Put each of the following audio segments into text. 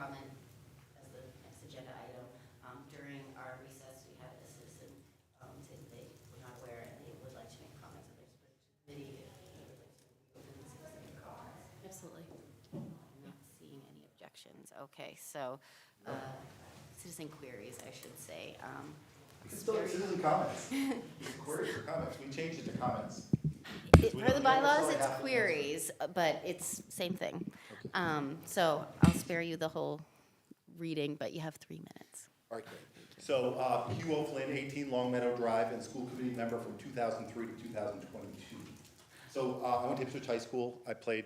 comment as the next agenda item. During our recess, we had a citizen say that they were not aware and they would like to make comments on their committee. If they would like to open the citizen comments. Absolutely. I'm not seeing any objections. Okay, so citizen queries, I should say. It's still citizen comments. It's queries or comments. We changed it to comments. For the bylaws, it's queries, but it's same thing. So I'll spare you the whole reading, but you have 3 minutes. All right, great. So Hugh O'Flynn, 18 Long Meadow Drive, and school committee member from 2003 to 2022. So I went to Ipswich High School. I played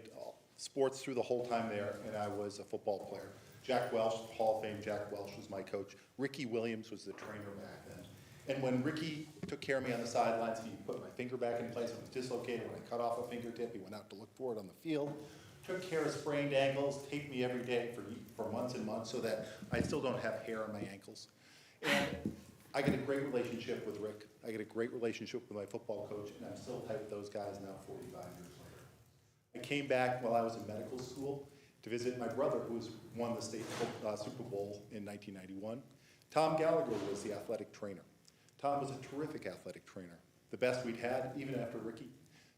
sports through the whole time there, and I was a football player. Jack Welsh, Hall of Fame, Jack Welsh was my coach. Ricky Williams was the trainer back then. And when Ricky took care of me on the sidelines, he put my finger back in place when it was dislocated. When I cut off a fingertip, he went out to look for it on the field. Took care of sprained ankles, taped me every day for months and months so that I still don't have hair on my ankles. And I get a great relationship with Rick. I get a great relationship with my football coach, and I'm still tight with those guys now 45 years later. I came back while I was in medical school to visit my brother, who won the state Super Bowl in 1991. Tom Gallagher was the athletic trainer. Tom was a terrific athletic trainer, the best we'd had, even after Ricky.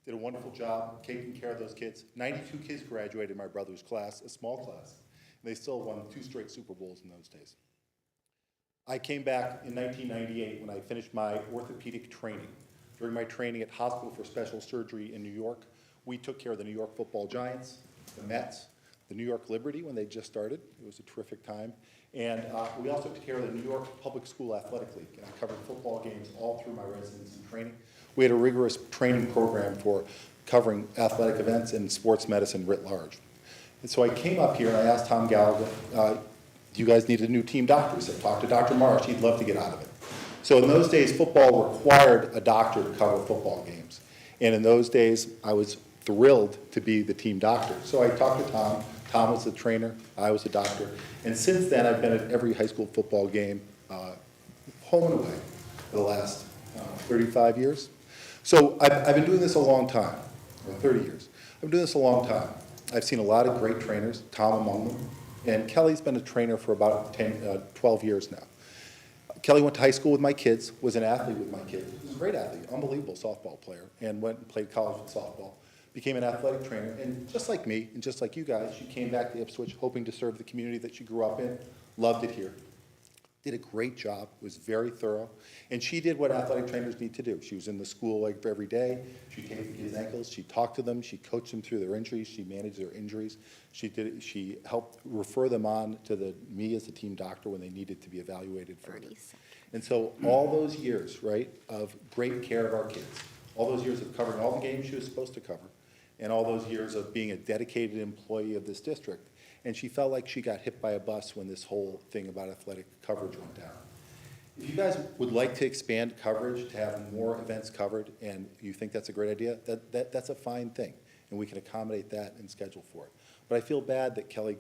Did a wonderful job taking care of those kids. 92 kids graduated in my brother's class, a small class, and they still won 2 straight Super Bowls in those days. I came back in 1998 when I finished my orthopedic training. During my training at Hospital for Special Surgery in New York, we took care of the New York Football Giants, the Mets, the New York Liberty when they just started. It was a terrific time. And we also took care of the New York Public School Athletic League, and I covered football games all through my residency training. We had a rigorous training program for covering athletic events and sports medicine writ large. And so I came up here and I asked Tom Gallagher, do you guys need a new team doctor? He said, talk to Dr. Marsh, he'd love to get out of it. So in those days, football required a doctor to cover football games. And in those days, I was thrilled to be the team doctor. So I talked to Tom. Tom was the trainer, I was the doctor. And since then, I've been at every high school football game, home and away, for the last 35 years. So I've been doing this a long time, or 30 years. I've been doing this a long time. I've seen a lot of great trainers, Tom among them. And Kelly's been a trainer for about 12 years now. Kelly went to high school with my kids, was an athlete with my kids. He was a great athlete, unbelievable softball player, and went and played college softball. Became an athletic trainer, and just like me, and just like you guys, she came back to Ipswich hoping to serve the community that she grew up in, loved it here. Did a great job, was very thorough, and she did what athletic trainers need to do. She was in the school like every day, she taped the kids' ankles, she talked to them, she coached them through their injuries, she managed their injuries, she helped refer them on to me as the team doctor when they needed to be evaluated further. And so all those years, right, of great care of our kids, all those years of covering all the games she was supposed to cover, and all those years of being a dedicated employee of this district. And she felt like she got hit by a bus when this whole thing about athletic coverage went down. If you guys would like to expand coverage, to have more events covered, and you think that's a great idea, that's a fine thing, and we can accommodate that and schedule for it. But I feel bad that Kelly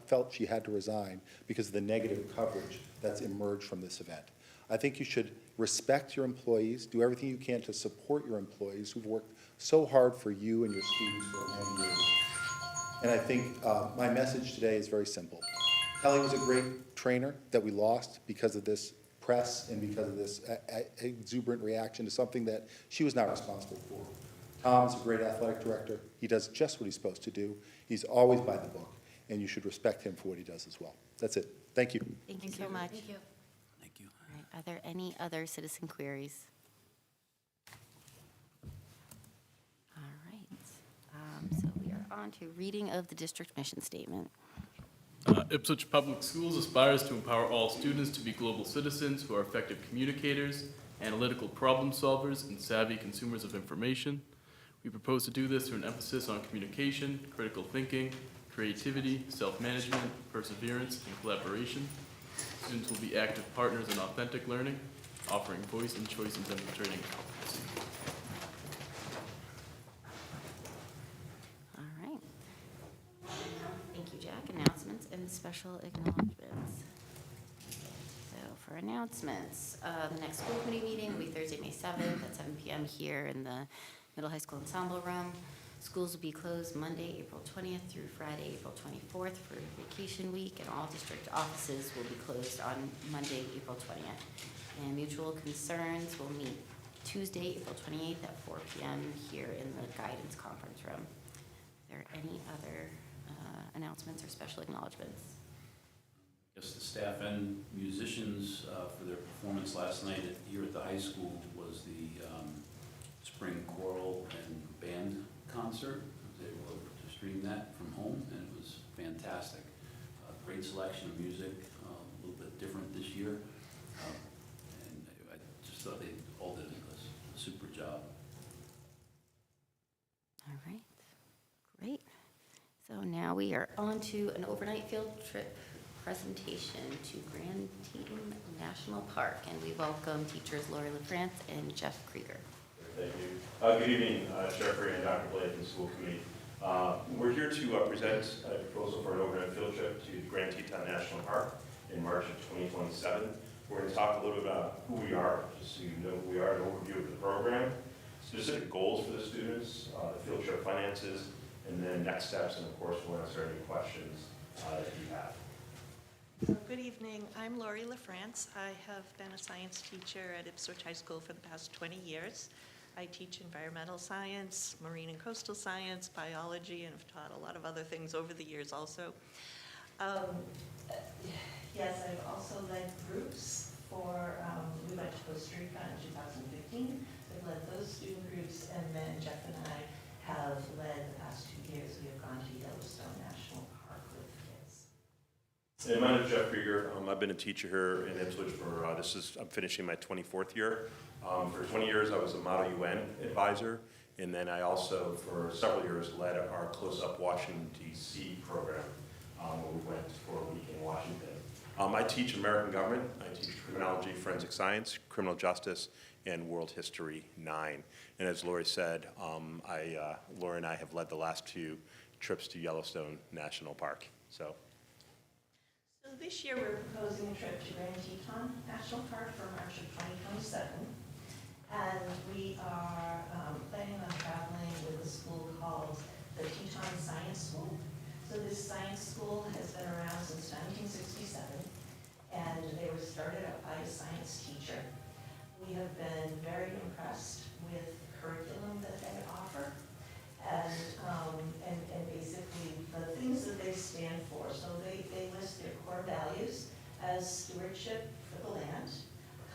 felt she had to resign because of the negative coverage that's emerged from this event. I think you should respect your employees, do everything you can to support your employees who've worked so hard for you and your students for many years. And I think my message today is very simple. Kelly was a great trainer that we lost because of this press and because of this exuberant reaction to something that she was not responsible for. Tom's a great athletic director. He does just what he's supposed to do. He's always by the book, and you should respect him for what he does as well. That's it. Thank you. Thank you so much. Thank you. Thank you. All right, are there any other citizen queries? All right, so we are on to reading of the district mission statement. Ipswich Public Schools aspires to empower all students to be global citizens who are effective communicators, analytical problem solvers, and savvy consumers of information. We propose to do this through an emphasis on communication, critical thinking, creativity, self-management, perseverance, and collaboration. Students will be active partners in authentic learning, offering voice and choice and demonstrating competency. All right. Thank you, Jack. Announcements and special acknowledgements. So for announcements, the next school committee meeting will be Thursday, May 7th at 7 p.m. here in the Middle High School Ensemble Room. Schools will be closed Monday, April 20th through Friday, April 24th for vacation week, and all district offices will be closed on Monday, April 20th. And mutual concerns will meet Tuesday, April 28th at 4 p.m. here in the guidance conference room. Are there any other announcements or special acknowledgements? Yes, the staff and musicians for their performance last night here at the high school was the spring choral and band concert. I was able to stream that from home, and it was fantastic. Great selection of music, a little bit different this year. And I just thought they all did a super job. All right, great. So now we are on to an overnight field trip presentation to Grand Teton National Park, and we welcome teachers Lori LaFrance and Jeff Krieger. Thank you. Good evening, Jeffrey and Dr. Blake and the school committee. We're here to present a proposal for an overnight field trip to Grand Teton National Park in March of 2027. We're going to talk a little bit about who we are, just so you know who we are, an overview of the program, specific goals for the students, the field trip finances, and then next steps, and of course we'll answer any questions that you have. Good evening. I'm Lori LaFrance. I have been a science teacher at Ipswich High School for the past 20 years. I teach environmental science, marine and coastal science, biology, and have taught a lot of other things over the years also. Yes, I've also led groups for, we went to Costa Rica in 2015. I've led those student groups, and then Jeff and I have led the past 2 years. We have gone to Yellowstone National Park with kids. And my name is Jeff Krieger. I've been a teacher here in Ipswich for, I'm finishing my 24th year. For 20 years, I was a Model UN advisor, and then I also, for several years, led our Close-Up Washington, D.C. program, where we went for a week in Washington. I teach American government. I teach criminology, forensic science, criminal justice, and world history 9. And as Lori said, Lori and I have led the last 2 trips to Yellowstone National Park. So this year we're proposing a trip to Grand Teton National Park for March of 2027. And we are planning on traveling with a school called the Teton Science School. So this science school has been around since 1967, and they were started up by a science teacher. We have been very impressed with the curriculum that they offer, and basically the things that they stand for. So they list their core values as stewardship for the land,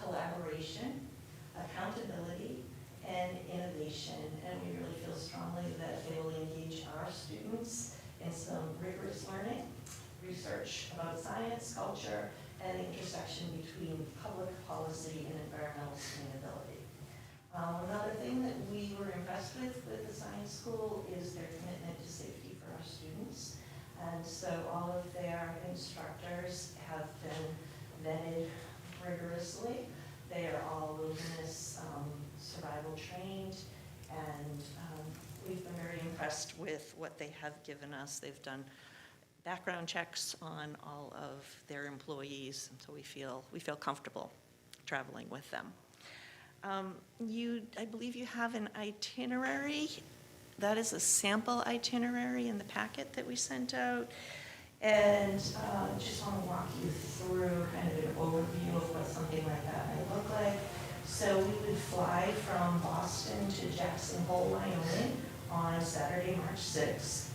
collaboration, accountability, and innovation. And we really feel strongly that they will engage our students in some rigorous learning, research about science, culture, and the intersection between public policy and environmental sustainability. Another thing that we were impressed with the science school is their commitment to safety for our students. And so all of their instructors have been vetted rigorously. They are all wilderness survival trained, and we've been very impressed with what they have given us. They've done background checks on all of their employees, and so we feel comfortable traveling with them. I believe you have an itinerary. That is a sample itinerary in the packet that we sent out. And just want to walk you through kind of an overview of what something like that might look like. So we would fly from Boston to Jackson Hole, Wyoming on Saturday, March 6th.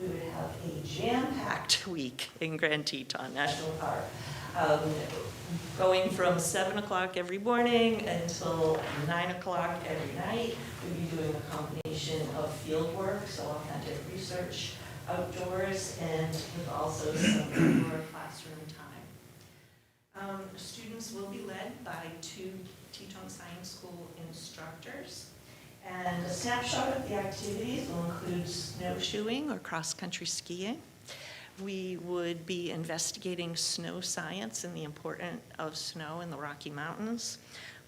We would have a jam-packed week in Grand Teton National Park. Going from 7 o'clock every morning until 9 o'clock every night. We'd be doing a combination of field work, so authentic research outdoors, and with also some indoor classroom time. Students will be led by 2 Teton Science School instructors. And a snapshot of the activities will include snowshoeing or cross-country skiing. We would be investigating snow science and the importance of snow in the Rocky Mountains.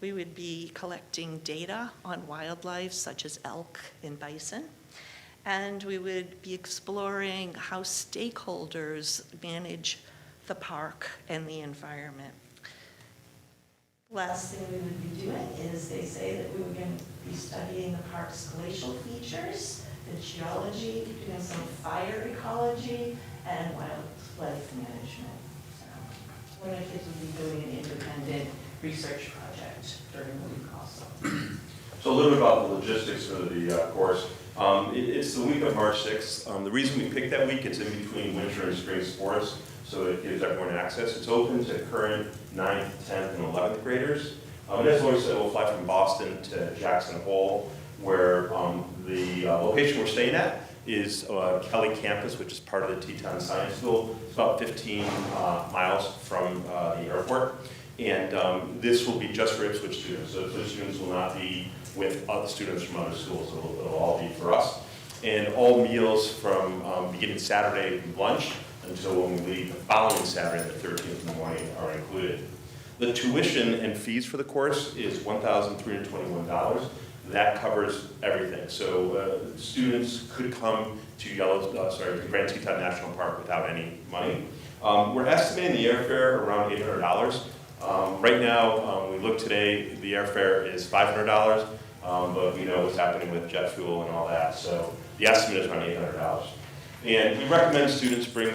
We would be collecting data on wildlife such as elk and bison. And we would be exploring how stakeholders manage the park and the environment. Last thing we would be doing is they say that we were going to be studying the park's glacial features the geology, doing some fire ecology, and wildlife management. So one of the kids will be doing an independent research project during the week also. So a little bit about the logistics for the course. It's the week of March 6th. The reason we picked that week, it's in between winter and spring sports, so it gives everyone access. It's open to current 9th, 10th, and 11th graders. And as Lori said, we'll fly from Boston to Jackson Hole, where the location we're staying at is Kelly campus, which is part of the Teton Science School. It's about 15 miles from the airport. And this will be just for Ipswich students. So Ipswich students will not be with other students from other schools. It'll all be for us. And all meals from beginning Saturday lunch until when we leave the following Saturday, the 13th in the morning, are included. The tuition and fees for the course is $1,321. That covers everything. So students could come to Grand Teton National Park without any money. We're estimating the airfare around $800. Right now, we looked today, the airfare is $500, but we know what's happening with jet fuel and all that, so the estimate is around $800. And we recommend students bring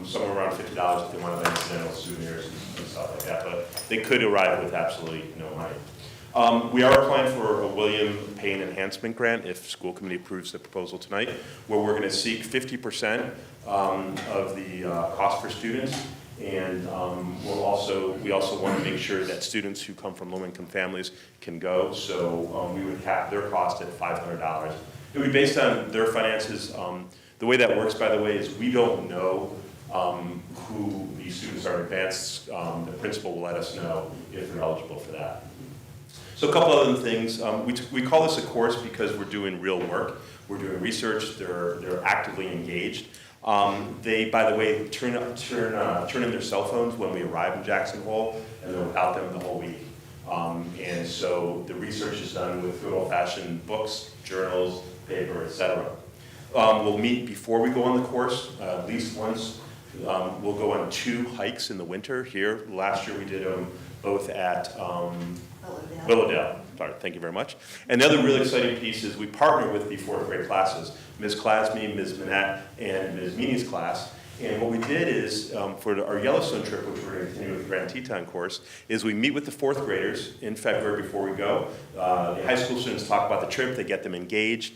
somewhere around $50 if they want to buy incidental souvenirs and stuff like that, but they could arrive with absolutely no money. We are applying for a William Payne Enhancement Grant if school committee approves the proposal tonight, where we're going to seek 50% of the cost for students. And we also want to make sure that students who come from low-income families can go. So we would cap their cost at $500. It would be based on their finances. The way that works, by the way, is we don't know who these students are in advance. The principal will let us know if they're eligible for that. So a couple other things. We call this a course because we're doing real work. We're doing research. They're actively engaged. They, by the way, turn in their cell phones when we arrive in Jackson Hole, and they're without them the whole week. And so the research is done with good old-fashioned books, journals, paper, etc. We'll meet before we go on the course, at least once. We'll go on 2 hikes in the winter here. Last year we did them both at Willowdale. Sorry, thank you very much. And the other really exciting piece is we partner with the 4th grade classes, Ms. Klasme, Ms. Manette, and Ms. Meany's class. And what we did is, for our Yellowstone trip, which we're going to continue with the Grand Teton course, is we meet with the 4th graders in February before we go. The high school students talk about the trip, they get them engaged.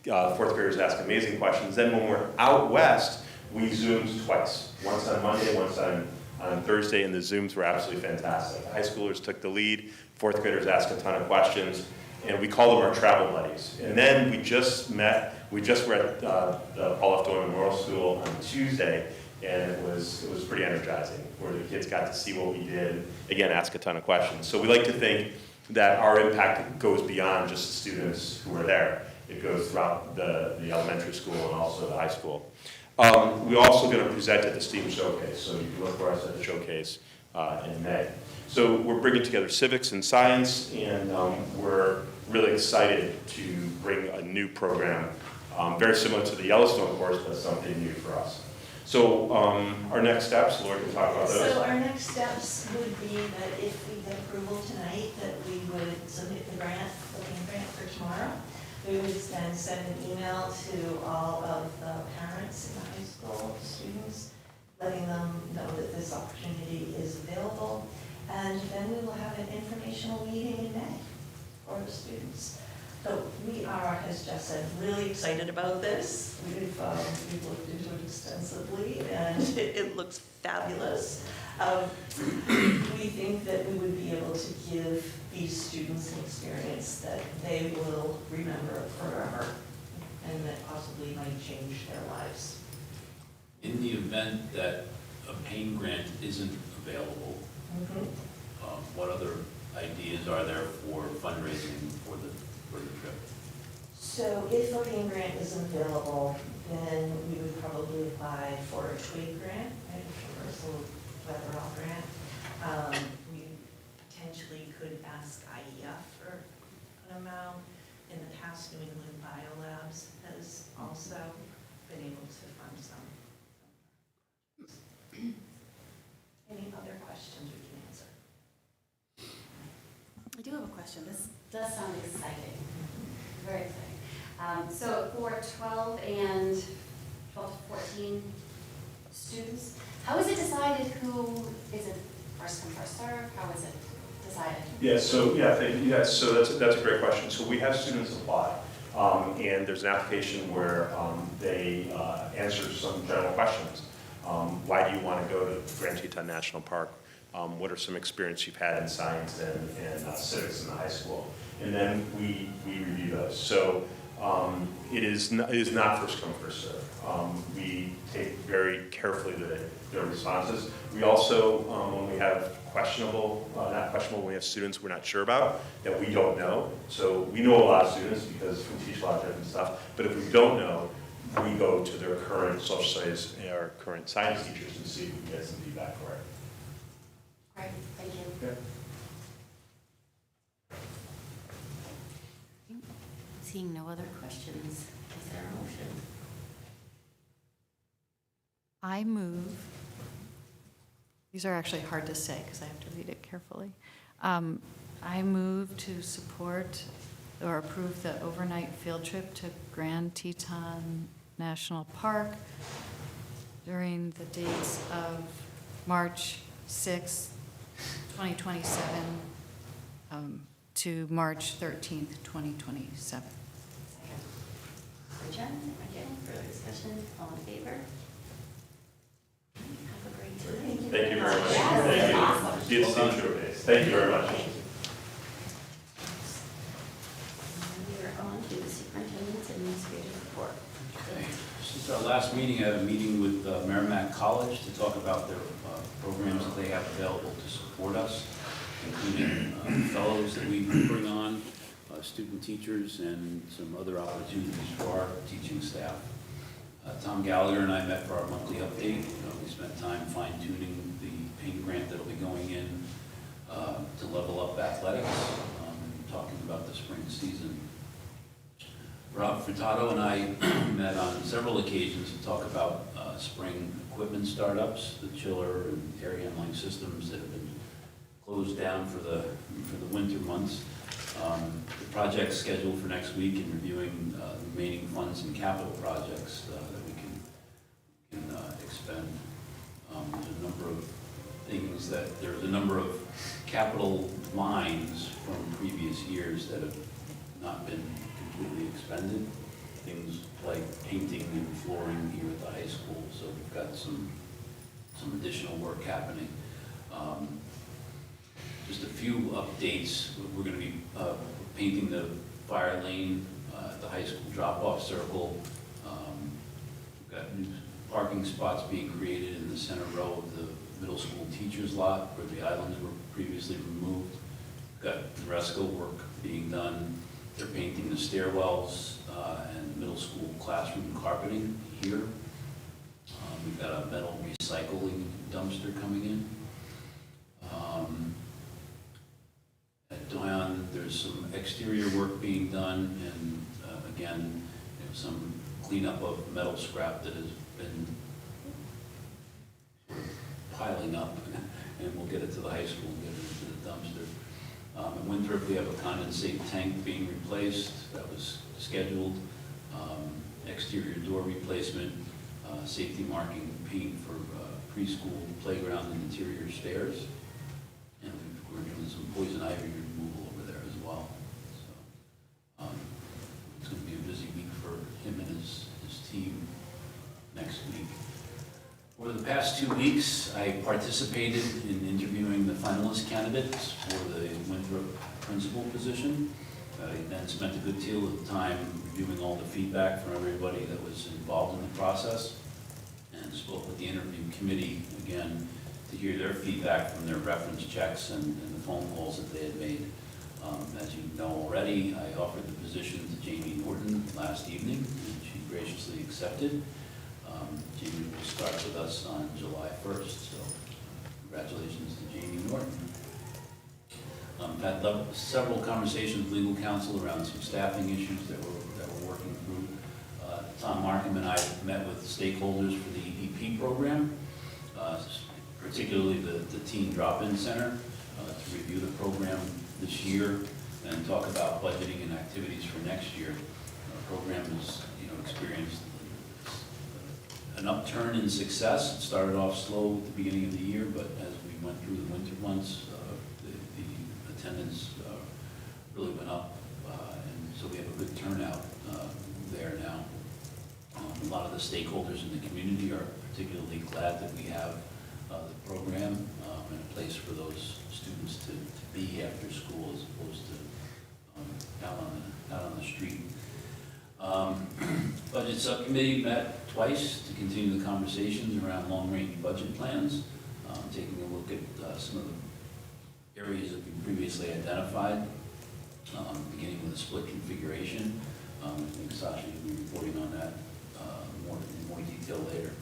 4th graders ask amazing questions. Then when we're out west, we Zoomed twice. Once on Monday, once on Thursday, and the Zooms were absolutely fantastic. The high schoolers took the lead, 4th graders asked a ton of questions, and we call them our travel buddies. And then we just were at the Paul F. Doyle Memorial School on Tuesday, and it was pretty energizing, where the kids got to see what we did, again, ask a ton of questions. So we like to think that our impact goes beyond just the students who are there. It goes throughout the elementary school and also the high school. We're also going to present at the STEAM Showcase, so you can look for us at the showcase in May. So we're bringing together civics and science, and we're really excited to bring a new program, very similar to the Yellowstone course, but something new for us. So our next steps, Lori can talk about those. So our next steps would be that if we get approval tonight, that we would submit the grant, looking grant for tomorrow. We would then send an email to all of the parents in the high school students, letting them know that this opportunity is available. And then we will have an informational meeting in May for the students. So we are, as Jess said, really excited about this. We've looked into it extensively, and it looks fabulous. We think that we would be able to give these students an experience that they will remember forever, and that possibly might change their lives. In the event that a Payne grant isn't available, what other ideas are there for fundraising for the trip? So if a Payne grant isn't available, then we would probably apply for a TWIG grant, right, a Universal Weatherall grant. We potentially could ask IEF for an amount. In the past, New England Biolabs has also been able to fund some. Any other questions we can answer? I do have a question. This does sound exciting, very exciting. So for 12 to 14 students, how is it decided is it first come, first serve? How is it decided? So that's a great question. So we have students apply, and there's an application where they answer some general questions. Why do you want to go to Grand Teton National Park? What are some experience you've had in science and civics in the high school? And then we review those. So it is not first come, first serve. We take very carefully their responses. We also, when we have not questionable, when we have students we're not sure about, that we don't know. So we know a lot of students because we teach a lot of different stuff, but if we don't know, we go to their current social studies or current science teachers and see if we can get some feedback for it. All right, thank you. Yeah. Seeing no other questions, is there a motion? I move, these are actually hard to say because I have to read it carefully. I move to support or approve the overnight field trip to Grand Teton National Park during the dates of March 6th, 2027 to March 13th, 2027. Jen, again, further discussion, all in favor? Have a great day. Thank you very much. Yes, Thank you. awesome. See you at the intro days. Thank you very much. And we are on to the superintendent's administrative report. Okay. Since our last meeting, I had a meeting with Merrimack College to talk about their programs that they have available to support us, including fellows that we bring on, student teachers, and some other opportunities for our teaching staff. Tom Gallagher and I met for our monthly update. We spent time fine-tuning the paint grant that'll be going in to level up athletics, and talking about the spring season. Rob Furtado and I met on several occasions to talk about spring equipment startups, the chiller and air handling systems that have been closed down for the winter months. The project scheduled for next week and reviewing remaining funds and capital projects that we can expend. There's a number of capital lines from previous years that have not been completely expended. Things like painting and flooring here at the high school, so we've got some additional work happening. Just a few updates. We're going to be painting the fire lane at the high school drop-off circle. We've got new parking spots being created in the center row of the middle school teachers lot where the islands were previously removed. We've got Resco work being done. They're painting the stairwells and middle school classroom carpeting here. We've got a metal recycling dumpster coming in. At Doyon, there's some exterior work being done, and again, some cleanup of metal scrap that has been sort of piling up, and we'll get it to the high school and get it into the dumpster. In Winthrop, we have a condensate tank being replaced. That was scheduled. Exterior door replacement, safety marking paint for preschool playground and interior stairs. And we're doing some poison ivy removal over there as well. So it's going to be a busy week for him and his team next week. Over the past 2 weeks, I participated in interviewing the finalist candidates for the Winthrop principal position. I then spent a good deal of time reviewing all the feedback from everybody that was involved in the process, and spoke with the interview committee again to hear their feedback from their reference checks and the phone calls that they had made. As you know already, I offered the position to Jamie Norton last evening, and she graciously accepted. Jamie will start with us on July 1st, so congratulations to Jamie Norton. I've had several conversations with legal counsel around some staffing issues that we're working through. Tom Markham and I met with stakeholders for the EPP program, particularly the Teen Drop-In Center, to review the program this year and talk about budgeting and activities for next year. program has, experienced an upturn in success. It started off slow at the beginning of the year, but as we went through the winter months, the attendance really went up, and so we have a good turnout there now. A lot of the stakeholders in the community are particularly glad that we have the program and a place for those students to be after school as opposed to out on the street. Budget Subcommittee met twice to continue the conversations around long-range budget plans, taking a look at some of the areas that we previously identified, beginning with a split configuration. I think Sasha will be reporting on that in more detail later.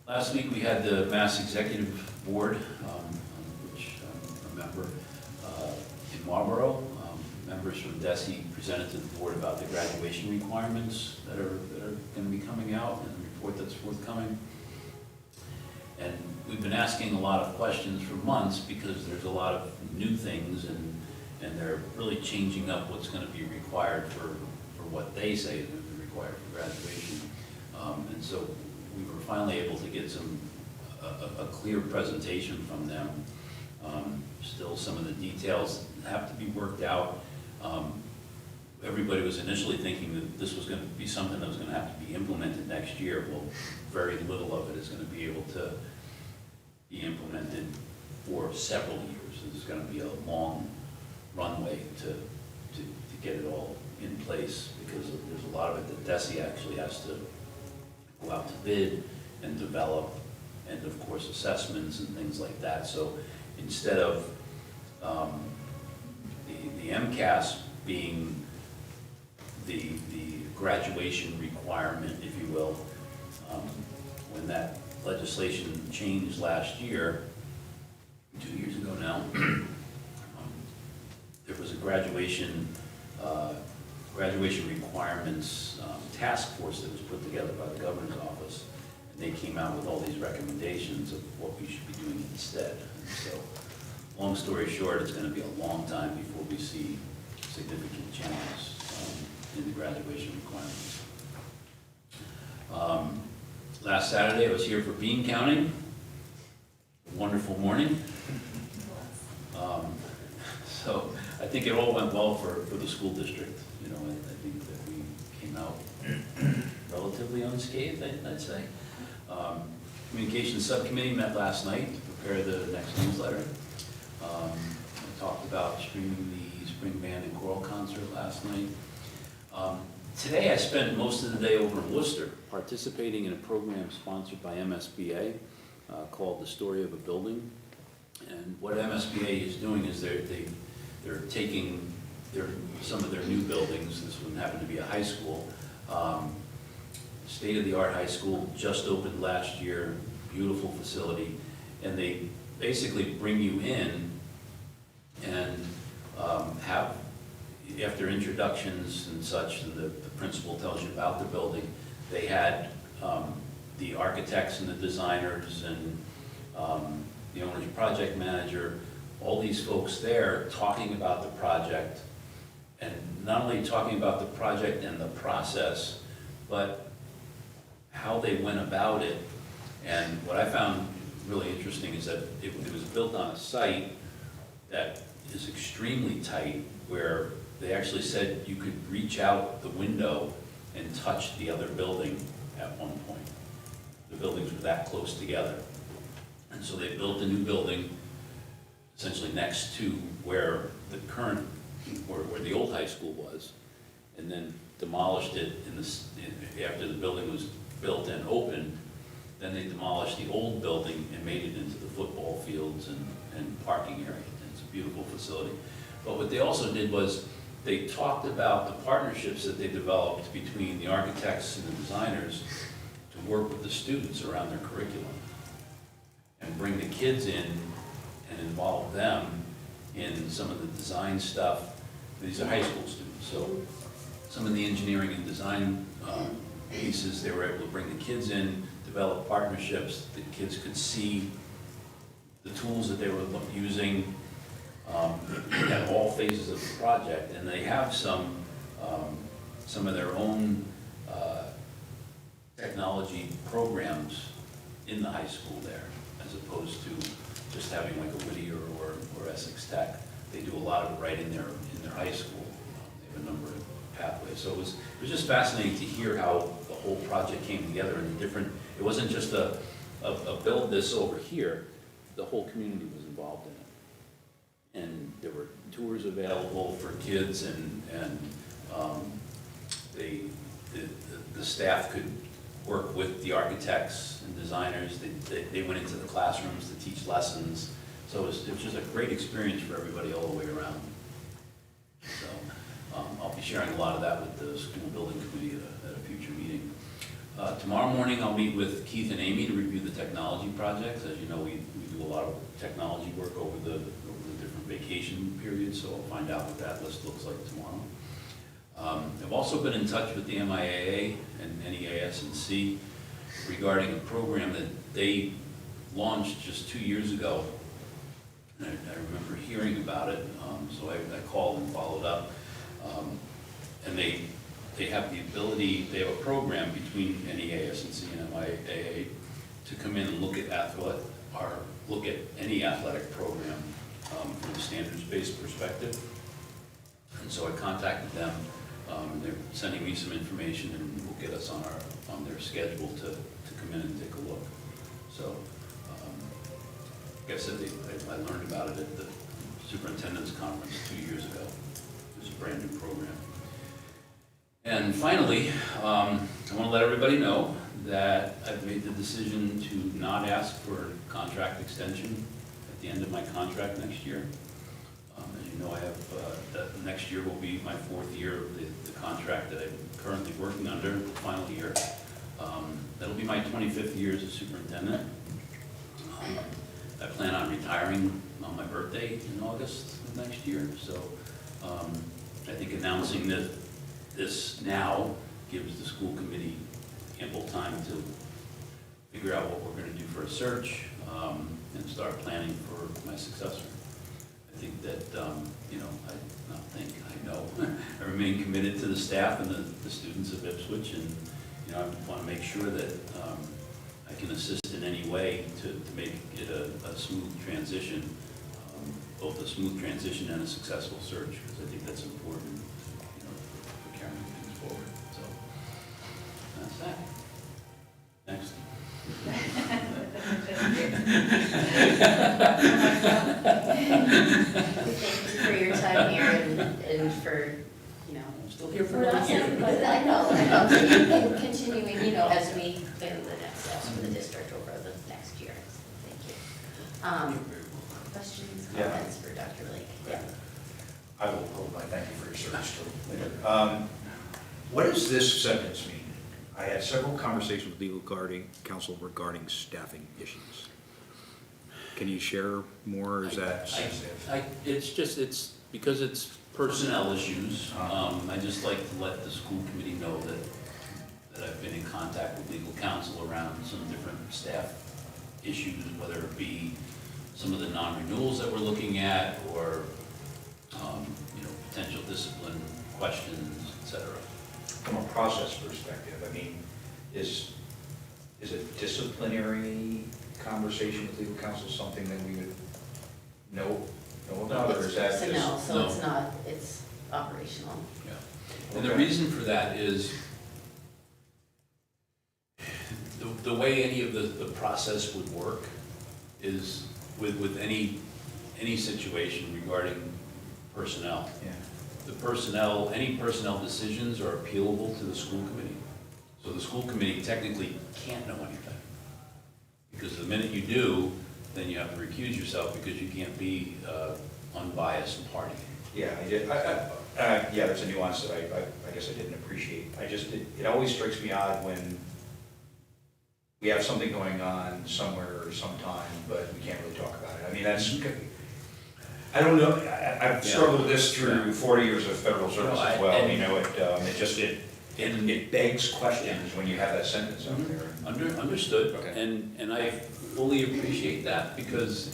Last week we had the Mass Executive Board, which I'm a member in Marlborough. Members from DESE presented to the board about the graduation requirements that are going to be coming out and the report that's forthcoming. And we've been asking a lot of questions for months because there's a lot of new things and they're really changing up what's going to be required for what they say is going to be required for graduation. And so we were finally able to get a clear presentation from them. Still, some of the details have to be worked out. Everybody was initially thinking that this was going to be something that was going to have to be implemented next year. Well, very little of it is going to be able to be implemented for several years. There's going to be a long runway to get it all in place because there's a lot of it that DESE actually has to go out to bid and develop, and of course assessments and things like that. So instead of the MCAS being the graduation requirement, if you will, when that legislation changed last year, 2 years ago now, there was a graduation requirements task force that was put together by the governor's office, and they came out with all these recommendations of what we should be doing instead. And so, long story short, it's going to be a long time before we see significant changes in the graduation requirements. Last Saturday, I was here for bean counting. A wonderful morning. So I think it all went well for the school district. I think that we came out relatively unscathed, I'd say. Communications Subcommittee met last night to prepare the next newsletter. I talked about streaming the spring band and choral concert last night. Today I spent most of the day over in Worcester participating in a program sponsored by MSBA called The Story of a Building. And what MSBA is doing is they're taking some of their new buildings. This one happened to be a high school, state-of-the-art high school, just opened last year, beautiful facility, and they basically bring you in and have, after introductions and such, and the principal tells you about the building, they had the architects and the designers and the owner's project manager, all these folks there talking about the project, and not only talking about the project and the process, but how they went about it. And what I found really interesting is that it was built on a site that is extremely tight, where they actually said you could reach out the window and touch the other building at one point. The buildings were that close together. And so they built a new building essentially next to where the current, where the old high school was, and then demolished it after the building was built and opened. Then they demolished the old building and made it into the football fields and parking area. It's a beautiful facility. But what they also did was they talked about the partnerships that they developed between the architects and the designers to work with the students around their curriculum and bring the kids in and involve them in some of the design stuff. These are high school students, so some of the engineering and design pieces, they were able to bring the kids in, develop partnerships. The kids could see the tools that they were using at all phases of the project, and they have some some of their own technology programs in the high school there, as opposed to just having like a Whittier or Essex Tech. They do a lot of it right in their high school. They have a number of pathways. So it was just fascinating to hear how the whole project came together and the different, it wasn't just a build this over here, the whole community was involved in it. And there were tours available for kids and the staff could work with the architects and designers. They went into the classrooms to teach lessons. So it was just a great experience for everybody all the way around. So I'll be sharing a lot of that with the school building committee at a future meeting. Tomorrow morning, I'll meet with Keith and Amy to review the technology projects. As you know, we do a lot of technology work over the different vacation periods, so I'll find out what that list looks like tomorrow. I've also been in touch with the MIAA and NEAS&C regarding a program that they launched just 2 years ago. And I remember hearing about it, so I called and followed up. And they have the ability, they have a program between NEAS&C and MIAA to come in and look at any athletic program from a standards-based perspective. And so I contacted them. They're sending me some information and will get us on their schedule to come in and take a look. So, like I said, I learned about it at the superintendent's conference 2 years ago. It was a brand new program. And finally, I want to let everybody know that I've made the decision to not ask for a contract extension at the end of my contract next year. As you know, I have, that next year will be my 4th year of the contract that I'm currently working under, the final year. That'll be my 25th year as a superintendent. I plan on retiring on my birthday in August of next year, so I think announcing this now gives the school committee ample time to figure out what we're going to do for a search and start planning for my successor. I think that, I know, I remain committed to the staff and the students of Ipswich, and I want to make sure that I can assist in any way to make it a smooth transition, both a smooth transition and a successful search, because I think that's important, for carrying things forward. So that's that. Next. Thank you for your time here and for, I'm still here for we're not another year. saying, but I know, and continuing, as we plan the next steps for the district over the next year. Thank you. Questions, comments for Dr. Lake? Yeah. I will hold my thank you for your service till later. What does this sentence mean? I had several conversations with legal counsel regarding staffing issues. Can you share more, or is that sensitive? It's because it's personnel issues. I just like to let the school committee know that I've been in contact with legal counsel around some different staff issues, whether it be some of the non-renewals that we're looking at, or potential discipline questions, et cetera. From a process perspective, I mean, is a disciplinary conversation with legal counsel something that we would know about, or is that So just? no, so No. it's not, it's operational. Yeah. And the Okay. reason for that is the way any of the process would work is with any situation regarding personnel. Yeah. Any personnel decisions are appealable to the school committee. So the school committee technically can't know anything. Because the minute you do, then you have to recuse yourself because you can't be unbiased party. Yeah, I did. Yeah, there's a nuance that I guess I didn't appreciate. It always strikes me odd when we have something going on somewhere or sometime, but we can't really talk about it. I mean, that's, I don't know, I've struggled with this through 40 years of federal service No, as well. and- It begs questions when you have that sentence out there. Understood. Okay. And I fully appreciate that, because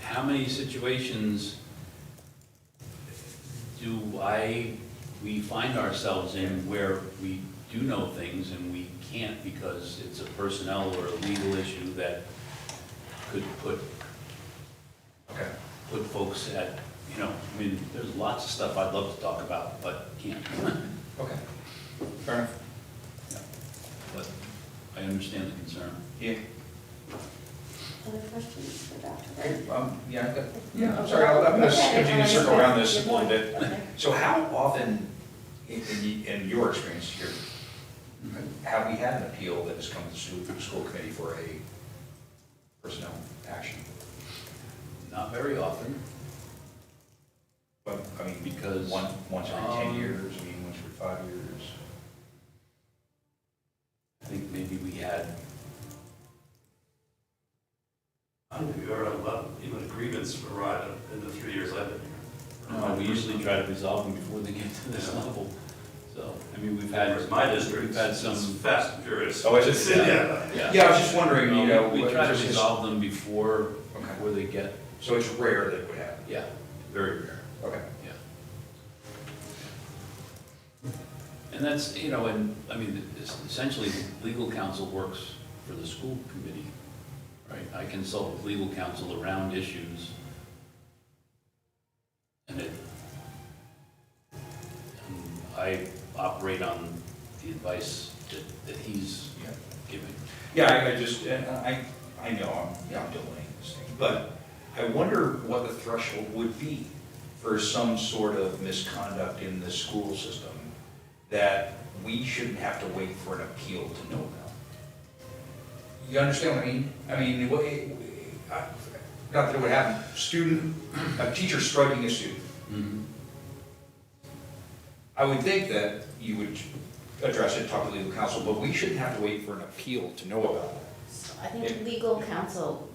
how many situations do I we find ourselves in where we do know things and we can't because it's a personnel or a legal issue that could put Okay. folks at, you know, I mean, there's lots of stuff I'd love to talk about, but can't. Okay. Fair enough. But I understand the concern. Yeah. Other questions for Dr. Yeah, I'm sorry, I'm gonna continue to circle around this a little bit. Okay. So how often, in your experience here, have we had an appeal that has come to the school committee for a personnel action? Not very often, But, I mean, because, once every 10 years, I mean, once every 5 years? I think maybe we had, I don't think we've ever had even a grievance arrive in the 3 years I've been here. we usually try to resolve them before they get to this level. So, I mean, we've had, Whereas my district, we've had some. it's fast and furious. Oh, is it? Yeah. Yeah, I was just wondering, you know. We try to just- resolve them before Okay. they get, So it's rare that it would happen? yeah, very rare, Okay. yeah. And that's, you know, and, I mean, essentially, legal counsel works for the school committee, right? I consult with legal counsel around issues, and I operate on the advice that he's Yeah. giving. Yeah, I just, and I know I'm delaying this thing, but I wonder what the threshold would be for some sort of misconduct in the school system that we shouldn't have to wait for an appeal to know about. You understand what I mean? I mean, not that it would happen, a teacher striking a student. Mhm. I would think that you would address it, talk to legal counsel, but we shouldn't have to wait for an appeal to know about it. So I think legal counsel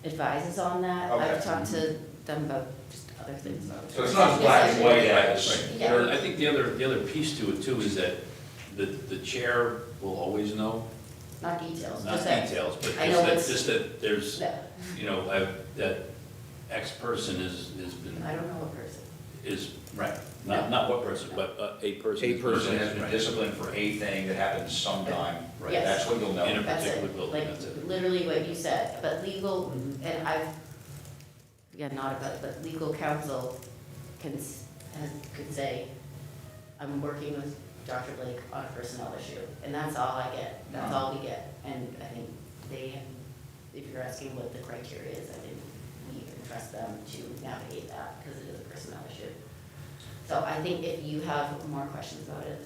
advises on that. Okay. I've talked to them about just other things. So it's not black and white as. Yeah. I think the other piece to it too is that the chair will always know, Not details, not just that. details, but I know it's- just that there's, that- you know, that X person has been, I don't know what person. is, right, not what person, but a person. A person has been Right. disciplined for a thing that happens sometime. Right. Yes. That's what you'll know. In a That's particular it, building, like, that's it. literally what you said, but legal, Mhm. and I've, yeah, not about, but legal counsel can say, I'm working with Dr. Blake on a personnel issue, and that's all I get, that's all we get. And I think if you're asking what the criteria is, I think we can trust them to navigate that, because it is a personnel issue. So I think if you have more questions about it,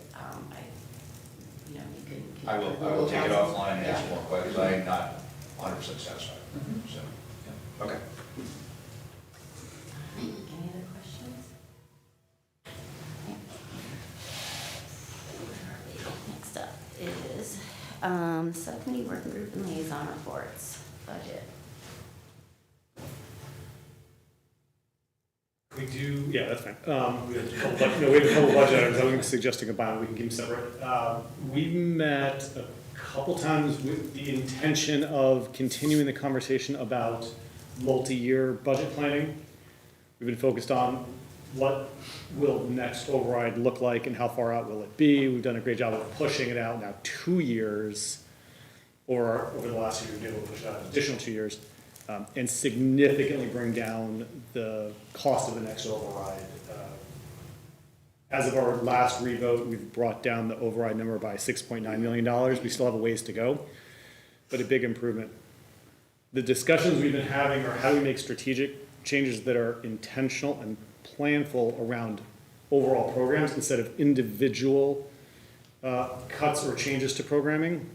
you can. I will legal take it counsel. offline and answer Yeah. more questions. I'm not 100% satisfied. So, yeah. Okay. Any other questions? Next up is subcommittee working group and liaison reports, budget. We do, yeah, that's fine. We have a couple budget items, I was suggesting about, we can keep them separate. We met a couple times with the intention of continuing the conversation about multi-year budget planning. We've been focused on what will the next override look like and how far out will it be. We've done a great job of pushing it out now 2 years, or over the last year, we've been able to push it out an additional 2 years. And significantly bring down the cost of the next override. As of our last revote, we've brought down the override number by $6.9 million. We still have a ways to go, but a big improvement. The discussions we've been having are how do we make strategic changes that are intentional and planful around overall programs instead of individual cuts or changes to programming,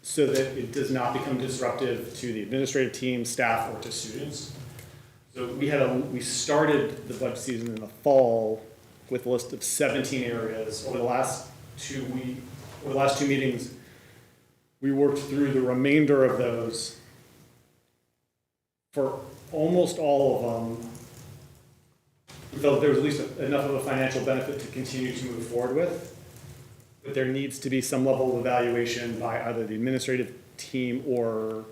so that it does not become disruptive to the administrative team, staff, or to students. So we started the budget season in the fall with a list of 17 areas. Over the last 2 meetings, we worked through the remainder of those. For almost all of them, we felt there was at least enough of a financial benefit to continue to move forward with. But there needs to be some level of evaluation by either the administrative team or,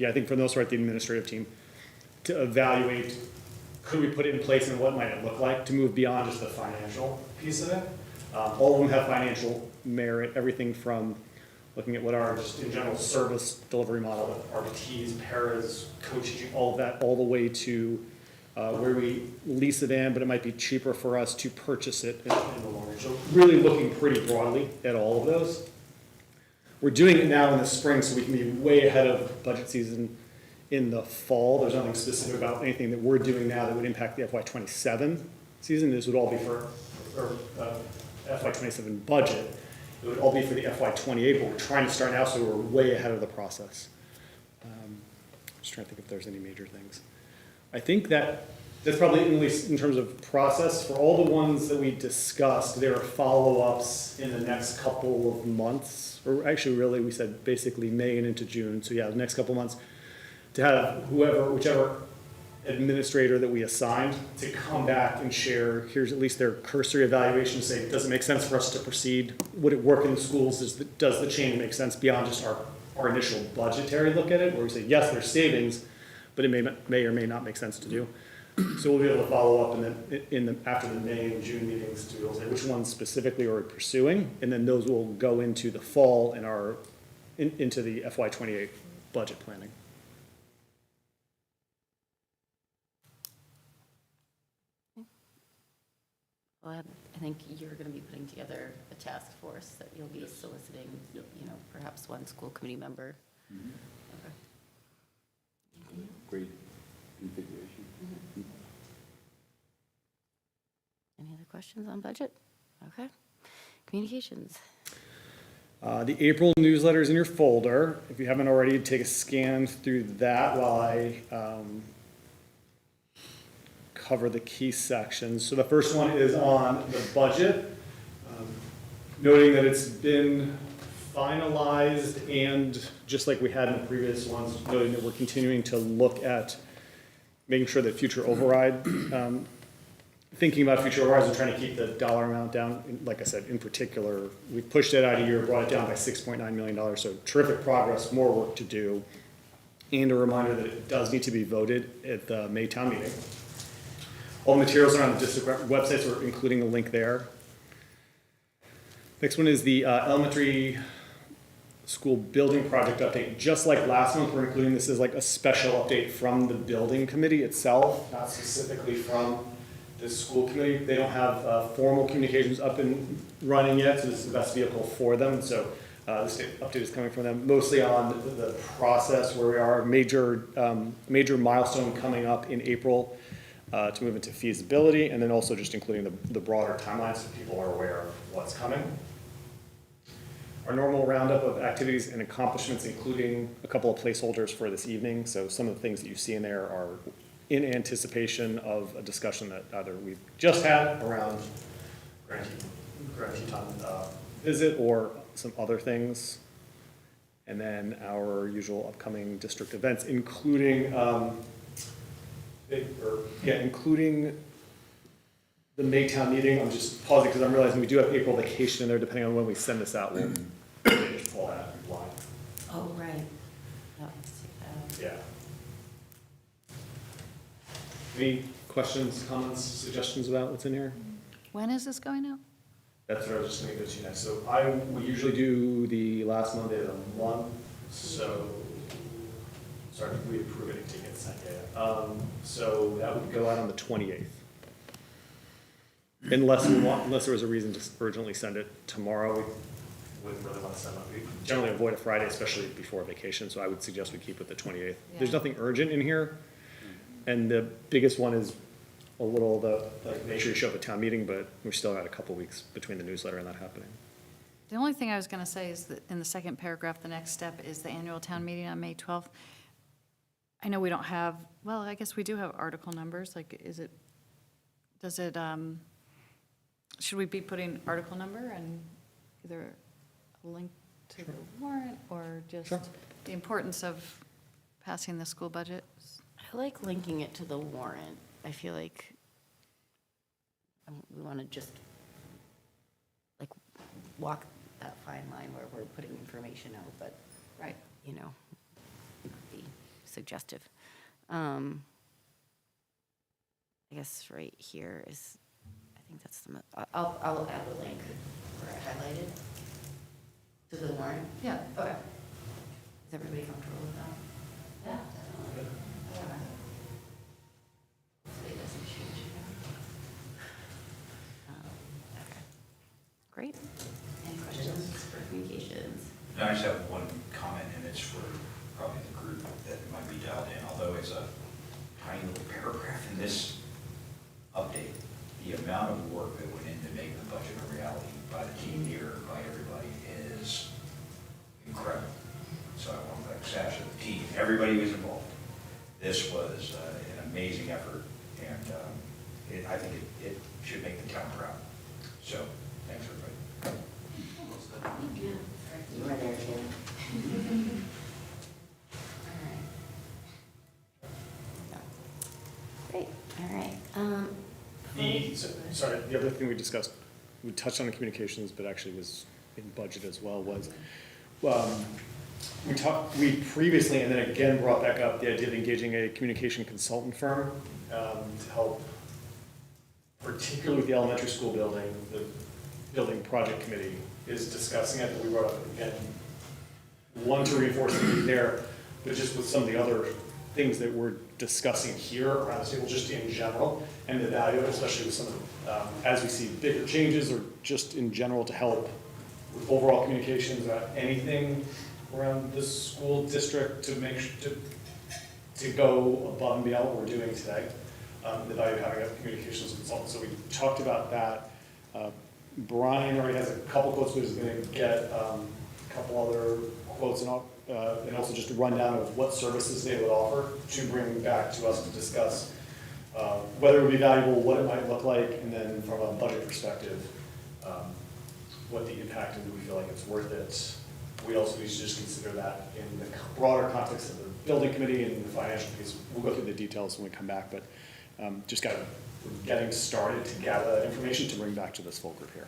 I think for the most part, the administrative team, to evaluate, could we put it in place and what might it look like to move beyond just the financial piece of it. All of them have financial merit, everything from looking at what our, just in general, service delivery model, RPTs, paras, coaching, all of that, all the way to where we lease it in, but it might be cheaper for us to purchase it in the long run. So really looking pretty broadly at all of those. We're doing it now in the spring so we can be way ahead of budget season in the fall. There's nothing specific about anything that we're doing now that would impact the FY27 season. This would all be for FY27 budget. It would all be for the FY28, but we're trying to start now, so we're way ahead of the process. Just trying to think if there's any major things. I think that's probably, at least in terms of process, for all the ones that we discussed, there are follow-ups in the next couple of months, or actually really, we said basically May and into June. So yeah, the next couple of months, to have whichever administrator that we assigned to come back and share, here's at least their cursory evaluation, say, does it make sense for us to proceed? Would it work in the schools? Does the change make sense beyond just our initial budgetary look at it, where we say, yes, there's savings, but it may or may not make sense to do. So we'll be able to follow up, and then after the May and June meetings, to be able to say which ones specifically are we pursuing, and then those will go into the fall into the FY28 budget planning. Well, I think you're going to be putting together a task force that you'll be soliciting, Yep. Perhaps one school committee member. Okay. Great configuration. Any other questions on budget? Okay. Communications. The April newsletter is in your folder. If you haven't already, take a scan through that while I cover the key sections. So the first one is on the budget, noting that it's been finalized, and just like we had in the previous ones, noting that we're continuing to look at making sure that future override, thinking about future overrides and trying to keep the dollar amount down. Like I said, in particular, we pushed it out a year, brought it down by $6.9 million, so terrific progress, more work to do. And a reminder that it does need to be voted at the May town meeting. All materials are on the district website, so we're including a link there. Next one is the elementary school building project update. Just like last month, we're including this as like a special update from the building committee itself, not specifically from the school committee. They don't have formal communications up and running yet, so this is the best vehicle for them. So this update is coming from them, mostly on the process where we are. Major milestone coming up in April to move into feasibility, and then also just including the broader timeline so people are aware of what's coming. Our normal roundup of activities and accomplishments, including a couple of placeholders for this evening. So some of the things that you see in there are in anticipation of a discussion that either we've just had around Grand Teton visit or some other things. And then our usual upcoming district events, including including the Maytown meeting. I'm just pausing because I'm realizing we do have April vacation in there, depending on when we send this out. We'll just pull that out and blind. Oh, right. No, let's see. Yeah. Any questions, comments, suggestions about what's in here? When is this going out? That's what I was just going to go to next. So we usually do the last Monday of the month. So, sorry, we approve it to get sent yet. So that would go out on the 28th. Unless there was a reason to urgently send it tomorrow, we wouldn't really want to send it. We generally avoid a Friday, especially before vacation, so I would suggest we keep it the 28th. Yeah. There's nothing urgent in here, and the biggest one is a little make sure you show up at town meeting, but we've still got a couple weeks between the newsletter and that happening. The only thing I was going to say is that in the second paragraph, the next step is the annual town meeting on May 12th. I know we don't have, well, I guess we do have article numbers, like should we be putting article number and either a link to the warrant or just Sure. the importance of passing the school budget? I like linking it to the warrant. I feel like we want to just like walk that fine line where we're putting information out, but Right. it could be suggestive. I guess right here is, I think that's I'll add the link where I highlighted to the warrant. Yeah. Okay. Is everybody comfortable with that? Yeah, definitely. Okay. Hopefully it doesn't change. Okay. Great. Any questions for communications? I just have one comment, and it's for probably the group that might be dialed in, although it's a tiny little paragraph in this update. The amount of work that went into making the budget a reality by the team here, by everybody, is incredible. So I want to sash of the team, everybody was involved. This was an amazing effort, and I think it should make the town proud. So, thanks, everybody. Thank you. You were there too. All right. Great, all right. Sorry, the other thing we discussed, we touched on the communications, but actually was in budget as well, was, we previously, and then again brought back up the idea of engaging a communication consultant firm to help, particularly with the elementary school building. The building project committee is discussing it, but we brought up again, one, to reinforce the need there, but just with some of the other things that we're discussing here around the table, just in general, and the value of it, especially with some of the, as we see bigger changes, or just in general to help with overall communications about anything around the school district to make sure to go above and beyond what we're doing today. The value of having a communications consultant. So we talked about that. Brian already has a couple quotes, but he's going to get a couple other quotes and also just a rundown of what services they would offer to bring back to us to discuss whether it would be valuable, what it might look like, and then from a budget perspective, what the impact, and do we feel like it's worth it. We also need to just consider that in the broader context of the building committee and the financial piece. We'll go through the details when we come back, but just we're getting started to gather that information to bring back to this full group here.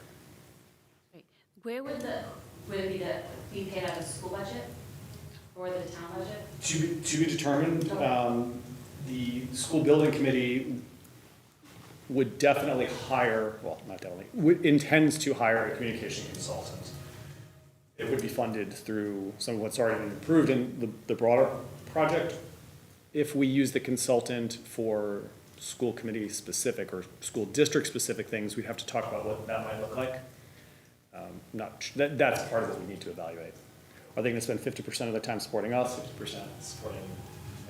Great. Where would it be paid out of the school budget or the town budget? To be determined. The school building committee would definitely hire, well, not definitely, intends to hire a communication consultant. It would be funded through some of what's already been approved in the broader project. If we use the consultant for school committee specific or school district specific things, we'd have to talk about what that might look like. That's part of what we need to evaluate. Are they going to spend 50% of their time supporting us, 50% supporting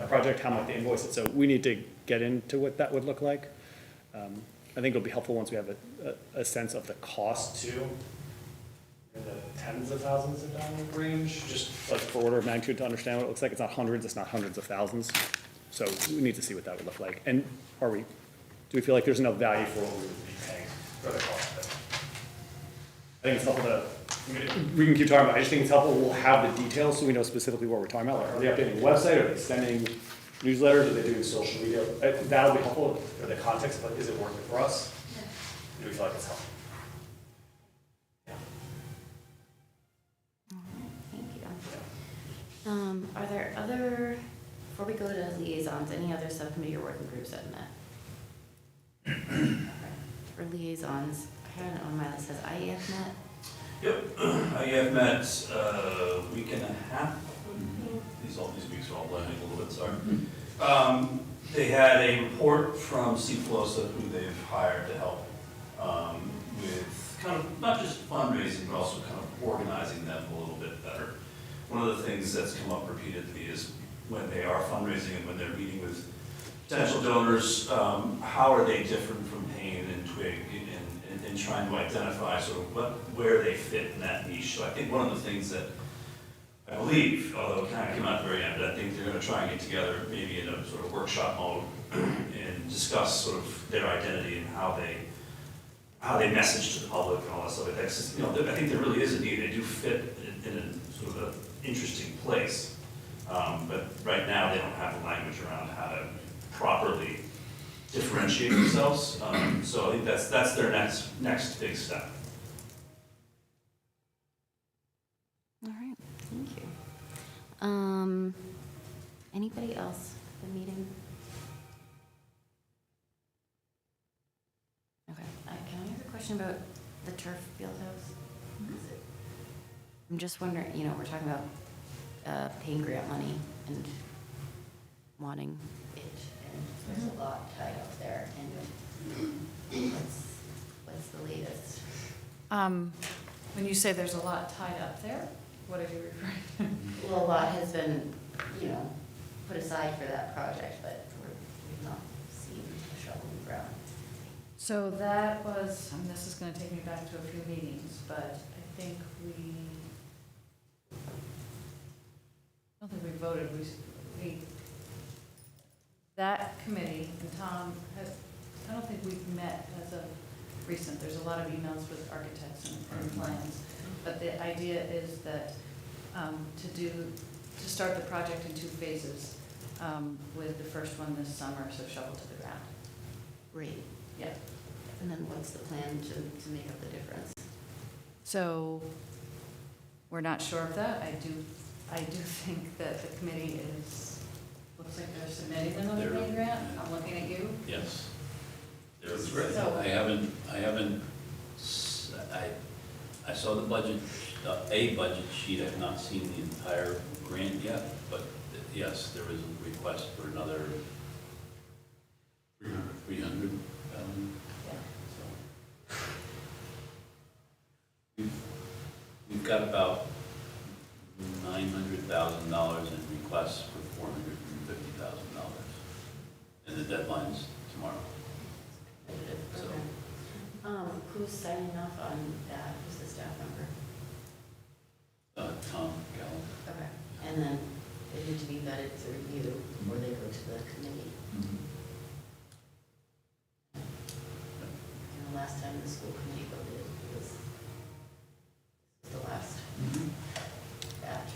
a project? How might they invoice it? So we need to get into what that would look like. I think it'll be helpful once we have a sense of the cost too, in the tens of thousands of dollar range, just like for order of magnitude to understand what it looks like. It's not hundreds, it's not hundreds of thousands. So we need to see what that would look like. And do we feel like there's enough value for what we would be paying for the cost of it? I think it's helpful we can keep talking about it. I just think it's helpful we'll have the details so we know specifically what we're talking about. Like, are they updating the website? Are they sending newsletters? Are they doing social media? That'll be helpful for the context of like, is it working for us? Yeah. Do we feel like it's helpful? Yeah. All right, thank you. Are there other, before we go to liaisons, any other subcommittee or working groups that met? For liaisons, I had on my list, says IEF met. Yep, IEF met a week and a half. These weeks are all blending a little bit, sorry. They had a report from Steve Pelosa, who they've hired to help with kind of not just fundraising, but also kind of organizing them a little bit better. One of the things that's come up repeatedly is when they are fundraising and when they're meeting with potential donors, how are they different from Payne and Twig in trying to identify sort of where they fit in that niche. So I think one of the things that I believe, although it kind of came out at the very end, but I think they're going to try and get together maybe in a sort of workshop mode and discuss sort of their identity and how they message to the public and all that stuff. That's just, I think there really is a need. They do fit in a sort of an interesting place. But right now they don't have the language around how to properly differentiate themselves. So I think that's their next big step. All right, thank you. Anybody else at the meeting? Okay, can I question about the turf field house? I'm just wondering, you know, we're talking about paying grant money and wanting it, and there's a lot tied up there, and what's the latest? When you say there's a lot tied up there, what are you referring to? Well, a lot has been, you know, put aside for that project, but we've not seen a shovel in the ground. So that was, I mean, this is gonna take me back to a few meetings, but I think I don't think we voted, that committee, and Tom has, I don't think we've met as of recent, there's a lot of emails with architects and plans, but the idea is that, to start the project in 2 phases, with the first one this summer, so shovel to the ground. Great. Yeah. And then what's the plan to make up the difference? So, we're not sure of that. I do think that the committee looks like they're submitting another They're- main grant. I'm looking at you. Yes. That's great. So- I saw the budget, a budget sheet, I've not seen the entire grant yet, but yes, there is a request for another 300. Yeah. We've got about $900,000 in requests for $450,000. And the deadline's tomorrow. So- Who's signing off on that? Who's the staff member? Tom Gallo. Okay. And then they need to be vetted through you before they go to the committee. And the last time the school committee voted was the last batch.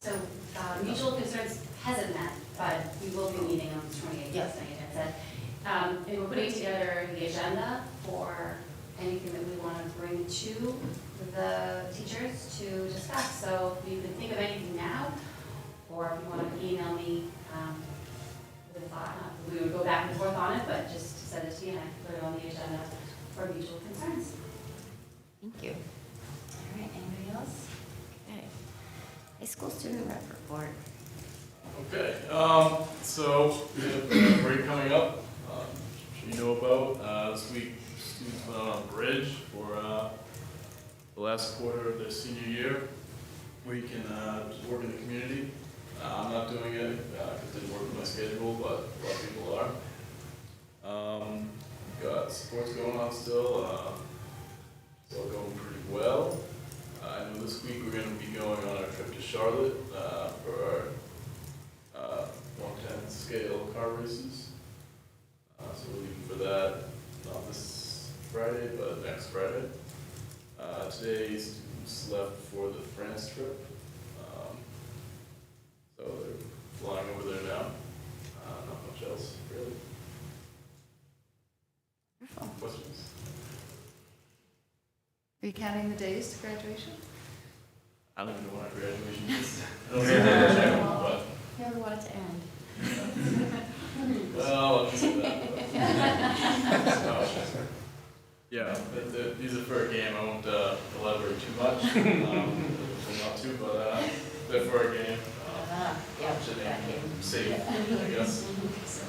So, mutual concerns hasn't met, but we will be meeting on the 28th, Yes. as I had said. And we're putting together the agenda for anything that we want to bring to the teachers to discuss. So if you can think of anything now, or if you want to email me with a thought, we would go back and forth on it, but just send it to me and I can put it on the agenda for mutual concerns. Thank you. All right, anybody else? Okay. High school student rep report. Okay, so we have a break coming up, which you know about. This week, students went out on bridge for the last quarter of their senior year, where you can just work in the community. I'm not doing it because it didn't work with my schedule, but a lot of people are. Got sports going on still, it's all going pretty well. I know this week we're going to be going on a trip to Charlotte for our 110 scale car races. So we're leaving for that, not this Friday, but next Friday. Today, students left for the France trip. So they're flying over there now. Not much else, really. Wonderful. Questions? Are you counting the days to graduation? I don't even know when our graduation is. I don't know check, but, You ever want it to end? well, I'll just say that. So, yeah, these are for a game. I won't elaborate too much. Not to, but they're for a game. Yeah, Should they that game. safe, I guess. So,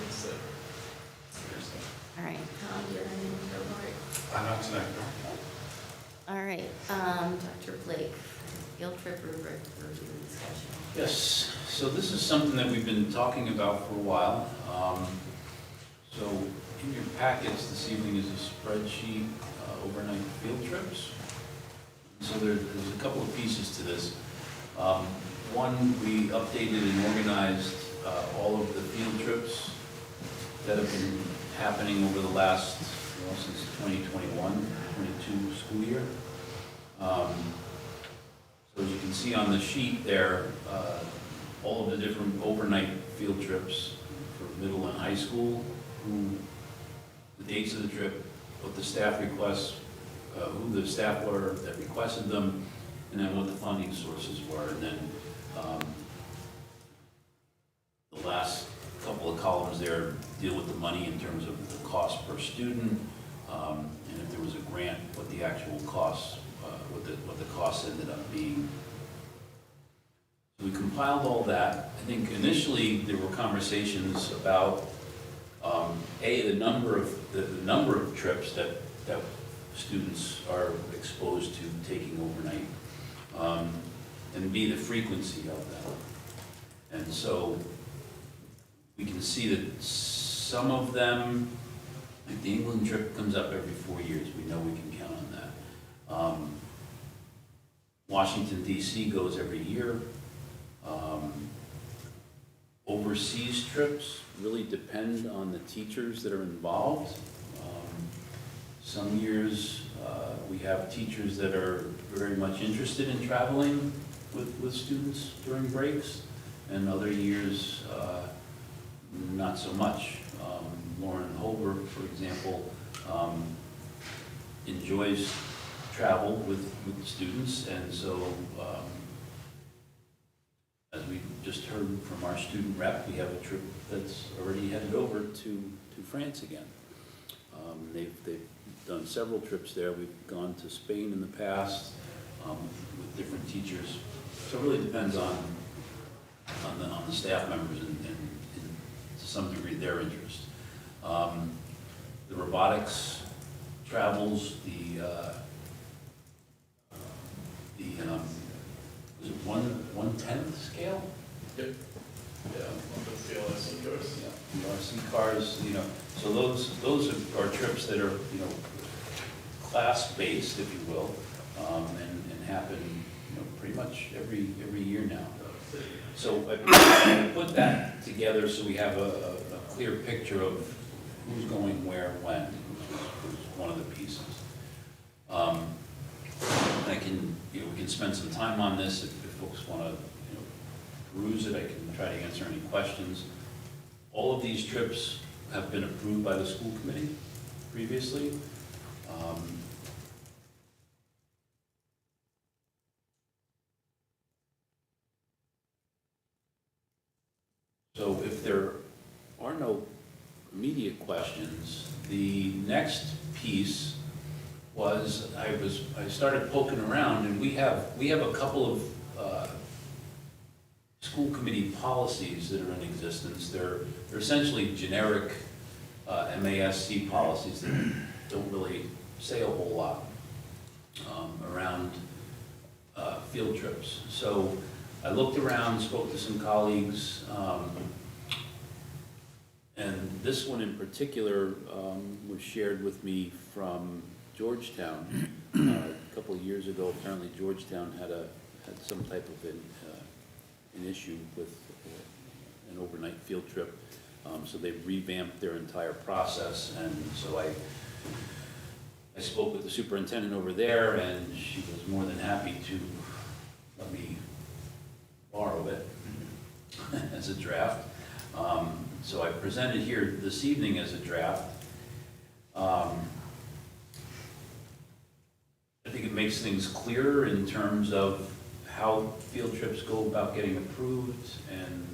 that's it. All right, Tom, you're in the report. Not tonight. All right, Dr. Blake, field trip rubric review and discussion. Yes, so this is something that we've been talking about for a while. So in your packets this evening is a spreadsheet, overnight field trips. So there's a couple of pieces to this. One, we updated and organized all of the field trips that have been happening over the last, since 2021, 22 school year. So as you can see on the sheet there, all of the different overnight field trips for middle and high school, the dates of the trip, what the staff requests, who the staff were that requested them, and then what the funding sources were. And then the last couple of columns there deal with the money in terms of the cost per student, and if there was a grant, what the actual costs, what the costs ended up being. So we compiled all that. I think initially there were conversations about the number of trips that students are exposed to taking overnight, and B, the frequency of them. And so we can see that some of them, like the England trip comes up every 4 years. We know we can count on that. Washington DC goes every year. Overseas trips really depend on the teachers that are involved. Some years we have teachers that are very much interested in traveling with students during breaks, and other years not so much. Lauren Holber, for example, enjoys travel with students, and so as we just heard from our student rep, we have a trip that's already headed over to France again. They've done several trips there. We've gone to Spain in the past with different teachers. So it really depends on the staff members and to some degree their interest. The robotics travels, is it 1/10 scale? Yep. Yeah. That's the LSC course. Yeah, RC cars, so those are trips that are, class-based, if you will, and happen, pretty much every year now. So I put that together so we have a clear picture of who's going where, when, was one of the pieces. We can spend some time on this if folks want to, peruse it. I can try to answer any questions. All of these trips have been approved by the school committee previously. So if there are no immediate questions, the next piece was I started poking around, and we have a couple of school committee policies that are in existence. They're essentially generic MASC policies that don't really say a whole lot around field trips. So I looked around, spoke to some colleagues, and this one in particular was shared with me from Georgetown. A couple of years ago, apparently Georgetown had some type of an issue with an overnight field trip. So they revamped their entire process, and so I spoke with the superintendent over there, and she was more than happy to let me borrow it as a draft. So I presented here this evening as a draft. I think it makes things clearer in terms of how field trips go about getting approved and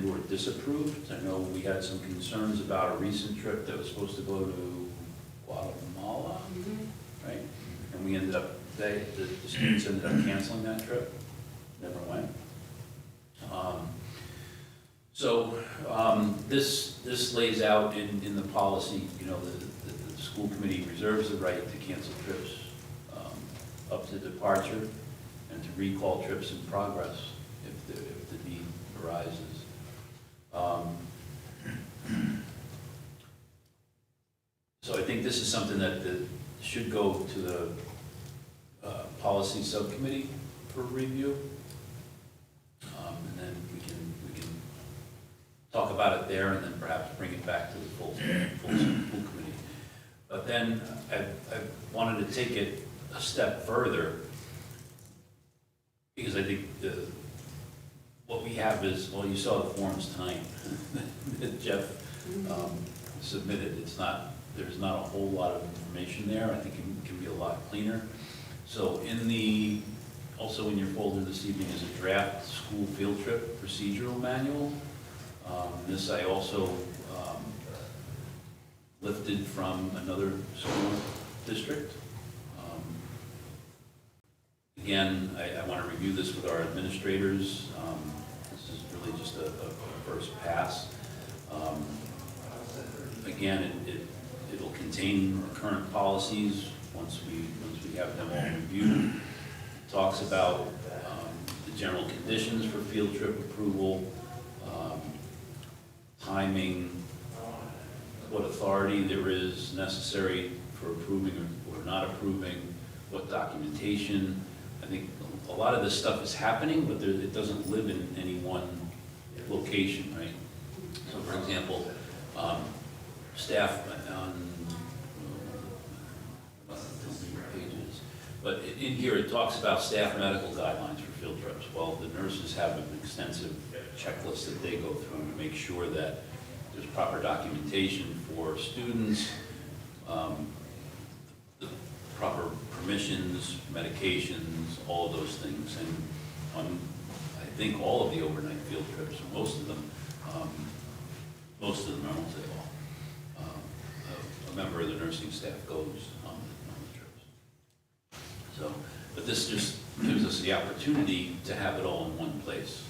or disapproved. I know we had some concerns about a recent trip that was supposed to go to Guatemala, right? And we ended up, the students ended up canceling that trip, never went. So this lays out in the policy, the school committee reserves the right to cancel trips up to departure and to recall trips in progress if the need arises. So I think this is something that should go to the policy subcommittee for review. And then we can talk about it there and then perhaps bring it back to the full school committee. But then I wanted to take it a step further, because I think what we have is, well, you saw the forms tonight that Jeff submitted. There's not a whole lot of information there. I think it can be a lot cleaner. So also in your folder this evening is a draft school field trip procedural manual. This I also lifted from another school district. Again, I want to review this with our administrators. This is really just a first pass. Again, it'll contain current policies once we have them all reviewed. It talks about the general conditions for field trip approval, timing, what authority there is necessary for approving or not approving, what documentation. I think a lot of this stuff is happening, but it doesn't live in any one location, right? So for example, staff on, pages, but in here it talks about staff medical guidelines for field trips. Well, the nurses have an extensive checklist that they go through to make sure that there's proper documentation for students, the proper permissions, medications, all of those things. And on, I think all of the overnight field trips, or most of them, I won't say all, a member of the nursing staff goes on the trips. So, but this just gives us the opportunity to have it all in one place.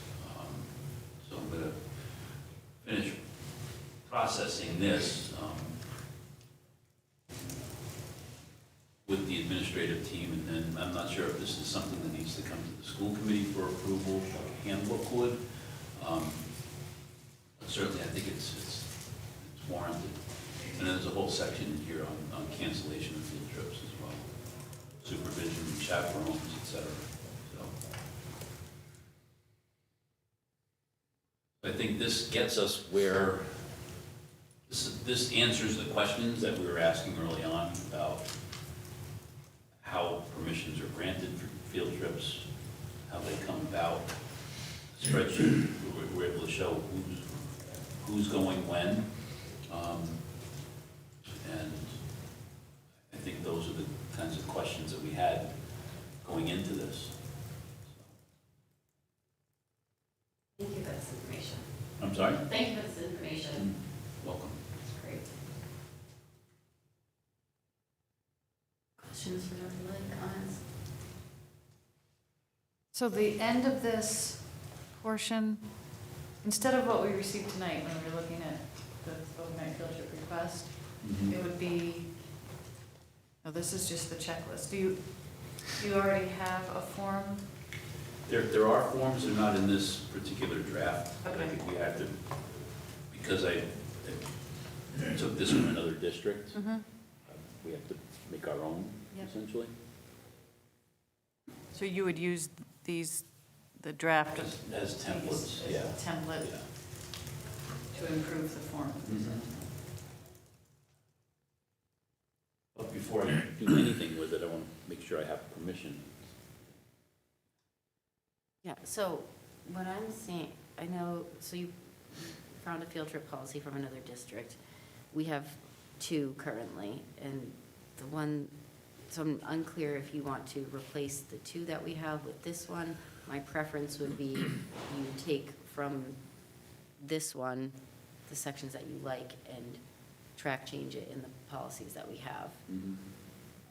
So I'm going to finish processing this with the administrative team, and then I'm not sure if this is something that needs to come to the school committee for approval, like a handbook would. But certainly I think it's warranted. And then there's a whole section in here on cancellation of field trips as well, supervision, chaperones, etc. So I think this gets us where this answers the questions that we were asking early on about how permissions are granted for field trips, how they come about. Spreadsheet, we're able to show who's going when. And I think those are the kinds of questions that we had going into this. Thank you for this information. I'm sorry? Thank you for this information. Welcome. That's great. Questions for Dr. Lilly, comments? So the end of this portion, instead of what we received tonight when we were looking at the overnight field trip request, it would be, oh, this is just the checklist. Do you already have a form? There are forms, they're not in this particular draft. Okay. I think we had to, because I took this from another district, we have to make our own, Yep. essentially. So you would use these, the draft of As templates, yeah. template Yeah. to improve the form? But before I do anything with it, I want to make sure I have permission. Yeah, so what I'm seeing, I know, so you found a field trip policy from another district. We have two currently, and the one, so I'm unclear if you want to replace the two that we have with this one. My preference would be you take from this one the sections that you like and track change it in the policies that we have.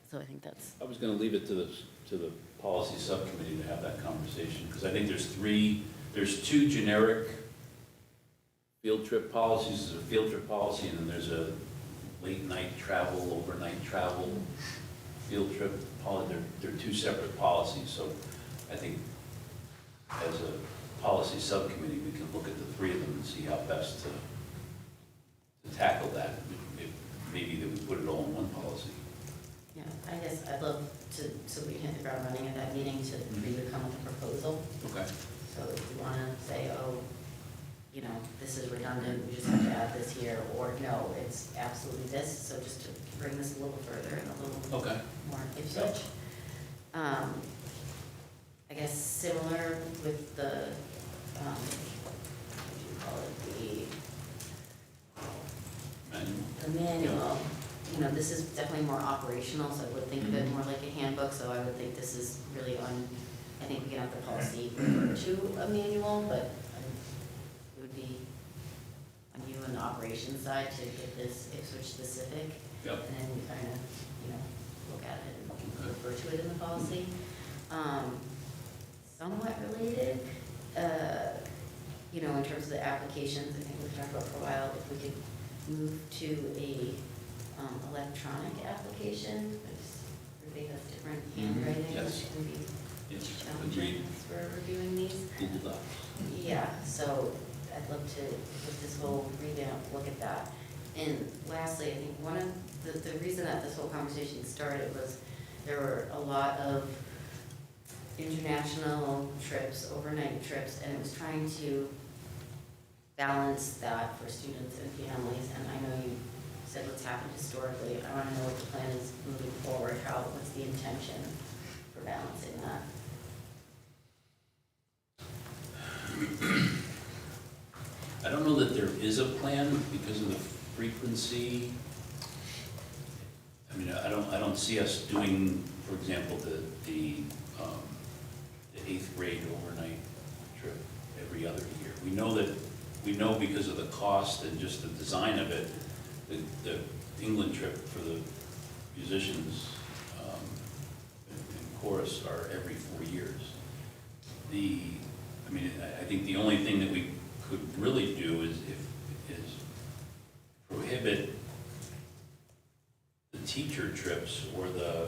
So I think that's, I was going to leave it to the policy subcommittee to have that conversation, because I think there's two generic field trip policies. There's a field trip policy, and then there's a late night travel, overnight travel field trip policy. They're two separate policies, so I think as a policy subcommittee, we can look at the three of them and see how best to tackle that. Maybe that we put it all in one policy. yeah, I guess I'd love to, so we can hit the ground running at that meeting to either come with a proposal. Okay. So if you want to say, oh, you know, this is redundant, we just have to add this here, or no, it's absolutely this, so just to bring this a little further and a little Okay. more Ipswich. I guess similar with the, what do you call it, Manual. the manual. You know, this is definitely more operational, so I would think of it more like a handbook, so I would think this is really I think we can have the policy refer to a manual, but it would be doing the operations side to get this Ipswich specific. Yep. And then we kind of, look at it and refer to it in the policy. Somewhat related, in terms of the applications, I think we've talked about for a while, if we could move to a electronic application, everybody has different handwriting, Yes. which can be Yes, challenging agreed. as we're reviewing these. Google Docs. Yeah, so I'd love to, with this whole revamp, look at that. And lastly, I think one of the reason that this whole conversation started was there were a lot of international trips, overnight trips, and it was trying to balance that for students and families. And I know you said what's happened historically. I want to know what the plan is moving forward, what's the intention for balancing that? I don't know that there is a plan because of the frequency. I mean, I don't see us doing, for example, the 8th grade overnight trip every other year. We know because of the cost and just the design of it, the England trip for the musicians and chorus are every 4 years. I think the only thing that we could really do is prohibit the teacher trips or the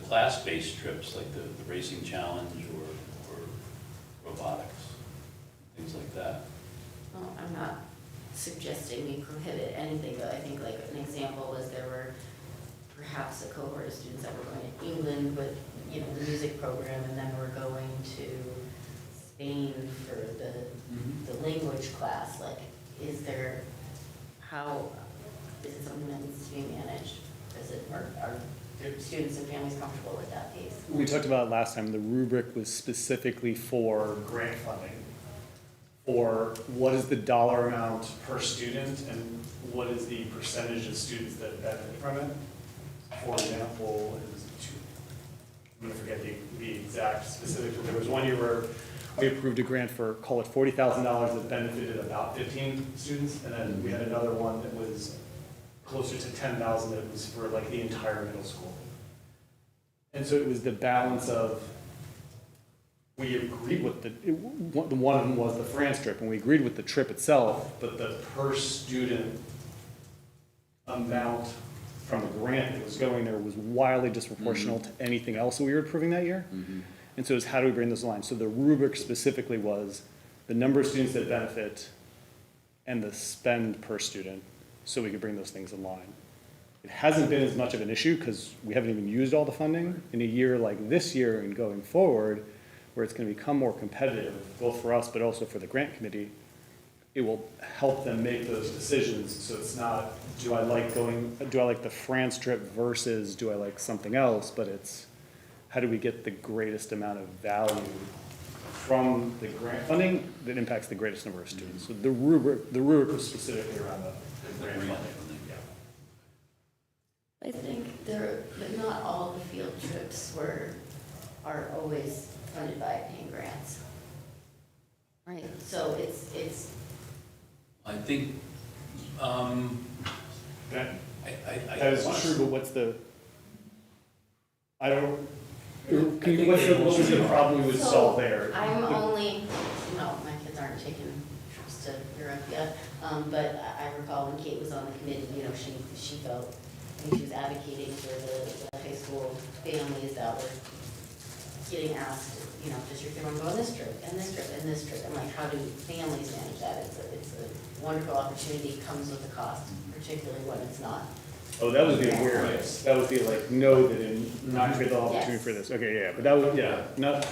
class-based trips, like the racing challenge or robotics, things like that. Well, I'm not suggesting we prohibit anything, but I think like an example was there were perhaps a cohort of students that were going to England with, the music program, and then we're going to Spain for the language class. Like, is it something that needs to be managed? Are students and families comfortable with that pace? We talked about it last time, the rubric was specifically for grant funding, for what is the dollar amount per student and what is the percentage of students that benefit from it. For example, I'm gonna forget the exact specifics, but there was one year where we approved a grant for, call it $40,000 that benefited about 15 students, and then we had another one that was closer to 10,000 that was for like the entire middle school. And so it was the balance of, we agreed with one of them was the France trip, and we agreed with the trip itself, but the per student amount from the grant that was going there was wildly disproportional to anything else that we were approving that year. And so it's how do we bring those lines? So the rubric specifically was the number of students that benefit and the spend per student, so we could bring those things in line. It hasn't been as much of an issue because we haven't even used all the funding. In a year like this year and going forward, where it's going to become more competitive, both for us but also for the grant committee, it will help them make those decisions. So it's not, do I like the France trip versus do I like something else, but it's how do we get the greatest amount of value from the grant funding that impacts the greatest number of students. So the rubric was specifically around the grant funding. I think but not all the field trips are always funded by paying grants. Right, so it's. I think, That I is true, but what's the, what's the problem we would solve there? I'm my kids aren't taking trips to Europe yet, but I recall when Kate was on the committee, she felt, I think she was advocating for the high school families that were getting asked, does your kid want to go on this trip, and this trip, and this trip? And like, how do families manage that? It's a wonderful opportunity, comes with a cost, particularly when it's not. Oh, that was the awareness. That was the know that in not create the opportunity for this. Okay, yeah, but that was, not,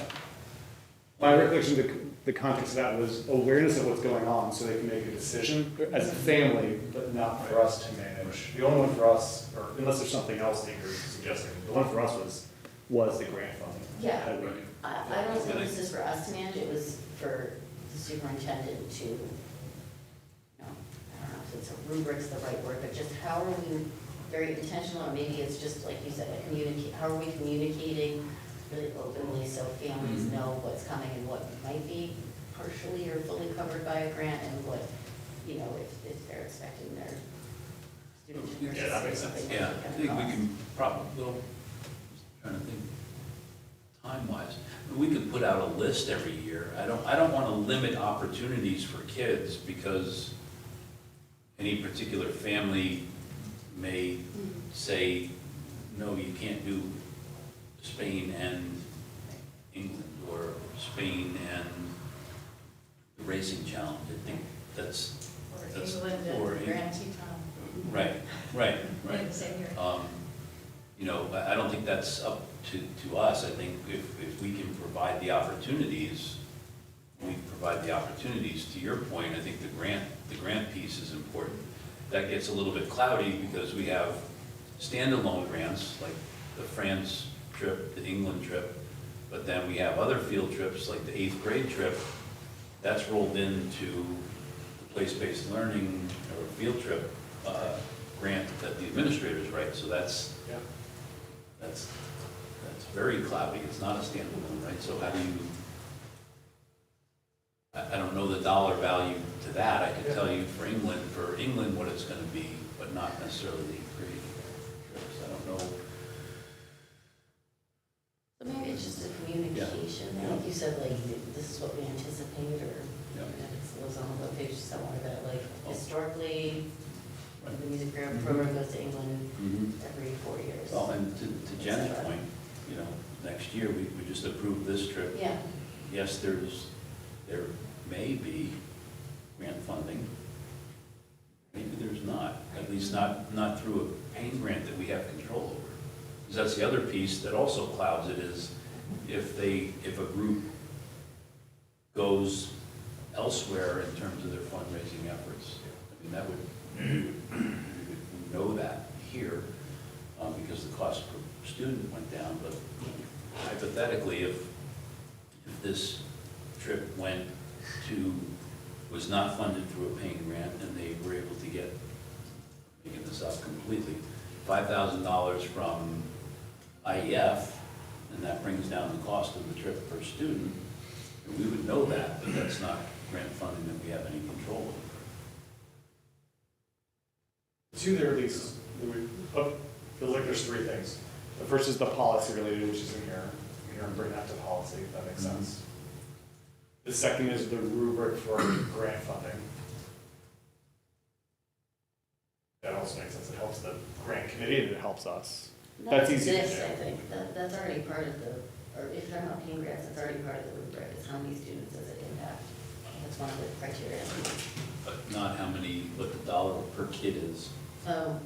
my recollection of the context of that was awareness of what's going on so they can make a decision as a family, but not for us to manage. The only one for us, or unless there's something else that you're suggesting, the one for us was the grant funding. Yeah, I don't think this is for us to manage, it was for the superintendent to, I don't know if it's a rubric's the right word, but just how are we very intentional, or maybe it's just like you said, how are we communicating really openly so families know what's coming and what might be partially or fully covered by a grant, and what, you know, if they're expecting their student to Yeah, that makes participate, sense. something Yeah, like I that think we cost. can probably, well, trying to think, time-wise, we could put out a list every year. I don't want to limit opportunities for kids, because any particular family may say, no, you can't do Spain and England, or Spain and the racing challenge. I think that's, or Grand Teton. right, right. In the same year. You know, I don't think that's up to us. I think if we can provide the opportunities, we provide the opportunities. To your point, I think the grant piece is important. That gets a little bit cloudy because we have standalone grants, like the France trip, the England trip, but then we have other field trips, like the 8th grade trip, that's rolled into the place-based learning or field trip grant that the administrators write. So that's very cloudy. It's not a standalone, right? So how do you, I don't know the dollar value to that. I can tell you for England what it's going to be, but not necessarily the 8th grade trips. I don't know. So maybe it's just a communication, Yeah. like you said, like, this is what we anticipate, or Yeah. if it was on the webpage somewhere that, like, historically, Right. the music program goes to England Mhm. every 4 years. Well, and to Jen's point, you know, next year, we just approved this trip. Yeah, Yes, there may be grant funding. Maybe there's not, at least not through a paying grant that we have control over. Because that's the other piece that also clouds it, is if a group goes elsewhere in terms of their fundraising efforts. I mean, that we would know that here, because the cost per student went down, but hypothetically, if this trip was not funded through a paying grant, and they were able to get, making this up completely, $5,000 from IEF, and that brings down the cost of the trip per student, and we would know that, but that's not grant funding that we have any control over. Two there at least, feels like there's three things. The first is the policy related, which is in here. I'm here and bring that to policy, if that makes sense. The second is the rubric for grant funding. That also makes sense. It helps the grant committee and it helps us. That's easy to this, do. I think, that's already part of the, or if they're not paying grants, it's already part of the rubric, it's how many students does it impact? That's one of the criteria. But not how many, what the dollar per kid is. So,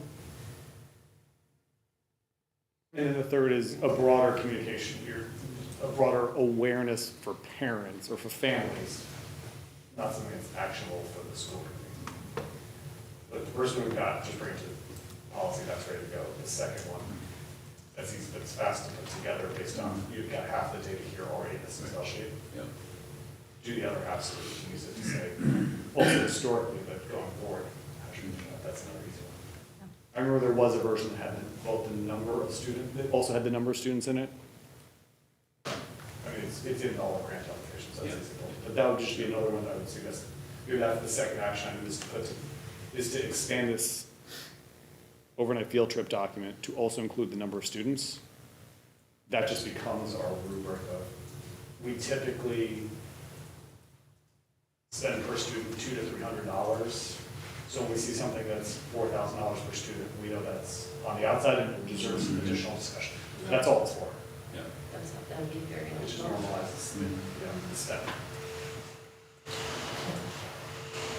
And then the third is a broader communication here, a broader awareness for parents or for families, not something that's actionable for the school committee. But the first one we've got, just bring it to policy, that's ready to go. The second one, that's easy, but it's fast to put together based on, you've got half the data here already in this Excel sheet. Yep. Do the other half so that you can use it to say, also historically, but going forward, how should we do that? That's another easy one. I remember there was a version that had both the number of students, it also had the number of students in it. I mean, it's in all the grant applications, that's Yeah. easy. But that would just be another one that I would suggest. Maybe that's the second action item, is to expand this overnight field trip document to also include the number of students. That just becomes our rubric of, we typically spend per student $200 to $300. So when we see something that's $4,000 per student, we know that's on the outside and it deserves some additional discussion. That's all it's for. Yeah. that would be very It just helpful. normalizes the step.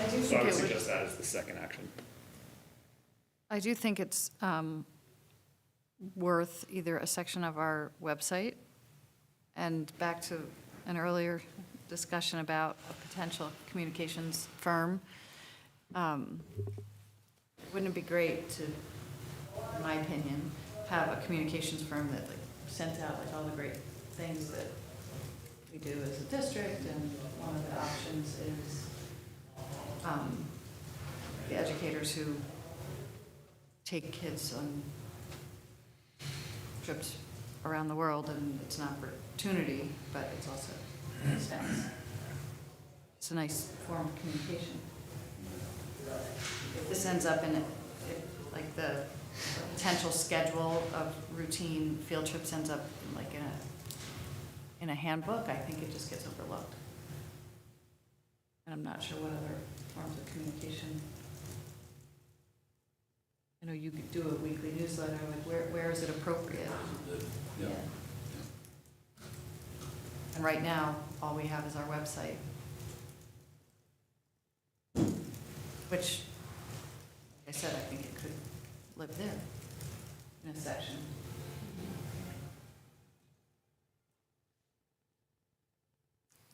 I do So I think would it would, suggest that as the second action. I do think it's worth either a section of our website, and back to an earlier discussion about a potential communications firm. Wouldn't it be great to, in my opinion, have a communications firm that like sent out like all the great things that we do as a district, and one of the options is the educators who take kids on trips around the world, and it's an opportunity, but it's also an expense. It's a nice form of communication. If this ends up in, like the potential schedule of routine field trips ends up like in a handbook, I think it just gets overlooked. And I'm not sure what other forms of communication. I know you could do a weekly newsletter, like where is it appropriate? Yeah. And right now, all we have is our website. Which, like I said, I think it could live there in a section.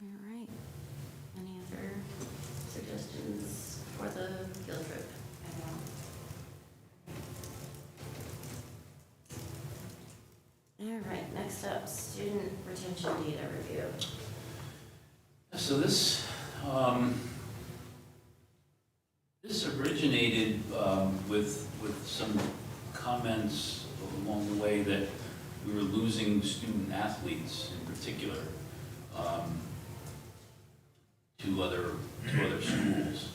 All right. Any other suggestions for the field trip? All right, next up, student retention data review. So this, this originated with some comments along the way that we were losing student athletes in particular to other schools.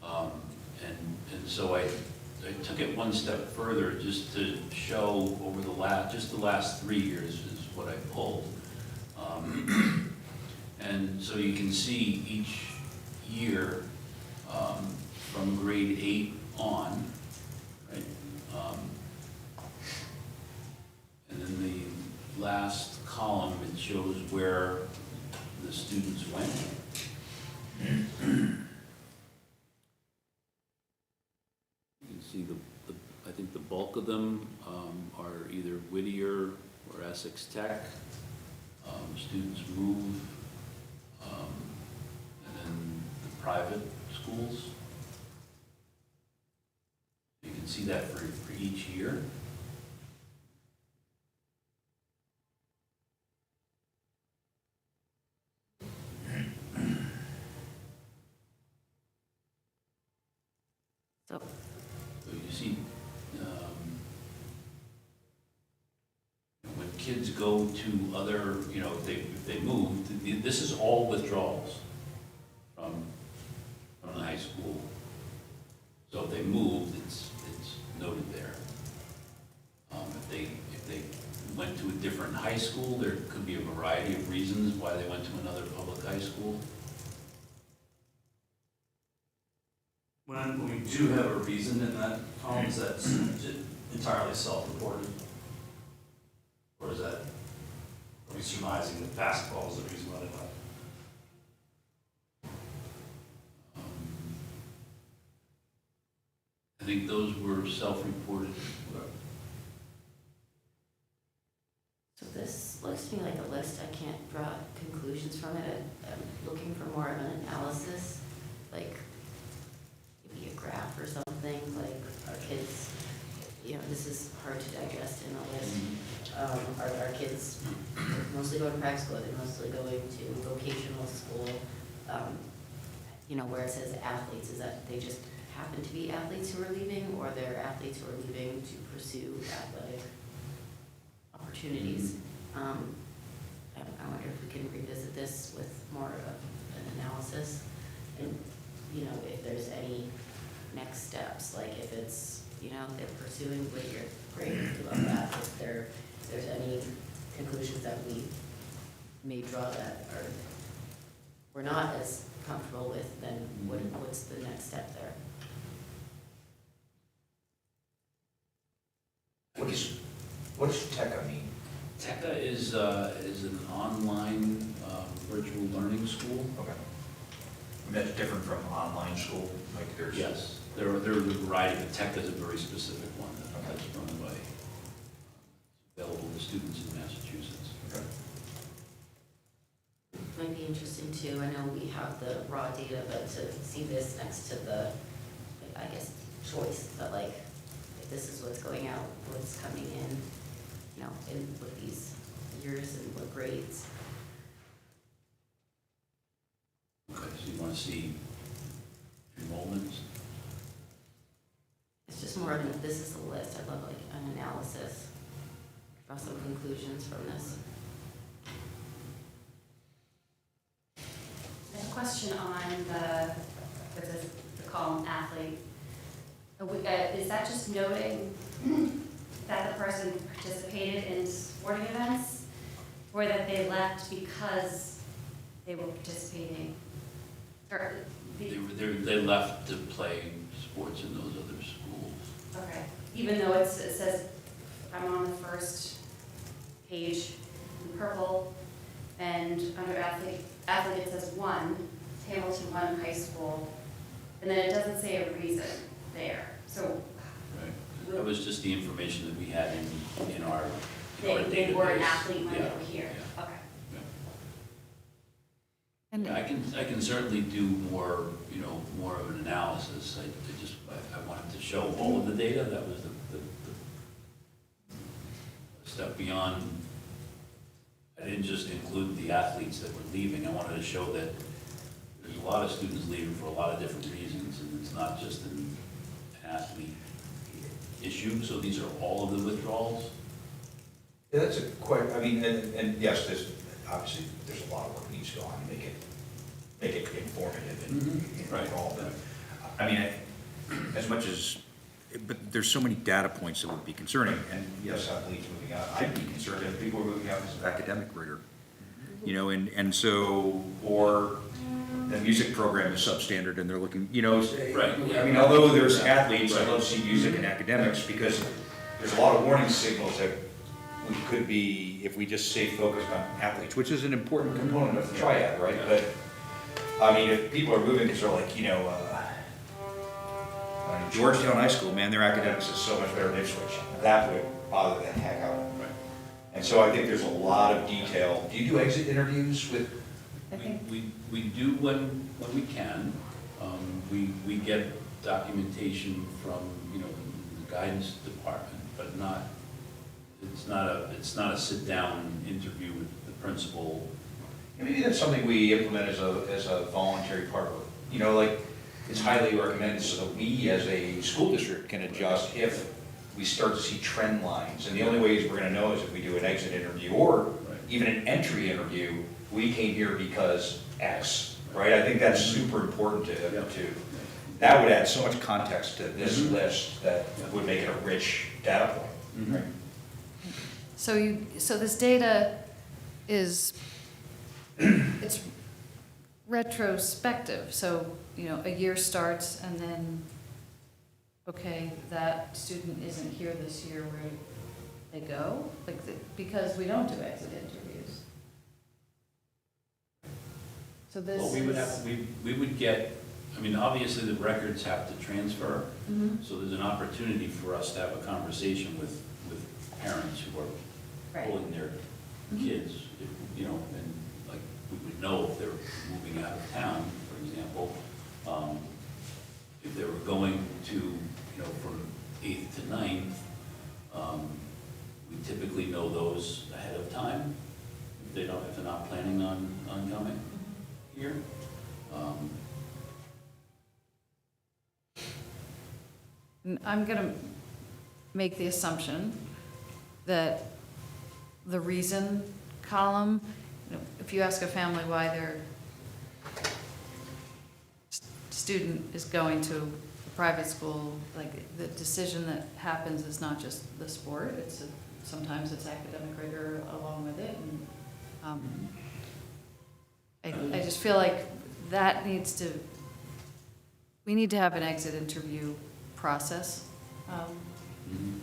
And so I took it one step further just to show over the last 3 years is what I pulled. And so you can see each year from grade 8 on, right? And then the last column, it shows where the students went. You can see I think the bulk of them are either Whittier or Essex Tech. Students move, and then the private schools. You can see that for each year. So, So you see, when kids go to other, if they move, this is all withdrawals from the high school. So if they moved, it's noted there. If they went to a different high school, there could be a variety of reasons why they went to another public high school. When we do have a reason in that column, is that entirely self-reported? Or is that, are we surmising that basketball is the reason why they left? I think those were self-reported. so this looks to me like a list. I can't draw conclusions from it. I'm looking for more of an analysis, like maybe a graph or something, like our kids, this is hard to digest in a list. Our kids mostly go to private school, they're mostly going to vocational school. Where it says athletes, is that they just happen to be athletes who are leaving, or they're athletes who are leaving to pursue athletic opportunities? I wonder if we can revisit this with more of an analysis, and, if there's any next steps, like if it's, they're pursuing Whittier, great, we love that. If there's any conclusions that we may draw that we're not as comfortable with, then what's the next step there? What does TECA mean? TECA is an online virtual learning school. Okay. And that's different from online school, like there's? Yes, there are a variety, but TECA is a very specific one that's run by, available to students in Massachusetts. Okay. Might be interesting too, I know we have the raw data, but to see this next to the, I guess, choice, but like, if this is what's going out, what's coming in, in with these years and what grades. Okay, so you want to see enrollments? It's just more of this is a list, I'd love like an analysis, draw some conclusions from this. I have a question question on the column athlete. Is that just noting that the person participated in sporting events, or that they left because they were participating? Or They left to play sports in those other schools. okay, even though it says, I'm on the first page in purple, and under athlete it says 1, Hamilton 1 High School, and then it doesn't say a reason there. So Right. That was just the information that we had in our database. they were an athlete when they Yeah, were here. yeah. Okay. And Yeah, I can certainly do more, more of an analysis. I wanted to show all of the data. That was the step beyond. I didn't just include the athletes that were leaving. I wanted to show that there's a lot of students leaving for a lot of different reasons, and it's not just an athlete issue. So these are all of the withdrawals. Yeah, that's I mean, and yes, obviously, there's a lot of work needs to go on to make it informative and Right. all, but, I mean, as much as, but there's so many data points that would be concerning, and yes, athletes moving out, I'd be concerned if people were moving out because of academic rigor. And so, or the music program is substandard and they're looking, Right. I mean, although there's athletes, I love to see music and academics because there's a lot of warning signals that we could be, if we just stay focused on athletes, which is an important component of the triad, right? But, I mean, if people are moving because they're like, Georgetown High School, man, their academics is so much better than Ipswich, that would bother the heck out of me. Right. And so I think there's a lot of detail. Do you do exit interviews with? We do when we can. We get documentation from, the guidance department, but it's not a sit-down interview with the principal. And maybe that's something we implement as a voluntary part of it. Like, it's highly recommended so that we as a school district can adjust if we start to see trend lines. And the only ways we're gonna know is if we do an exit interview or even an entry interview. We came here because X, right? I think that's super important to that would add so much context to this list that would make it a rich data point, right? so this data is, it's retrospective, so, a year starts and then, okay, that student isn't here this year, where do they go? Because we don't do exit interviews. So this Well, we would get, obviously the records have to transfer, so there's an opportunity for us to have a conversation with parents who are Right. pulling their kids, and like, we would know if they're moving out of town, for example. If they were going to, from 8th to 9th, we typically know those ahead of time, if they're not planning on coming here. I'm going to make the assumption that the reason column, if you ask a family why their student is going to a private school, like, the decision that happens is not just the sport, sometimes it's academic rigor along with it. And I just feel like that we need to have an exit interview process.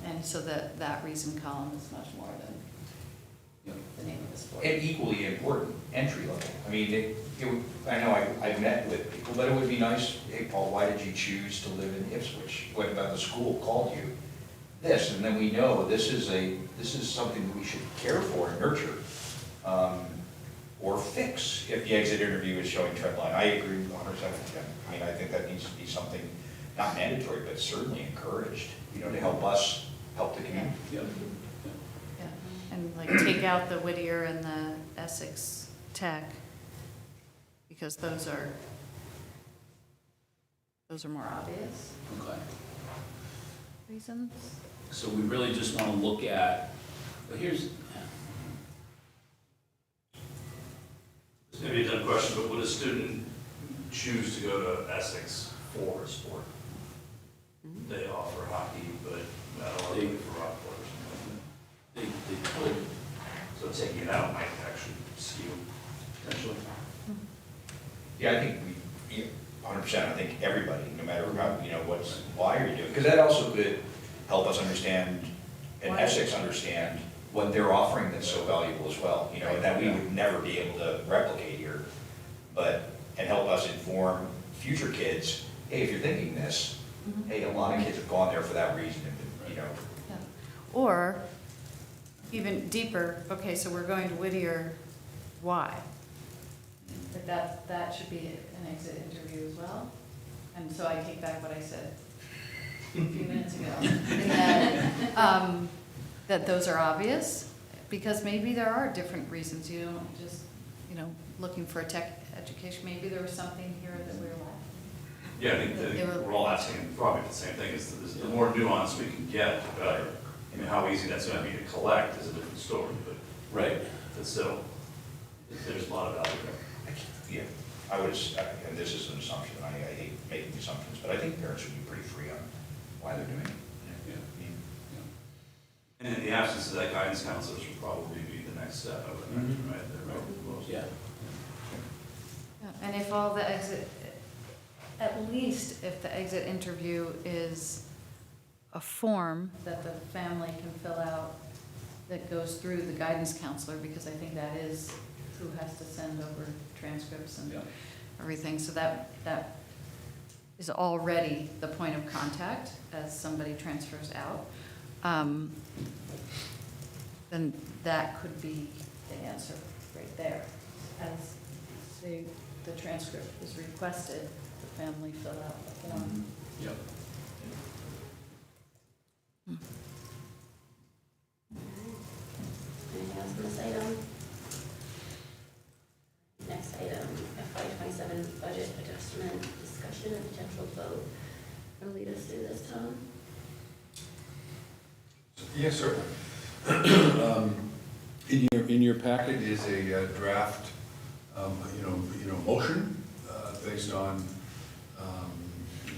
And so that reason column is much more than the name of the sport. And equally important, entry level. I mean, I know I've met with people, but it would be nice, hey, Paul, why did you choose to live in Ipswich? What about the school called you? This, and then we know this is something that we should care for and nurture, or fix if the exit interview is showing trend line. I agree 100% with you. I mean, I think that needs to be something, not mandatory, but certainly encouraged, to help us, help the community. Yeah. Yeah, and like take out the Whittier and the Essex Tech, because those are more obvious Okay. reasons. So we really just want to look at, but here's, Maybe a dumb question, but would a student choose to go to Essex for a sport. They offer hockey, but I don't want to play for rock or something like They could, that. So taking it out might actually skew potentially. Yeah, I think we, 100%, I think everybody, no matter how, why are you doing, because that also could help us understand, and Why? Essex understand what they're offering that's so valuable as well, and that we would never be able to replicate here, and help us inform future kids, hey, if you're thinking this, hey, a lot of kids have gone there for that reason, and, Yeah. Or even deeper, okay, so we're going to Whittier, why? That should be an exit interview as well. And so I take back what I said a few minutes ago. And that those are obvious, because maybe there are different reasons. You don't just, looking for a tech education, maybe there was something here that we're lacking. Yeah, I think we're all asking probably the same thing, is the more nuance we can get, the better. I mean, how easy that's gonna be to collect is a different story, right. but still, there's a lot of value there. yeah, I would, and this is an assumption, I hate making assumptions, but I think parents would be pretty free on why they're doing it. And in the absence of that, guidance counselors would probably be the next step, I would imagine, right? They're right close. Yeah. Yeah, and if all the exit, at least if the exit interview is a form that the family can fill out that goes through the guidance counselor, because I think that is who has to send over transcripts and Yeah. everything, so that is already the point of contact as somebody transfers out. Then that could be the answer right there. As the transcript is requested, the family fill out the form. Yep. Anything else on this item? Next item, FY '27 budget adjustment discussion and potential vote. Want to lead us through this, Tom? Yes, certainly. In your packet is a draft, motion based on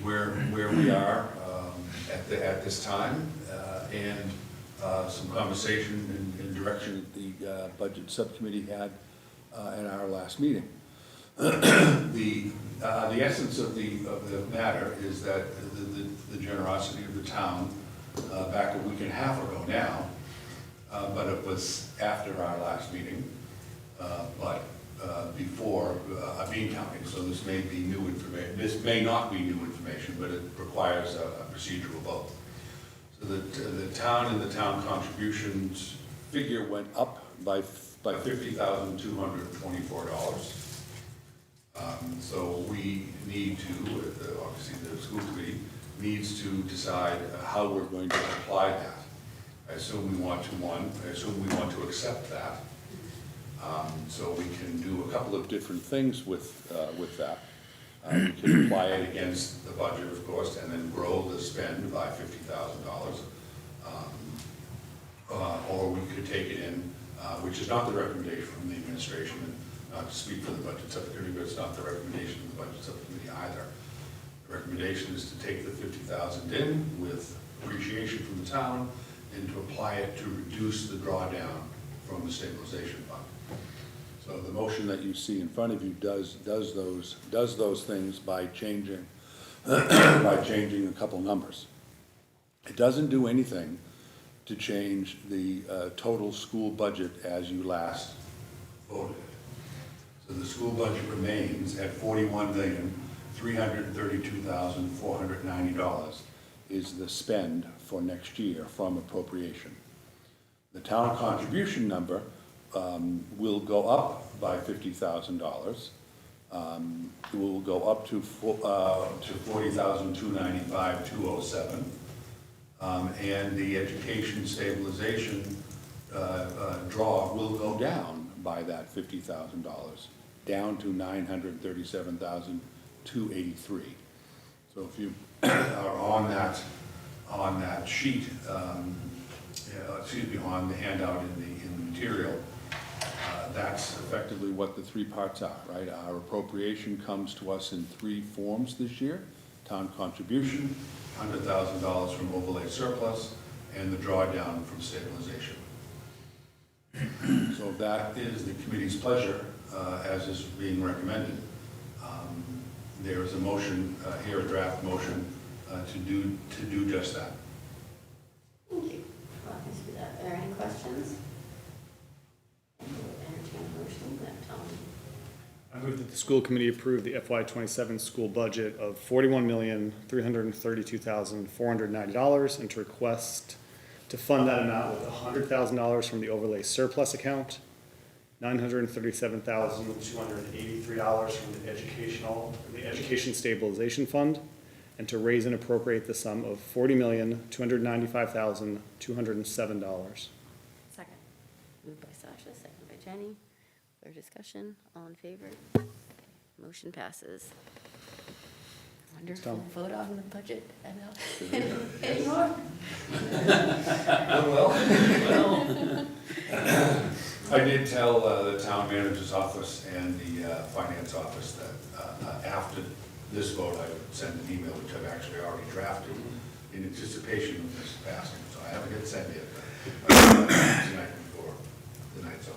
where we are at this time, and some conversation and direction the budget subcommittee had at our last meeting. The essence of the matter is that the generosity of the town back a week and a half ago now, but it was after our last meeting, but before a bean counting, so this may be new information. This may not be new information, but it requires a procedural vote. So the town and the town contributions figure went up by $50,224. So we need to, obviously the school committee needs to decide how we're going to apply that. I assume we want to accept that. So we can do a couple of different things with that. We can apply it against the budget, of course, and then grow the spend by $50,000. Or we could take it in, which is not the recommendation from the administration, and not to speak for the budget subcommittee, but it's not the recommendation of the budget subcommittee either. The recommendation is to take the $50,000 in with appreciation from the town and to apply it to reduce the drawdown from the stabilization fund. So the motion that you see in front of you does those things by changing a couple numbers. It doesn't do anything to change the total school budget as you last voted. So the school budget remains at $41,332,490 is the spend for next year from appropriation. The town contribution number will go up by $50,000. It will go up to $40,295,207. And the education stabilization draw will go down by that $50,000, down to $937,283. So if you are on that sheet, on the handout in the material, That's effectively what the three parts are, right? Our appropriation comes to us in three forms this year: town contribution, $100,000 from overlay surplus, and the drawdown from stabilization. So that is the committee's pleasure, as is being recommended. There is a motion, here a draft motion, to do just that. Thank you. Well, thanks for that. Are there any questions? And we'll entertain a motion that, I move that the school committee approve the FY '27 school budget of $41,332,490 and to request to fund that amount with $100,000 from the overlay surplus account, $937,283 from the education stabilization fund, and to raise and appropriate the sum of $40,295,207. Second. moved by Sasha, second by Jenny. Further discussion, all in favor? Motion passes. Wonderful. Done. Vote on the budget, anymore? I did tell the town manager's office and the finance office that after this vote, I would send an email, which I've actually already drafted, in anticipation of this passing. So I haven't hit send yet, but tonight before the night's over.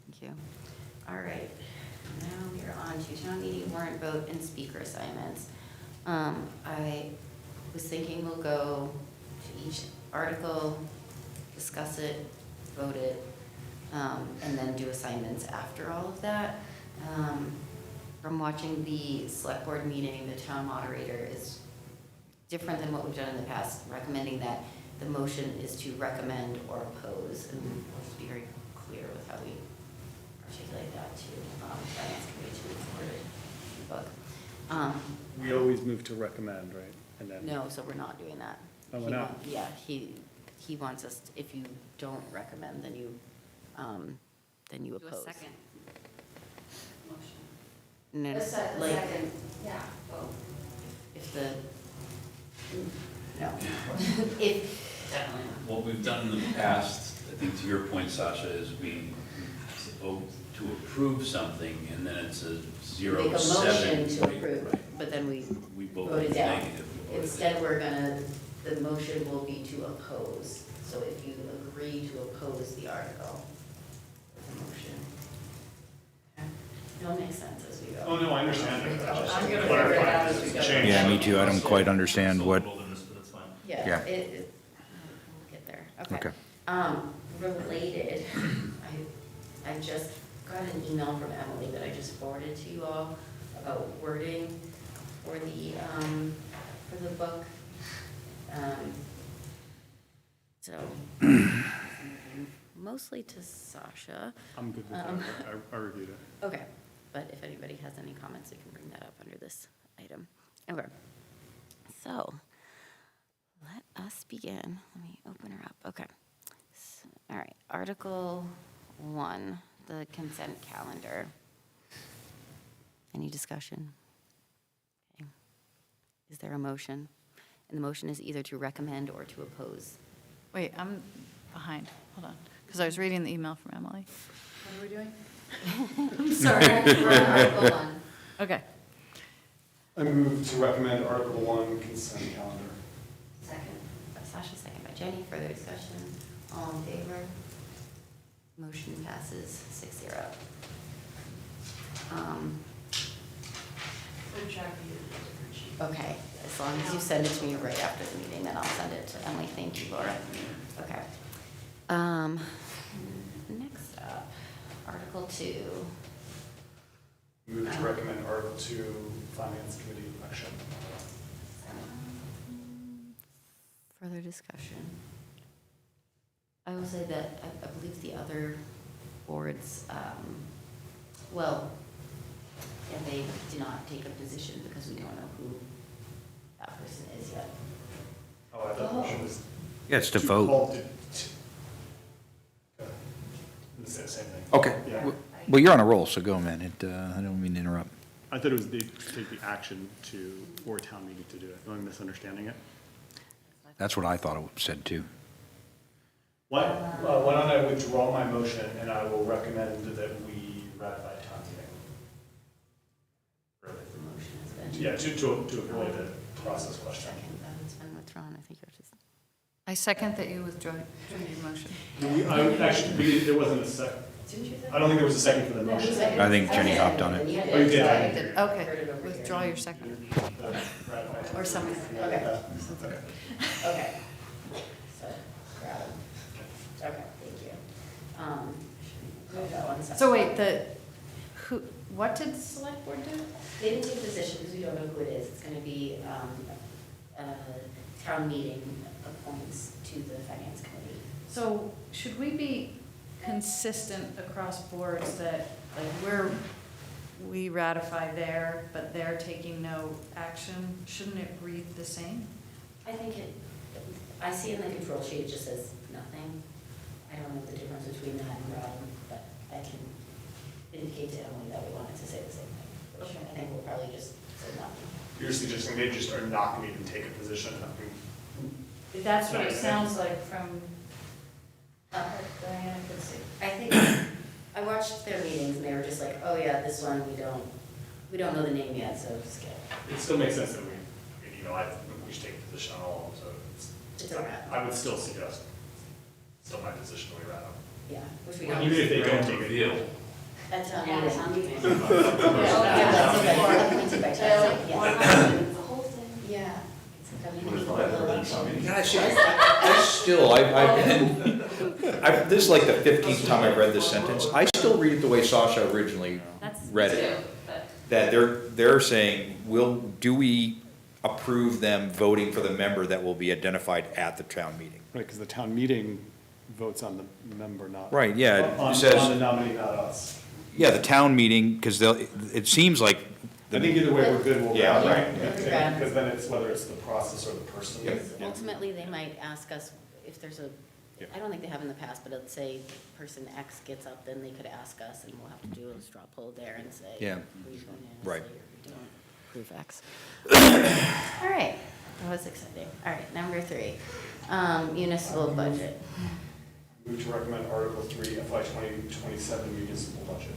Thank you. All right, now we are on to town meeting warrant vote and speaker assignments. I was thinking we'll go to each article, discuss it, vote it, and then do assignments after all of that. From watching the select board meeting, the town moderator is different than what we've done in the past, recommending that the motion is to recommend or oppose, and we'll just be very clear with how we articulate that to finance committee to report it in the book. We always move to recommend, right? And then. No, so we're not doing that. Oh, we're not? Yeah, he wants us, if you don't recommend, then you oppose. Do a second motion. No, A second, yeah, vote. if the, no. If, definitely not. What we've done in the past, I think to your point, Sasha, is we vote to approve something, and then it's a 0-7. Make a motion to Right, approve, right. but then we We vote vote it down. negative. We vote it Instead, down. we're gonna, the motion will be to oppose. So if you agree to oppose the article, the motion. Okay. It'll make sense as we go. Oh, no, I understand it. I'm Just gonna figure it clarify out as this we go. change. Yeah, me too. I don't quite understand what, Wilderness, but that's fine. Yeah, Yeah. we'll get there, okay. Okay. Related, I just got an email from Emily that I just forwarded to you all about wording for the book. So, mostly to Sasha. I'm good with that. I reviewed it. Okay, but if anybody has any comments, they can bring that up under this item. Okay, so, let us begin. Let me open her up, okay. All right, Article 1, the consent calendar. Any discussion? Okay. Is there a motion? And the motion is either to recommend or to oppose. Wait, I'm behind. Hold on. Because I was reading the email from Emily. What are we doing? I'm sorry. We're on Article 1. Okay. I move to recommend Article 1 consent calendar. Second by Sasha, second by Jenny. Further discussion? All in favor? Motion passes 6-0. Okay, as long as you send it to me right after the meeting, then I'll send it to Emily. Thank you, Laura. Okay. Next up, Article 2. Move to recommend Article 2 Finance Committee election. Further discussion? I will say that I believe the other boards, well, yeah, they do not take a position because we don't know who that person is yet. Oh, I thought the motion was. yeah, it's to to vote. call the same thing. Okay. Yeah. Well, you're on a roll, so go, man. I don't mean to interrupt. I thought it was to take the action for a town meeting to do it. Am I misunderstanding it? That's what I thought it said too. Why don't I withdraw my motion and I will recommend that we ratify town meeting? Really? The motion has been. Yeah, to avoid the process question. It's been withdrawn, I think you're just. I second that you withdraw your motion. There wasn't a second. Didn't you say? I don't think there was a second for the motion. I think Jenny hopped on it. You Oh, you did. I did. Okay, withdraw your second, Ratify. or something. Okay. Okay. Okay. So, grab it. Okay, thank you. Move that one second. So wait, what did the select board do? They didn't take a position because we don't know who it is. It's gonna be, town meeting appoints to the finance committee. So should we be consistent across boards that, like, we ratify there, but they're taking no action? Shouldn't it read the same? I think I see in the control sheet, it just says nothing. I don't know the difference between that and Robin, but I can indicate to Emily that we wanted to say the same thing, which I think we'll probably just say nothing. You're suggesting they just are not going to even take a position? That's what it sounds like from Diana could see. I think, I watched their meetings and they were just like, oh yeah, this one, we don't know the name yet, so skip. It still makes sense that we should take a position on all of them, so It's a wrap. I would still suggest, still my position, we wrap up. Yeah, which we Even don't. if they don't take it. Reveal. At town Yeah, meeting. town meeting. Yeah, that's okay. Appointed by town, yes. The whole thing. Yeah. Gosh, this is like the 15th time I've read this sentence. I still read it the way Sasha originally That's read me it. too, but. That they're saying, do we approve them voting for the member that will be identified at the town meeting? Right, because the town meeting votes on the member, not. Right, yeah, On it says, the nominee, not us. yeah, the town meeting, because it seems like. I think either way, we're good, we'll. Yeah, wrap right, it. yeah. Because then it's whether it's the process or the person. Yep. Ultimately, they might ask us if there's I don't think they have in the past, but let's say person X gets up, then they could ask us and we'll have to do a straw poll there and say. Yeah. Are you going to Right. say you don't approve X? All right, that was exciting. All right, number 3, municipal budget. Move to recommend Article 3, FY 2027 municipal budget.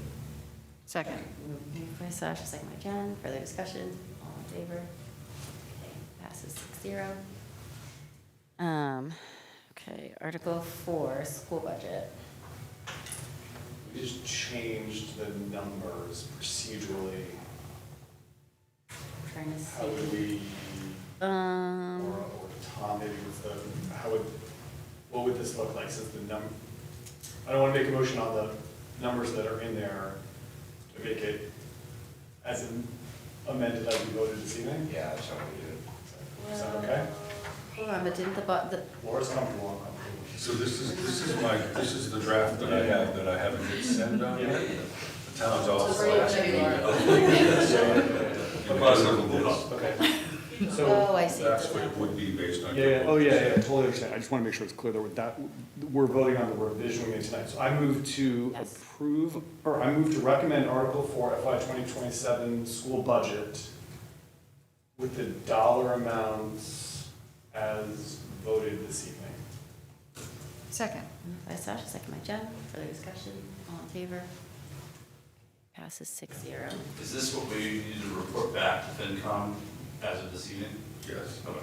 Second. Moved by Sasha, second by Jen. Further discussion? All in favor? Okay, passes 6-0. Okay, Article 4, school budget. We just changed the numbers procedurally. Trying to How would see. we, or Tom, maybe with what would this look like since I don't want to make a motion on the numbers that are in there to make it as amended as we voted this evening? Yeah, that's how we do it. Is that okay? Hold on, but didn't Laura's comfortable, I'm comfortable. So this is the draft that I haven't hit send on yet. The town's also asking me. Okay. So, oh, I see. That's what it would be based on. yeah, totally understand. I just want to make sure it's clear that we're voting on the revision we made tonight. So I move to Yes. I move to recommend Article 4 FY 2027 school budget with the dollar amounts as voted this evening. Second. Moved by Sasha, second by Jen. Further discussion? All in favor? Passes 6-0. Is this what we need to report back to FinCom as of this evening? Yes. Okay.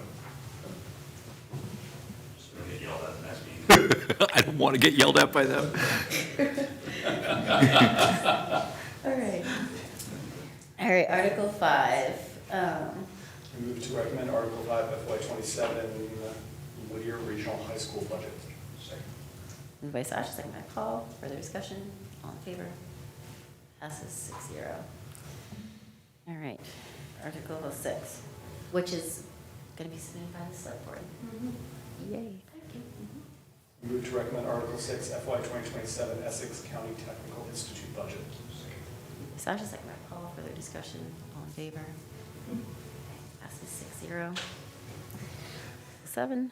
Just gonna get yelled at the next meeting. I don't want to get yelled at by them. All right, Article 5. I move to recommend Article 5 FY 27 Whittier Regional High School budget. Moved by Sasha, second by Paul. Further discussion? All in favor? Passes 6-0. All right, Article 6, which is going to be submitted by the select board. Yay, thank you. Move to recommend Article 6 FY 2027 Essex County Technical Institute budget. Sasha, second by Paul. Further discussion? All in favor? Passes 6-0. 7.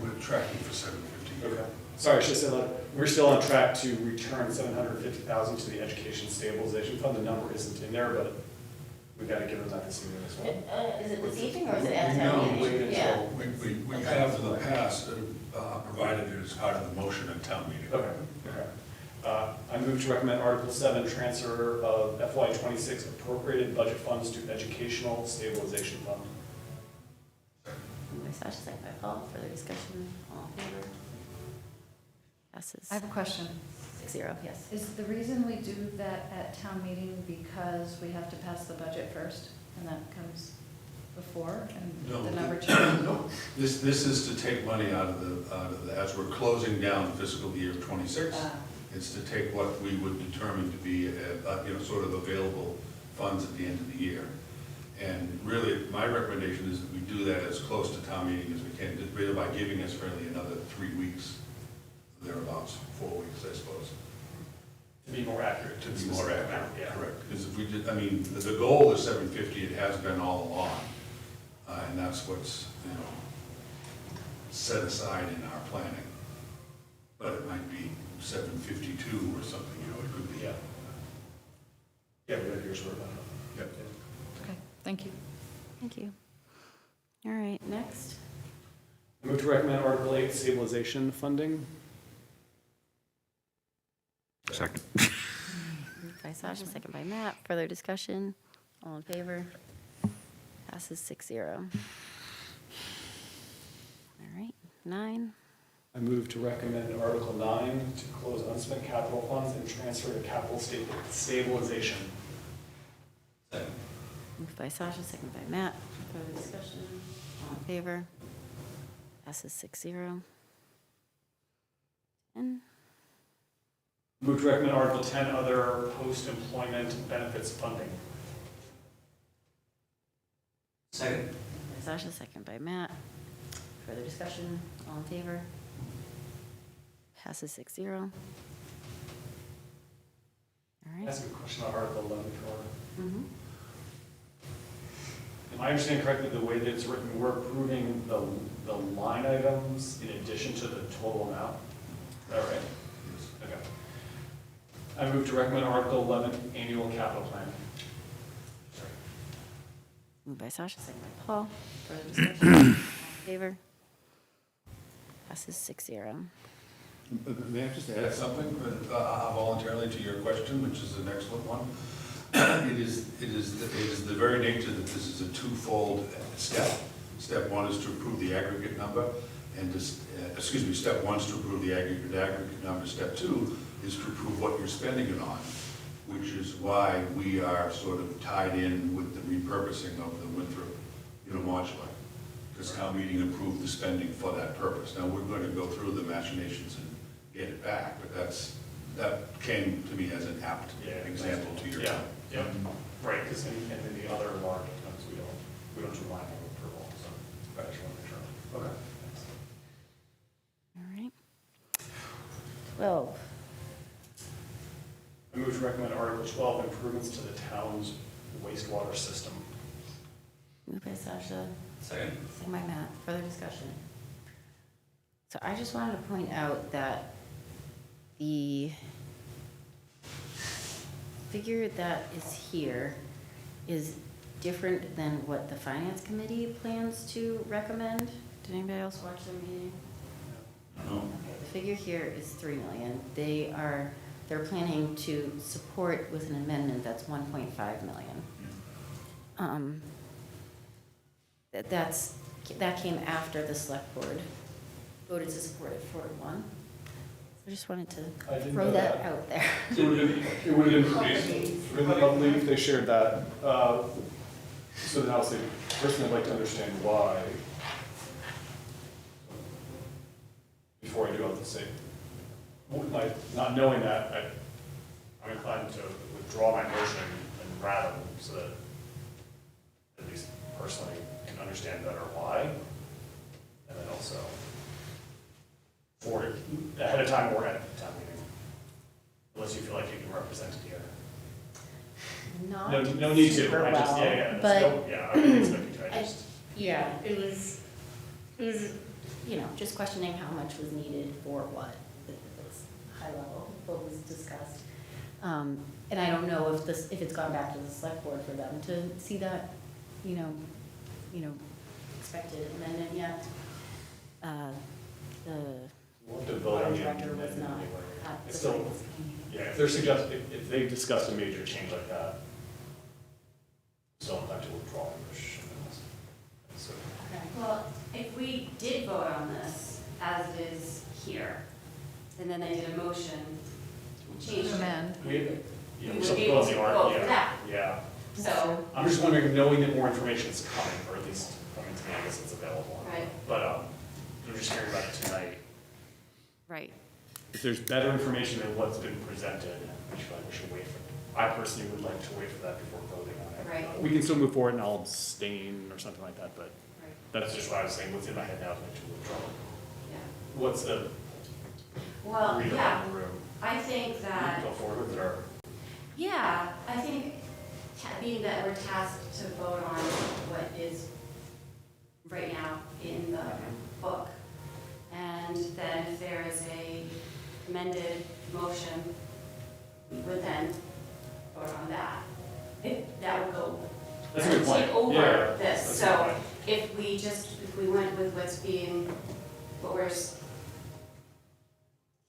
We're tracking for 750. Okay. Sorry, I should have said that. We're still on track to return $750,000 to the Education Stabilization Fund. The number isn't in there, but We gotta give them that this evening as well. Is it this evening or is it at No, town wait meeting? Yeah. We have in the past, provided it as part of the motion at town meeting. Okay, okay. I move to recommend Article 7, transfer of FY '26 appropriated budget funds to Educational Stabilization Fund. Moved by Sasha, second by Paul. Further discussion? All in favor? Passes. I have a question. 6-0, yes. Is the reason we do that at town meeting because we have to pass the budget first, and that comes before, and No, the number changes? No, this is to take money out of the, as we're closing down fiscal year '26. It's to take what we would determine to be, sort of available funds at the end of the year. And really, my recommendation is that we do that as close to town meeting as we can, just really by giving us fairly another 3 weeks, thereabouts, 4 weeks, I suppose. To be more accurate to the To be more specific accurate, amount, yeah. correct. Because if we did, I mean, the goal is 750, it has been all along. And that's what's, set aside in our planning. But it might be 752 or something, it could be. Yeah. Yeah, we have yours for about. Yep. Okay, thank you. Thank you. All right, next. I move to recommend Article 8, stabilization funding. Second. Moved by Sasha, second by Matt. Further discussion? All in favor? Passes 6-0. All right, 9. I move to recommend Article 9 to close unspent capital funds and transfer to capital stabilization. Second. Moved by Sasha, second by Matt. Further discussion? All in favor? Passes 6-0. 10. Move to recommend Article 10, other post-employment benefits funding. Second. Moved by Sasha, second by Matt. Further discussion? All in favor? Passes 6-0. All right. That's a good question about Article 11, Carla. Mhm. Am I understanding correctly the way that it's written, we're approving the line items in addition to the total amount? Is that right? Okay. I move to recommend Article 11, annual capital plan. Sorry. Moved by Sasha, second by Paul. Further discussion? All in favor? Passes 6-0. May I just add something voluntarily to your question, which is an excellent one? It is the very nature that this is a twofold step. Step 1 is to approve the aggregate number, and step 1 is to approve the aggregate number. Step 2 is to approve what you're spending it on, which is why we are sort of tied in with the repurposing of the Winthrop modular, because town meeting approved the spending for that purpose. Now, we're going to go through the machinations and get it back, but that came to me as an apt example to your. Yeah, right, because and then the other large items, we don't do line item approval, so I just want to make sure. Okay. All right. 12. I move to recommend Article 12, improvements to the town's wastewater system. Moved by Sasha, Second. second by Matt. Further discussion? So I just wanted to point out that the figure that is here is different than what the Finance Committee plans to recommend. Did anybody else watch their meeting? No. Okay, the figure here is 3 million. They're planning to support with an amendment that's 1.5 million. That came after the select board voted to support it 4-1. I just wanted I to didn't throw know that that. out there. It would have been really lovely if they shared that. So then I'll say, first I'd like to understand why. Before I do, I'll just say, not knowing that, I'm inclined to withdraw my motion and rattle, so that at least personally can understand better why. And then also, for ahead of time or at the town meeting, unless you feel like you can represent it here. Not No need to, super I just, well, yeah, but still, yeah, I didn't expect you to, I I- just. yeah, it was, just questioning how much was needed for what. It was high level, what was discussed. And I don't know if it's gone back to the select board for them to see that, you know, expected amendment yet. The We'll have to vote on the director was amendment not anyway. at the It's still- finance committee. Yeah, if they've discussed a major change like that, still have to withdraw push. So, Well, if we did vote on this as it is here, and then they did a motion to change it, Amend. yeah, we we're would be able to vote for that. Yeah. So, I'm just wondering, knowing that more information is coming, or at least coming to me, I guess it's available. right, But, I'm just hearing about it tonight. Right. If there's better information than what's been presented, we should wait for, I personally would like to wait for that before voting on it. Right. We can still move forward and I'll abstain or something like that, but right, that's just what I was saying, what's in my head now is to withdraw. yeah. What's the Well, read yeah, around the room? I think that, Go forward with it, or? yeah, I think being that we're tasked to vote on what is right now in the book, and then if there is a amended motion, we would then vote on that. That would go, That's a good point. take over Yeah, this. that's a good So point. if we went with what we're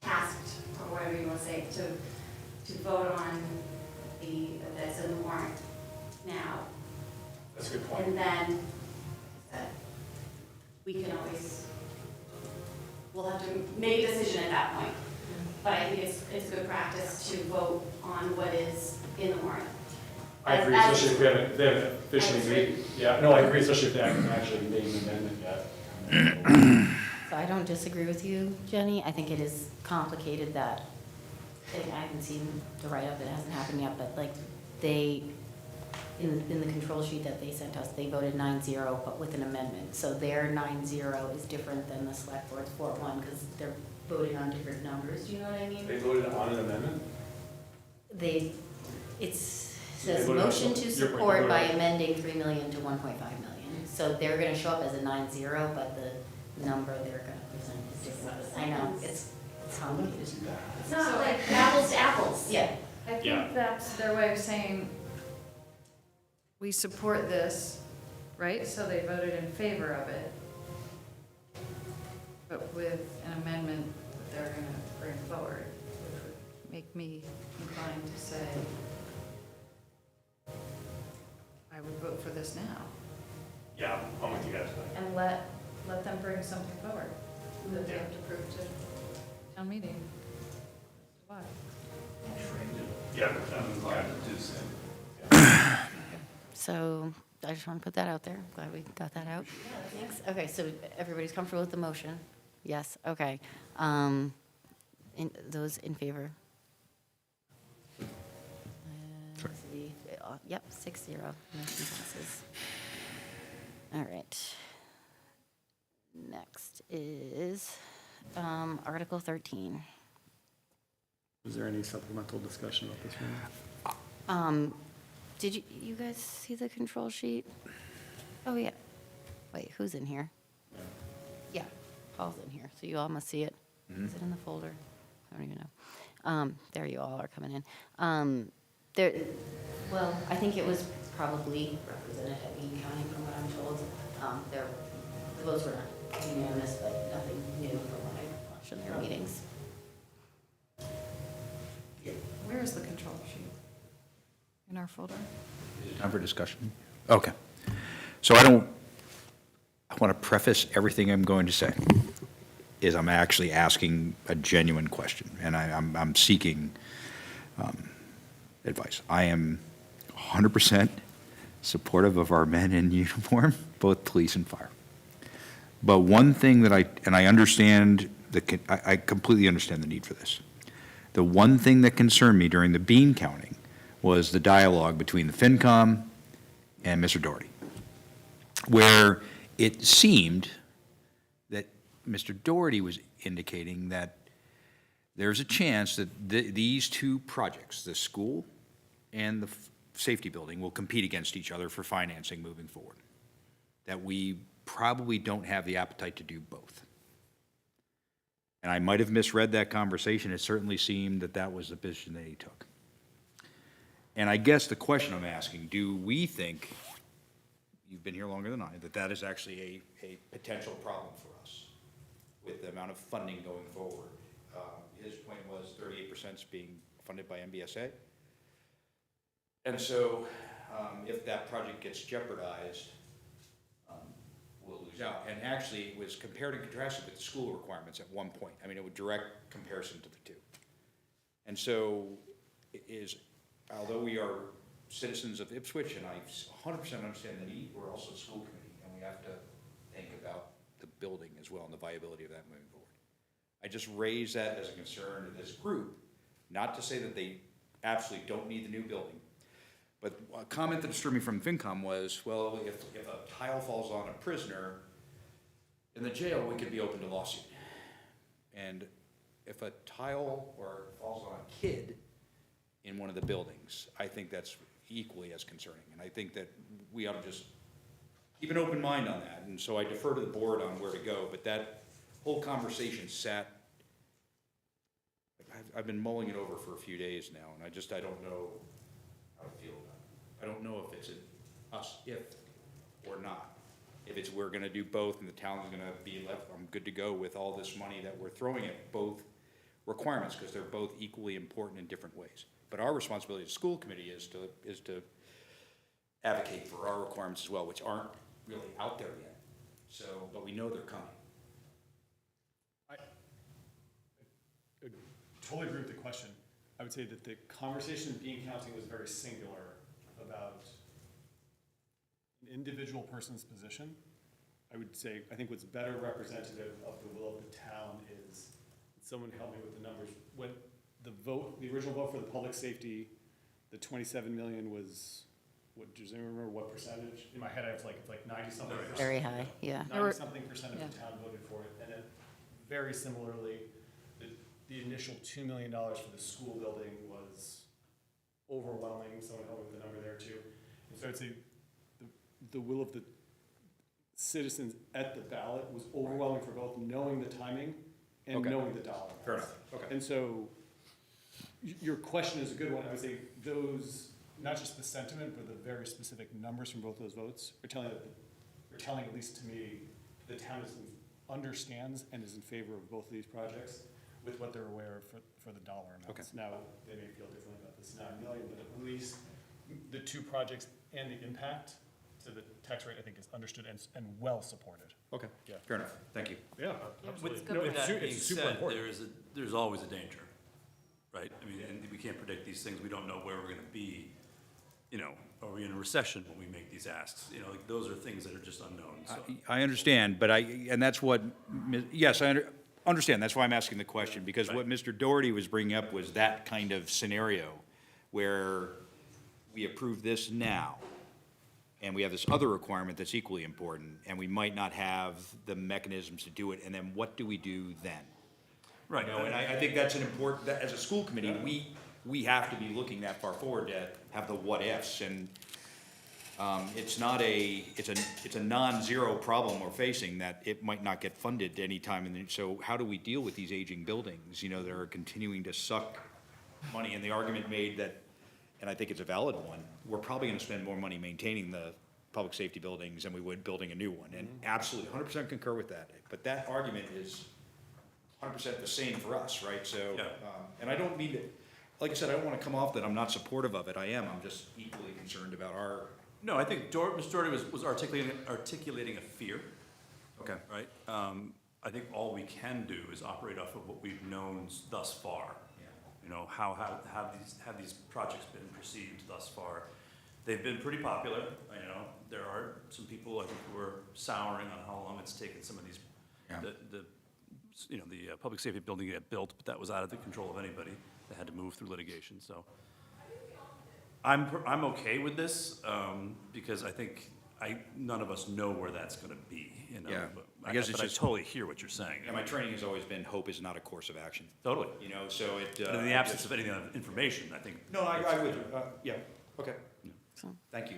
tasked, or whatever you want to say, to vote on that's in the warrant now, That's a good point. and then, we can always, we'll have to make a decision at that point. But I think it's good practice to vote on what is in the warrant. I agree, As- especially if they haven't officially as made, yeah, no, I agree, especially if they haven't actually made an amendment yet. So I don't disagree with you, Jenny. I think it is complicated that, I haven't seen the write-up, it hasn't happened yet, but like, in the control sheet that they sent us, they voted 9-0, but with an amendment. So their 9-0 is different than the select board's 4-1, because they're voting on different numbers, do you know what I mean? They voted on an amendment? It They says voted on motion to something. support You're by right. amending 3 million to 1.5 million. So they're gonna show up as a 9-0, but the number they're gonna present is different. I know, it's complicated. It's not like apples to apples. Yeah, I Yeah. think that's their way of saying, we support this, right? So they voted in favor of it. But with an amendment that they're gonna bring forward, which would make me inclined to say, I would vote for this now. Yeah, I'm with you guys. And let them bring something forward that they have to prove to town meeting. Why? Yeah, I'm glad to do so. so I just want to put that out there. Glad we got that out. Thanks. Okay, so everybody's comfortable with the motion? Yes, okay. Those in favor? Let's see. Yep, 6-0. Motion passes. All right. Next is Article 13. Was there any supplemental discussion about this one? Did you guys see the control sheet? Oh, yeah. Wait, who's in here? Yeah, Paul's in here, so you all must see it. Is it in the folder? I don't even know. There you all are coming in. Well, I think it was probably represented at Bean County from what I'm told. The votes were not unanimous, but nothing new from what I watched in their meetings. Where is the control sheet? In our folder? Time for discussion? Okay. So I want to preface everything I'm going to say, is I'm actually asking a genuine question, and I'm seeking advice. I am 100% supportive of our men in uniform, both police and fire. But one thing that I understand, I completely understand the need for this. The one thing that concerned me during the bean counting was the dialogue between the FinCom and Mr. Doherty, where it seemed that Mr. Doherty was indicating that there's a chance that these two projects, the school and the safety building, will compete against each other for financing moving forward. That we probably don't have the appetite to do both. And I might have misread that conversation. It certainly seemed that that was the position that he took. And I guess the question I'm asking, do we think, you've been here longer than I, that that is actually a potential problem for us with the amount of funding going forward? His point was 38% is being funded by MBSA. And so if that project gets jeopardized, we'll lose out. And actually, it was compared and contrasted with the school requirements at one point. I mean, it was direct comparison to the two. And so it is, although we are citizens of Ipswich, and I 100% understand the need, we're also a school committee, and we have to think about the building as well and the viability of that moving forward. I just raise that as a concern to this group, not to say that they absolutely don't need the new building. But a comment that disturbed me from FinCom was, well, if a tile falls on a prisoner in the jail, we could be open to lawsuit. And if a tile or falls on a kid in one of the buildings, I think that's equally as concerning. And I think that we ought to just keep an open mind on that. And so I defer to the board on where to go, but that whole conversation I've been mulling it over for a few days now, and I don't know how to feel about it. I don't know if it's if or not. If it's we're gonna do both and the town's gonna be left, I'm good to go with all this money that we're throwing at both requirements, because they're both equally important in different ways. But our responsibility as a school committee is to advocate for our requirements as well, which aren't really out there yet. So, but we know they're coming. I totally agree with the question. I would say that the conversation in Bean County was very singular about an individual person's position. I would say, I think what's better representative of the will of the town is, someone help me with the numbers, when the original vote for the public safety, the 27 million was, what, does anyone remember what percentage? In my head, I have like 90-something percent. Very high, yeah. 90-something percent of the town voted for it. And then very similarly, the initial $2 million for the school building was overwhelming. Someone help with the number there too. And so I'd say the will of the citizens at the ballot was overwhelming for both knowing the timing and Okay. knowing the dollar. Fair enough, okay. And so your question is a good one. I would say those, not just the sentiment, but the very specific numbers from both those votes are telling, at least to me, the town understands and is in favor of both of these projects with what they're aware of for the dollar amounts. Okay. Now, they may feel differently about this 9 million, but at least the two projects and the impact to the tax rate, I think, is understood and well supported. Okay, Yeah. fair enough, thank you. Yeah, With absolutely. No, it's that being super said, important. there's always a danger, right? I mean, and we can't predict these things. We don't know where we're gonna be. You know, are we in a recession when we make these asks? You know, like, those are things that are just unknown, so. I understand, but and that's what, yes, I understand, that's why I'm asking the question, because what Mr. Doherty was bringing up was that kind of scenario where we approve this now, and we have this other requirement that's equally important, and we might not have the mechanisms to do it, and then what do we do then? Right. You know, and I think that's an important, that as a school committee, we have to be looking that far forward to have the what-ifs, and it's a non-zero problem we're facing, that it might not get funded anytime, and so how do we deal with these aging buildings, you know, that are continuing to suck money, and the argument made that, and I think it's a valid one, we're probably gonna spend more money maintaining the public safety buildings than we would building a new one, and absolutely, 100% concur with that, but that argument is 100% the same for us, right, so, Yeah. and I don't mean to, like I said, I don't wanna come off that I'm not supportive of it, I'm just equally concerned about our. No, I think Mr. Doherty was articulating a fear. Okay. Right? I think all we can do is operate off of what we've known thus far. Yeah. You know, how have these projects been perceived thus far? They've been pretty popular, you know. There are some people, I think, who are souring on how long it's taken some of these, Yeah. the public safety building to get built, but that was out of the control of anybody. They had to move through litigation, so. I'm okay with this, because I think none of us know where that's gonna be, you know? Yeah. But I guess it's but just- I totally hear what you're saying. And my training has always been, hope is not a course of action, Totally. you know, so it. But in the absence of any other information, I think. No, I would, yeah, okay, So, thank you.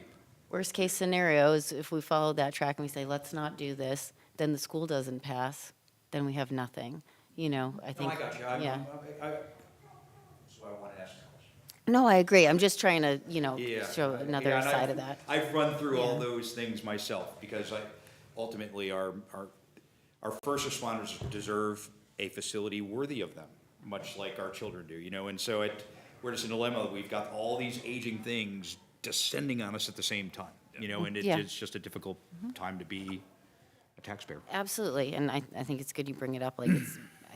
worst case scenario is if we follow that track and we say, let's not do this, then the school doesn't pass, then we have nothing, you know, I No, think. I got you, Yeah. that's why I wanted to ask that question. No, I agree. I'm just trying to, Yeah. show Yeah, another and side of that. I've run through all Yeah. those things myself, because ultimately, our first responders deserve a facility worthy of them, much like our children do, and so we're just in a dilemma. We've got all these aging things descending on us at the same time, and Yeah. it's just a difficult time to be a taxpayer. Absolutely, and I think it's good you bring it up, I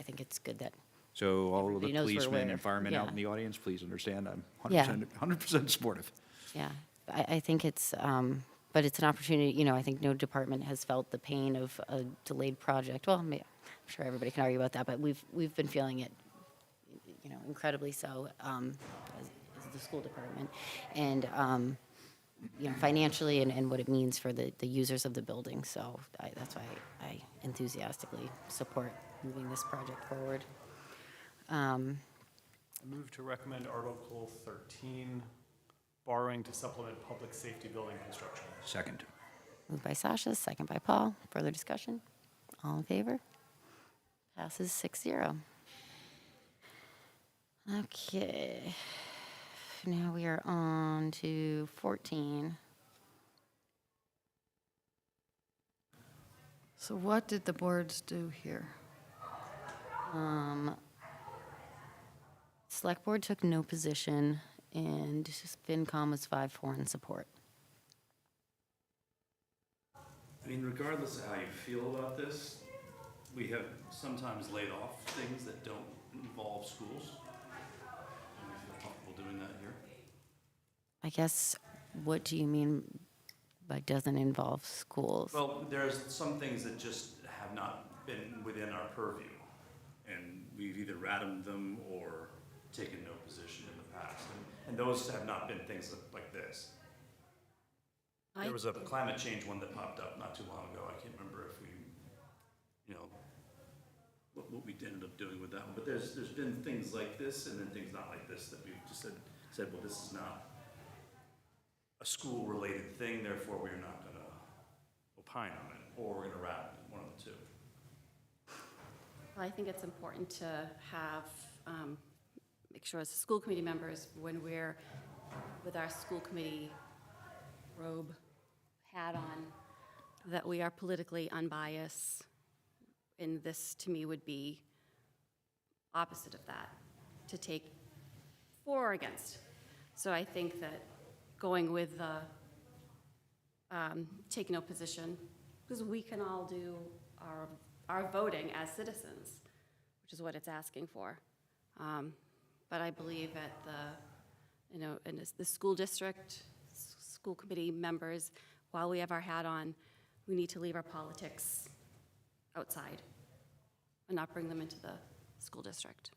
think it's good that, So all of the Everybody knows we're policemen aware. and firemen out Yeah. in the audience, please understand, I'm Yeah. 100% supportive. yeah, I think it's, but it's an opportunity, I think no department has felt the pain of a delayed project. Well, I'm sure everybody can argue about that, but we've been feeling it, incredibly so, as the school department. And, financially and what it means for the users of the building. So that's why I enthusiastically support moving this project forward. I move to recommend Article 13, borrowing to supplement public safety building construction. Second. Moved by Sasha, second by Paul. Further discussion? All in favor? Passes 6-0. Okay. Now we are on to 14. So what did the boards do here? Select Board took no position, and FinCom was 5-4 in support. I mean, regardless of how you feel about this, we have sometimes laid off things that don't involve schools. And we feel comfortable doing that here. I guess, what do you mean by doesn't involve schools? Well, there's some things that just have not been within our purview, and we've either ratimed them or taken no position in the past. And those have not been things like this. There was a climate change one that popped up not too long ago. I can't remember if we, what we ended up doing with that one. But there's been things like this and then things not like this that we've just said, well, this is not a school-related thing, therefore we're not going to opine on it, or we're going to rat it, one of the two. Well, I think it's important to have, make sure as school committee members, when we're with our school committee robe hat on, that we are politically unbiased. And this, to me, would be opposite of that, to take for or against. So I think that going with the take no position, because we can all do our voting as citizens, which is what it's asking for. But I believe at in the school district, school committee members, while we have our hat on, we need to leave our politics outside and not bring them into the school district.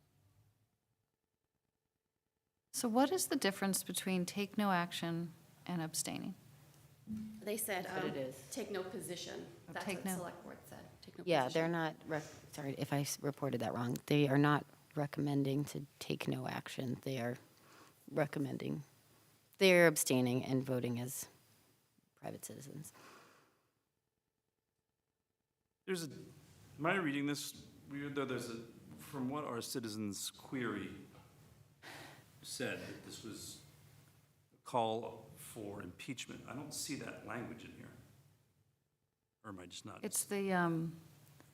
So what is the difference between take no action and abstaining? They said, That's what it is. take no position. Oh, That's take what no. select board said, take no position. Yeah, they're not, sorry if I reported that wrong. They are not recommending to take no action. They are recommending, they're abstaining and voting as private citizens. Am I reading this weird, though? From what our citizens' query said, that this was a call for impeachment. I don't see that language in here. Or am I just not? It's the, In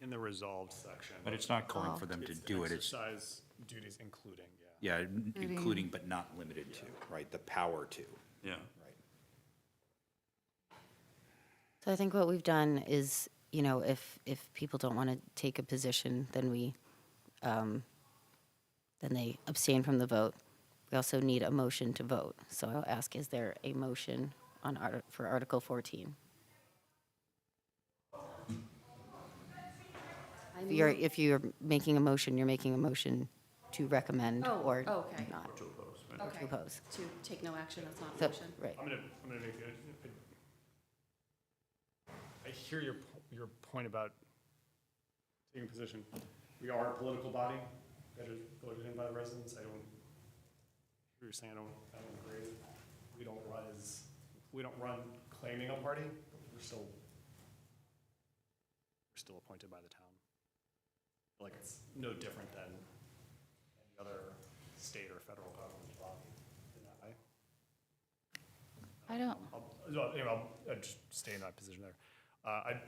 the resolved section. But it's not calling for them to do it, it's, Exercise duties including, yeah. yeah, including but not limited to, right, the power to. Yeah. Right. So I think what we've done is, if people don't want to take a position, then then they abstain from the vote. We also need a motion to vote. So I'll ask, is there a motion for Article 14? If you're making a motion, you're making a motion to recommend Oh, or okay. not. Or to oppose, right? Or Okay. to oppose. To take no action, that's not a So, motion. right. I'm gonna make I hear your point about taking a position. We are a political body that is voted in by the residents. You're saying I don't agree. We don't run claiming a party, but we're still appointed by the town. Like, it's no different than any other state or federal government body in I don't, I'll just stay in that position there.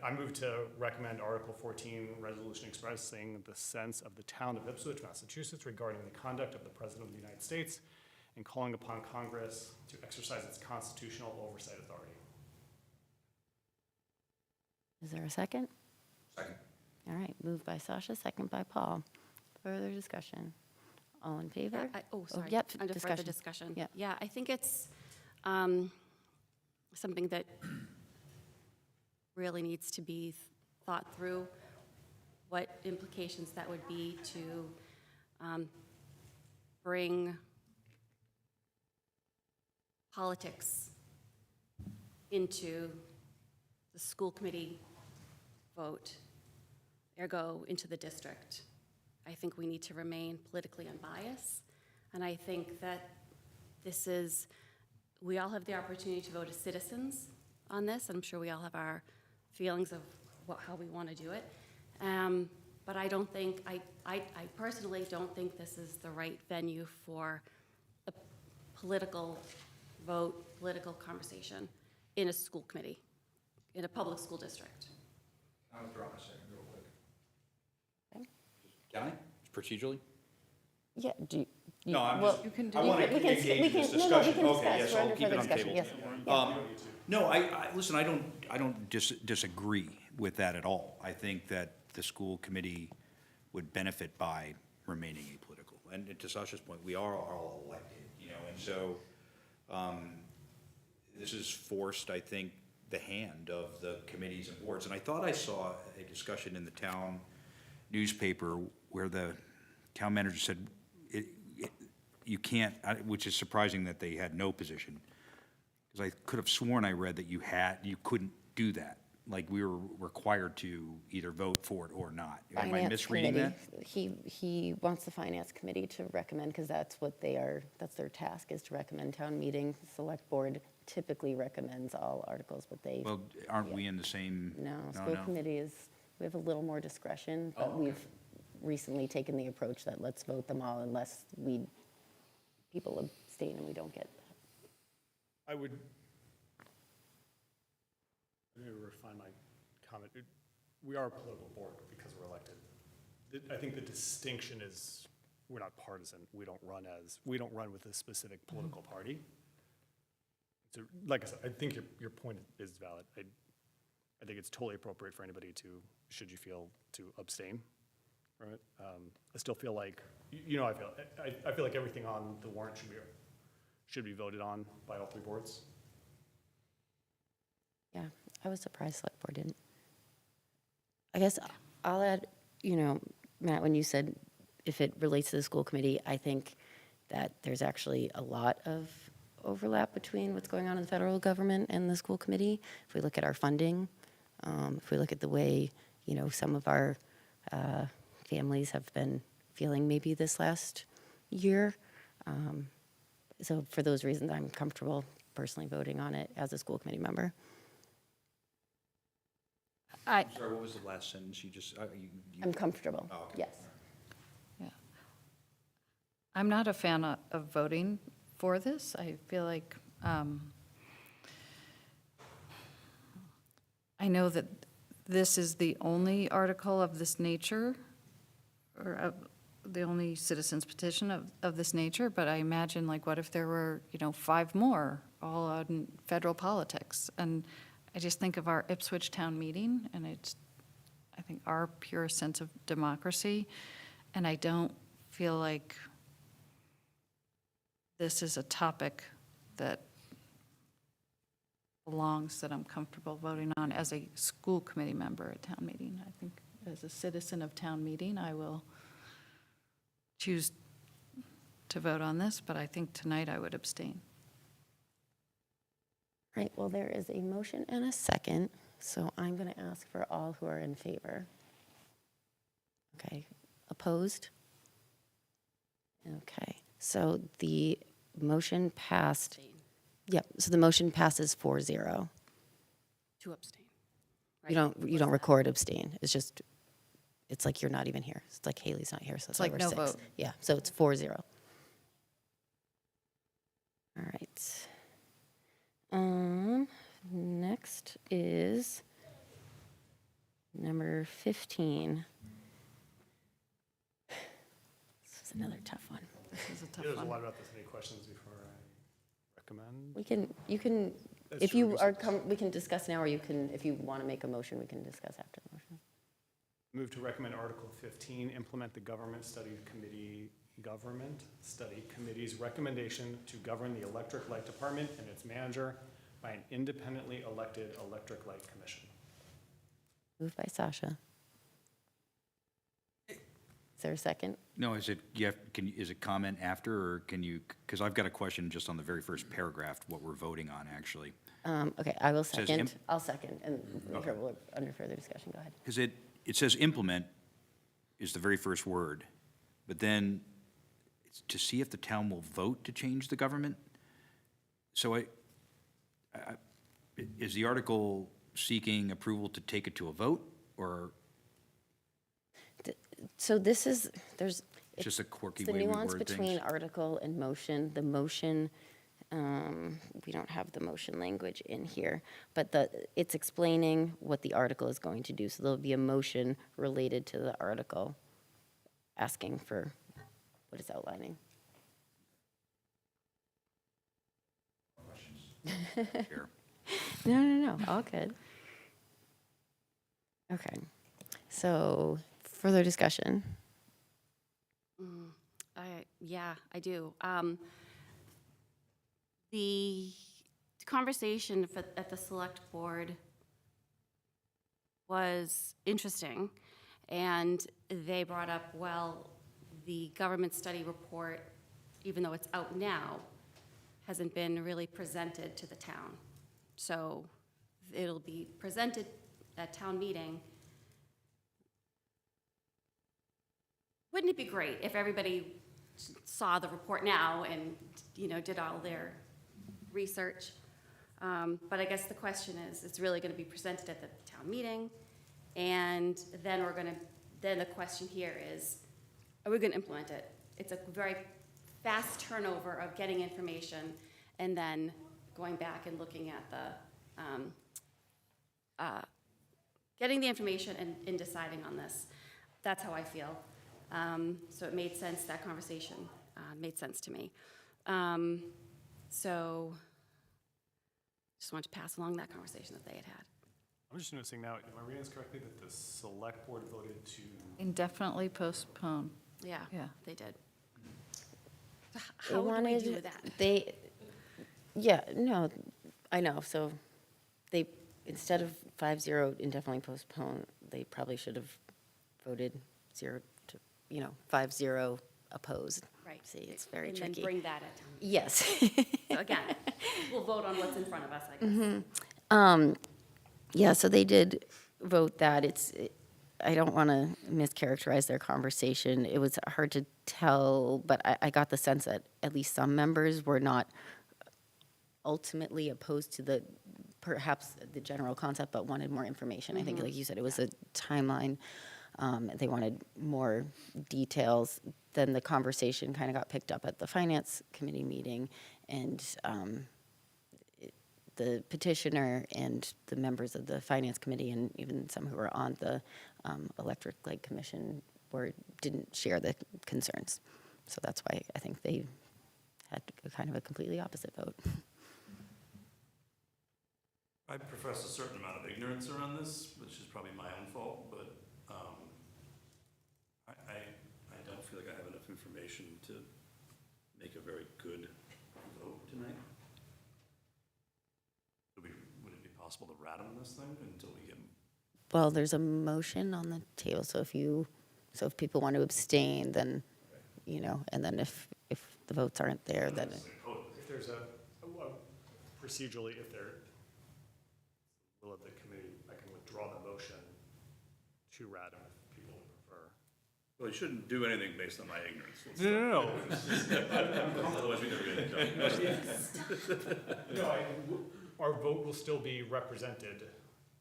I move to recommend Article 14 resolution expressing the sense of the town of Ipswich, Massachusetts regarding the conduct of the President of the United States and calling upon Congress to exercise its constitutional oversight authority. Is there a second? Second. All right, moved by Sasha, second by Paul. Further discussion? All in favor? Sorry. Yep, Under further discussion. discussion. Yep. Yeah, I think it's something that really needs to be thought through, what implications that would be to bring politics into the school committee vote, ergo into the district. I think we need to remain politically unbiased, and I think that we all have the opportunity to vote as citizens on this. I'm sure we all have our feelings of how we want to do it. But I don't think, I personally don't think this is the right venue for a political vote, political conversation in a school committee, in a public school district. I'll withdraw my second real quick. Okay. Can I? Procedurally? Yeah, do you? No, I'm well, just, you can do- I want to we can- engage we in can- this no, we discussion. can Okay, discuss. yes, We're I'll under keep it further on the discussion. table. Yes. No, listen, I don't disagree with that at all. I think that the school committee would benefit by remaining apolitical. And to Sasha's point, we are all elected, and so this has forced, I think, the hand of the committees and boards. And I thought I saw a discussion in the town newspaper where the town manager said, you can't, which is surprising that they had no position. Because I could have sworn I read that you couldn't do that. Like we were required to either vote for it or not. Am I Finance misreading that? committee. He wants the finance committee to recommend, because that's what that's their task, is to recommend town meeting. Select board typically recommends all articles, but they, Well, aren't we in the same? no, school committee we have a little more discretion, but we've recently taken the approach that let's vote them all unless people abstain and we don't get that. I would, let me refine my comment. We are a political board because we're elected. I think the distinction is, we're not partisan. We don't run with a specific political party. So, like I said, I think your point is valid. I think it's totally appropriate for anybody to, should you feel, to abstain, right? I still feel like, I feel like everything on the warrant should be voted on by all three boards. Yeah, I was surprised select board didn't. I guess I'll add, Matt, when you said if it relates to the school committee, I think that there's actually a lot of overlap between what's going on in the federal government and the school committee. If we look at our funding, if we look at the way, some of our families have been feeling maybe this last year. So for those reasons, I'm comfortable personally voting on it as a school committee member. I'm sorry, what was the last sentence you just? I'm comfortable, Oh, okay. yes. yeah. I'm not a fan of voting for this. I feel like, I know that this is the only article of this nature, or of the only citizen's petition of this nature, but I imagine, like, what if there were, 5 more, all on federal politics? And I just think of our Ipswich town meeting, and I think our pure sense of democracy, and I don't feel like this is a topic that belongs, that I'm comfortable voting on as a school committee member at town meeting. I think as a citizen of town meeting, I will choose to vote on this, but I think tonight I would abstain. Right, well, there is a motion and a second, so I'm going to ask for all who are in favor. Okay, opposed? Okay, so the motion passed. Yep, so the motion passes 4-0. To abstain. You don't record abstain, it's like you're not even here. It's like Haley's not here, so It's like we're no 6. vote. Yeah, so it's 4-0. All right. Next is number 15. This is another tough one. This is a tough There's a one. lot about this. Any questions before I recommend? You can, That's if true, you we are, can- we can discuss now, or you can, if you want to make a motion, we can discuss after the motion. Move to recommend Article 15, implement the Government Study Committee's recommendation to govern the electric light department and its manager by an independently elected electric light commission. Moved by Sasha. Is there a second? No, is it, is it comment after, or can you, because I've got a question just on the very first paragraph, what we're voting on, actually. Okay, I will Says second. I'll second, and under further discussion, go ahead. Because it says implement is the very first word, but then it's to see if the town will vote to change the government. So is the article seeking approval to take it to a vote, or So this is, it's just a quirky it's the way we nuance word between things? article and motion. The motion, we don't have the motion language in here, but it's explaining what the article is going to do. So there'll be a motion related to the article, asking for what it's outlining. Sure. No, all good. Okay, so further discussion. Yeah, I do. The conversation at the select board was interesting, and they brought up, well, the government study report, even though it's out now, hasn't been really presented to the town. So it'll be presented at town meeting. Wouldn't it be great if everybody saw the report now and, did all their research? But I guess the question is, it's really gonna be presented at the town meeting, and then then the question here is, are we gonna implement it? It's a very fast turnover of getting information and then going back and looking at getting the information and deciding on this. That's how I feel. So it made sense, that conversation made sense to me. So just wanted to pass along that conversation that they had had. I'm just noticing now, am I reading this correctly, that the select board voted to, Indefinitely postpone. Yeah, Yeah. they did. They How do we wanted- do that? No, I know, so they, instead of 5-0 indefinitely postpone, they probably should have voted 5-0 opposed. Right. See, it's very And tricky. then bring that at town meeting. Yes. So again, we'll vote on what's in front of us, I guess. Yeah, so they did vote that. I don't want to mischaracterize their conversation. It was hard to tell, but I got the sense that at least some members were not ultimately opposed to perhaps the general concept, but wanted more information. I think, like you said, it was a timeline. They wanted more details. Then the conversation kind of got picked up at the finance committee meeting, and the petitioner and the members of the finance committee, and even some who were on the electric light commission, didn't share the concerns. So that's why I think they had kind of a completely opposite vote. I profess a certain amount of ignorance around this, which is probably my own fault, but I don't feel like I have enough information to make a very good vote tonight. Would it be possible to rat on this thing until we get? Well, there's a motion on the table, so if people want to abstain, then, and then if the votes aren't there, then. if there's procedurally, if there, will of the committee, I can withdraw the motion to Radham if people prefer. Well, you shouldn't do anything based on my ignorance. No. Otherwise, we never get it done. No, our vote will still be represented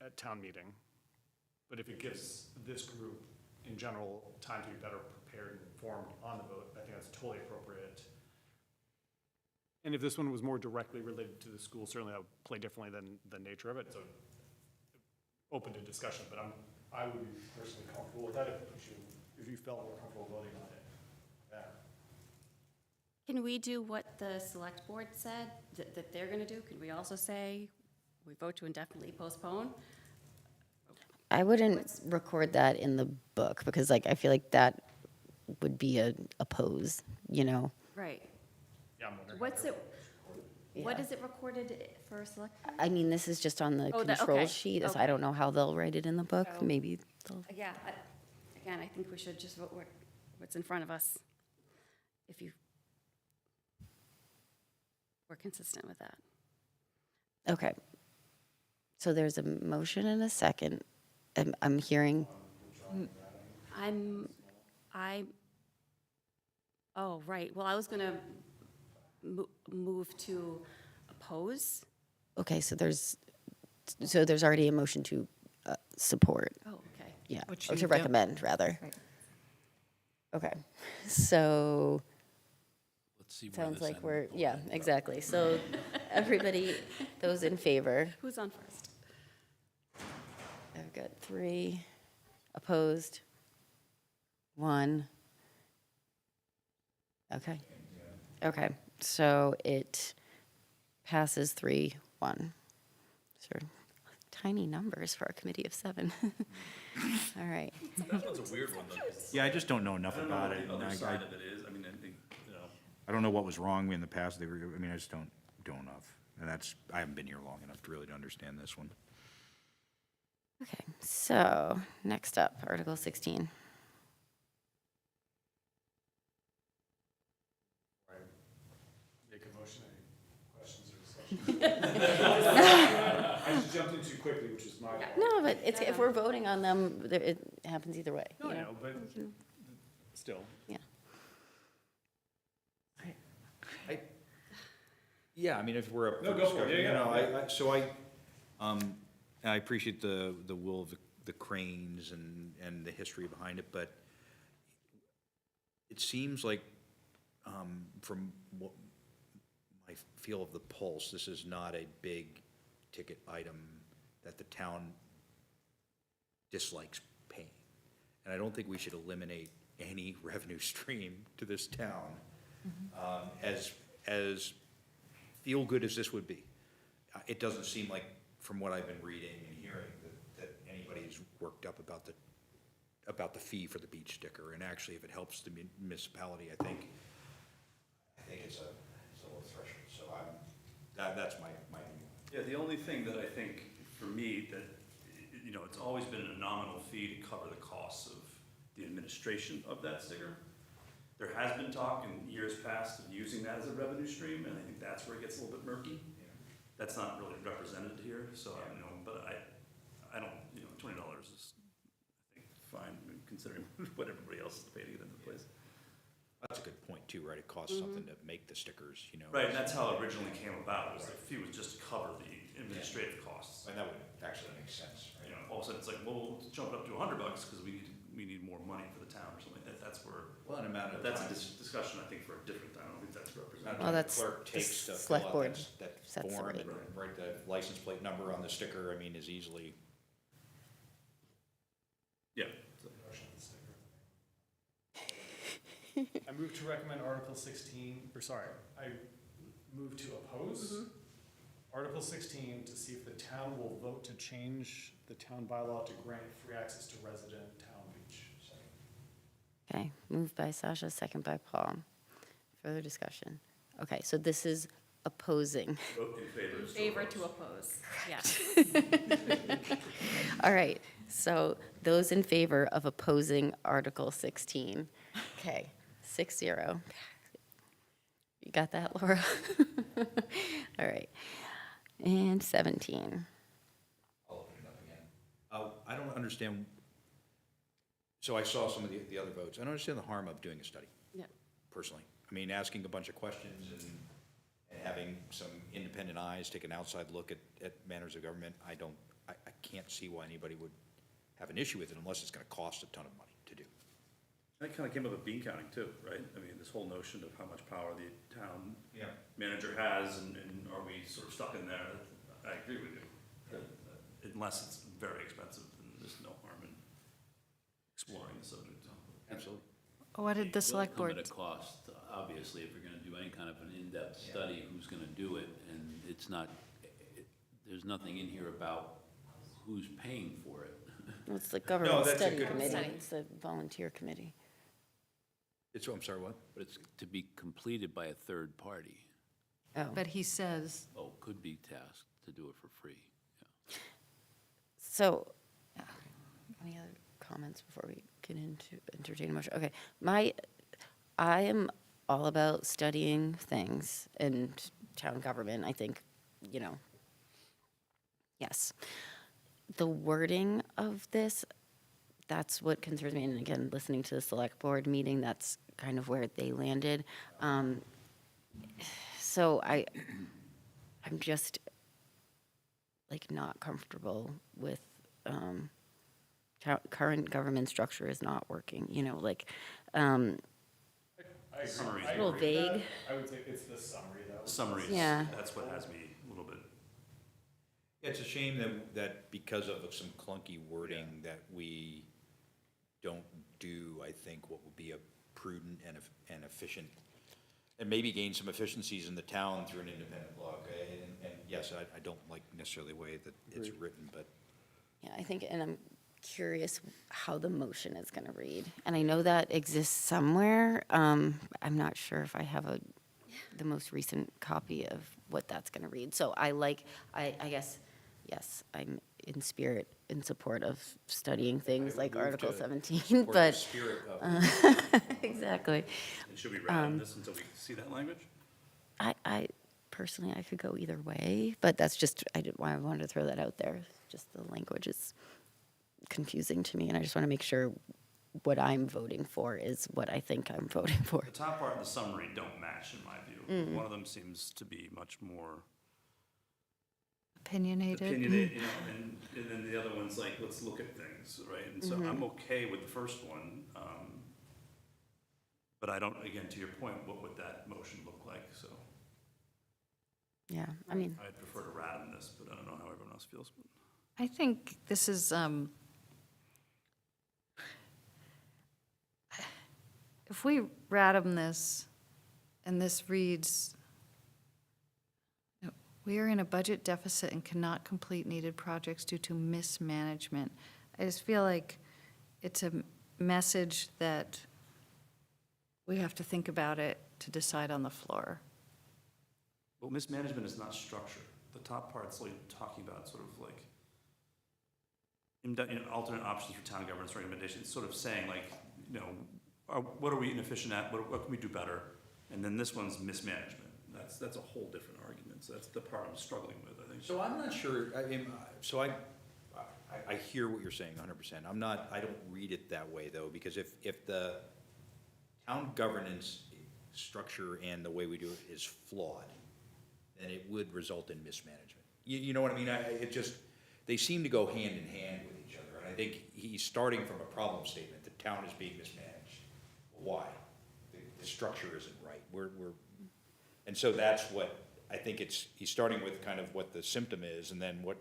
at town meeting, but if it gives this group in general time to be better prepared and informed on the vote, I think that's totally appropriate. And if this one was more directly related to the school, certainly that would play differently than the nature of it, so open to discussion, but I would be personally comfortable with that if you felt more comfortable voting on it. Yeah. Can we do what the select board said that they're gonna do? Could we also say, we vote to indefinitely postpone? I wouldn't record that in the book because like, I feel like that would be a pose, you know? Right. Yeah, I'm wondering. What's it, what Yeah. is it recorded for a select? board? I mean, this is just on the Oh, control okay, sheet. I okay. don't know how they'll write it in the book. So- Maybe they'll. Yeah, again, I think we should just vote what's in front of us, if we're consistent with that. Okay. So there's a motion and a second. I'm hearing, Oh, right, well, I was gonna move to oppose. okay, so there's already a motion to support. Oh, okay. Yeah, Which or you to do. recommend, rather. Right. Okay, so Let's see where sounds this like ends. we're, yeah, exactly. So everybody, those in favor, Who's on first? I've got 3, opposed, 1. Okay. Okay, so it passes 3-1. Sure. Tiny numbers for a committee of 7. All right. That one's a weird one, though. 'cause Yeah, I just don't know enough I don't know about what it. the and other I side of it is. I mean, I think, I don't know what was wrong in the past. I mean, I just don't enough. And I haven't been here long enough to really understand this one. Okay, so next up, Article 16. Make a motion, any questions or discussion? I just jumped in too quickly, which is my fault. No, but it's, if we're voting on them, it happens either way. No, you I know, but still. Yeah. Yeah, I mean, if we're up No, for go for it. discussion, Yeah, yeah. I appreciate the will of the cranes and the history behind it, but it seems like, from what my feel of the pulse, this is not a big ticket item that the town dislikes paying. And I don't think we should eliminate any revenue stream to this town, as feel-good as this would be. It doesn't seem like, from what I've been reading and hearing, that anybody's worked up about the fee for the beach sticker. And actually, if it helps the municipality, I think it's a low threshold. So that's my view. Yeah, the only thing that I think, for me, that, you know, it's always been a nominal fee to cover the costs of the administration of that sticker. There has been talk in years past of using that as a revenue stream, and I think that's where it gets a little bit murky. That's not really represented here, so I don't know, but I don't, you know, $20 is, I think, fine, considering what everybody else is paying to get into the place. That's a good point too, right? It costs something to make the stickers, you know. Right, and that's how it originally came about, was the fee was just to cover the administrative costs. And that would actually make sense, You right? know, all of a sudden, it's like, well, we'll jump it up to $100 because we need more money for the town or something like that. That's where, Well, an amount of that's a times- discussion, I think, for a different time. I don't think that's represented. Well, that's Clerk the takes to fill select out board that sets the form rate. and write the license plate number on the sticker, I mean, is easily. Yeah. I move to recommend Article 16, or sorry, I move to oppose Article 16 to see if the town will vote to change the town bylaw to grant free access to resident town beach. Okay, moved by Sasha, second by Paul. Further discussion. Okay, so this is opposing. Vote in favor. In favor to oppose, yes. All right, so those in favor of opposing Article 16. Okay, 6-0. You got that, Laura? All right. And 17. I'll open it up again. I don't understand, so I saw some of the other votes. I don't understand the harm of doing a study, Yep. personally. I mean, asking a bunch of questions and having some independent eyes take an outside look at manners of government, I can't see why anybody would have an issue with it unless it's gonna cost a ton of money to do. That kind of came up with bean counting too, right? I mean, this whole notion of how much power the town Yeah. manager has, and are we sort of stuck in there? I agree with you. Unless it's very expensive, then there's no harm in exploring the subject. Absolutely. What did the select board? It will come at a cost, obviously, if you're gonna do any kind of an in-depth study, who's gonna do it, and it's not, there's nothing in here about who's paying for it. Well, it's the government that's a study good committee, point. it's the volunteer committee. It's, I'm sorry, what? But it's to be completed by a third party. Oh, But he says, Oh, could be tasked to do it for free, yeah. so, any other comments before we get into entertain a motion? Okay, I am all about studying things in town government, I think, yes. The wording of this, that's what concerns me, and again, listening to the select board meeting, that's kind of where they landed. So I'm just, like, not comfortable with, current government structure is not working, it's a little vague. I would say it's the summary, though. Summaries, Yeah. that's what has me a little bit. It's a shame that because of some clunky wording, that we don't do, I think, what would be a prudent and efficient, and maybe gain some efficiencies in the town through an independent blog. And yes, I don't like necessarily the way that it's written, but. Yeah, I think, and I'm curious how the motion is gonna read. And I know that exists somewhere. I'm not sure if I have the most recent copy of what that's gonna read. So I guess, yes, I'm in spirit in support of studying things like move Article to 17, support the but, spirit of exactly. And should we rattle this until we see that language? I personally, I could go either way, but that's just, I wanted to throw that out there. Just the language is confusing to me, and I just want to make sure what I'm voting for is what I think I'm voting for. The top part and the summary don't match, in my view. One of them seems to be much more opinionated. and then the other one's like, let's look at things, right? And so I'm okay with the first one, but I don't, again, to your point, what would that motion look like, so. Yeah, I mean, I'd prefer to rat on this, but I don't know how everyone else feels. I think this is, if we ratum this, and this reads, we are in a budget deficit and cannot complete needed projects due to mismanagement. I just feel like it's a message that we have to think about it to decide on the floor. Well, mismanagement is not structure. The top part's like talking about sort of like alternate options for town governance recommendations, sort of saying like, what are we inefficient at? What can we do better? And then this one's mismanagement. That's a whole different argument. So that's the part I'm struggling with, I think. So I'm not sure, I hear what you're saying 100%. I don't read it that way, though, because if the town governance structure and the way we do it is flawed, then it would result in mismanagement. You know what I mean? They seem to go hand in hand with each other, and I think he's starting from a problem statement. The town is being mismanaged. Why? The structure isn't right. And so that's what, I think he's starting with kind of what the symptom is, and then what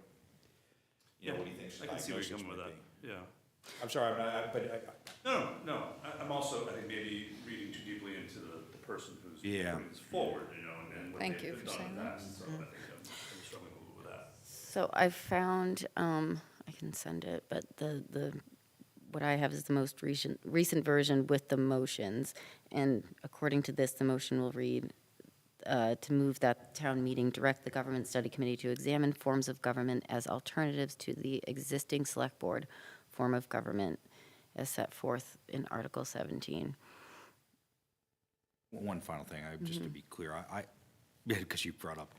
he thinks the I can see where diagnosis you're coming with would that, be. yeah. I'm sorry, but No, I'm also, I think, maybe reading too deeply into the person who's Yeah. putting this forward, and what Thank they've you for done in saying the that. past. So I think I'm struggling a little with that. so I found, I can send it, but what I have is the most recent version with the motions. And according to this, the motion will read, to move that town meeting direct the government study committee to examine forms of government as alternatives to the existing select board form of government as set forth in Article 17. one final thing, just to be clear, because you brought up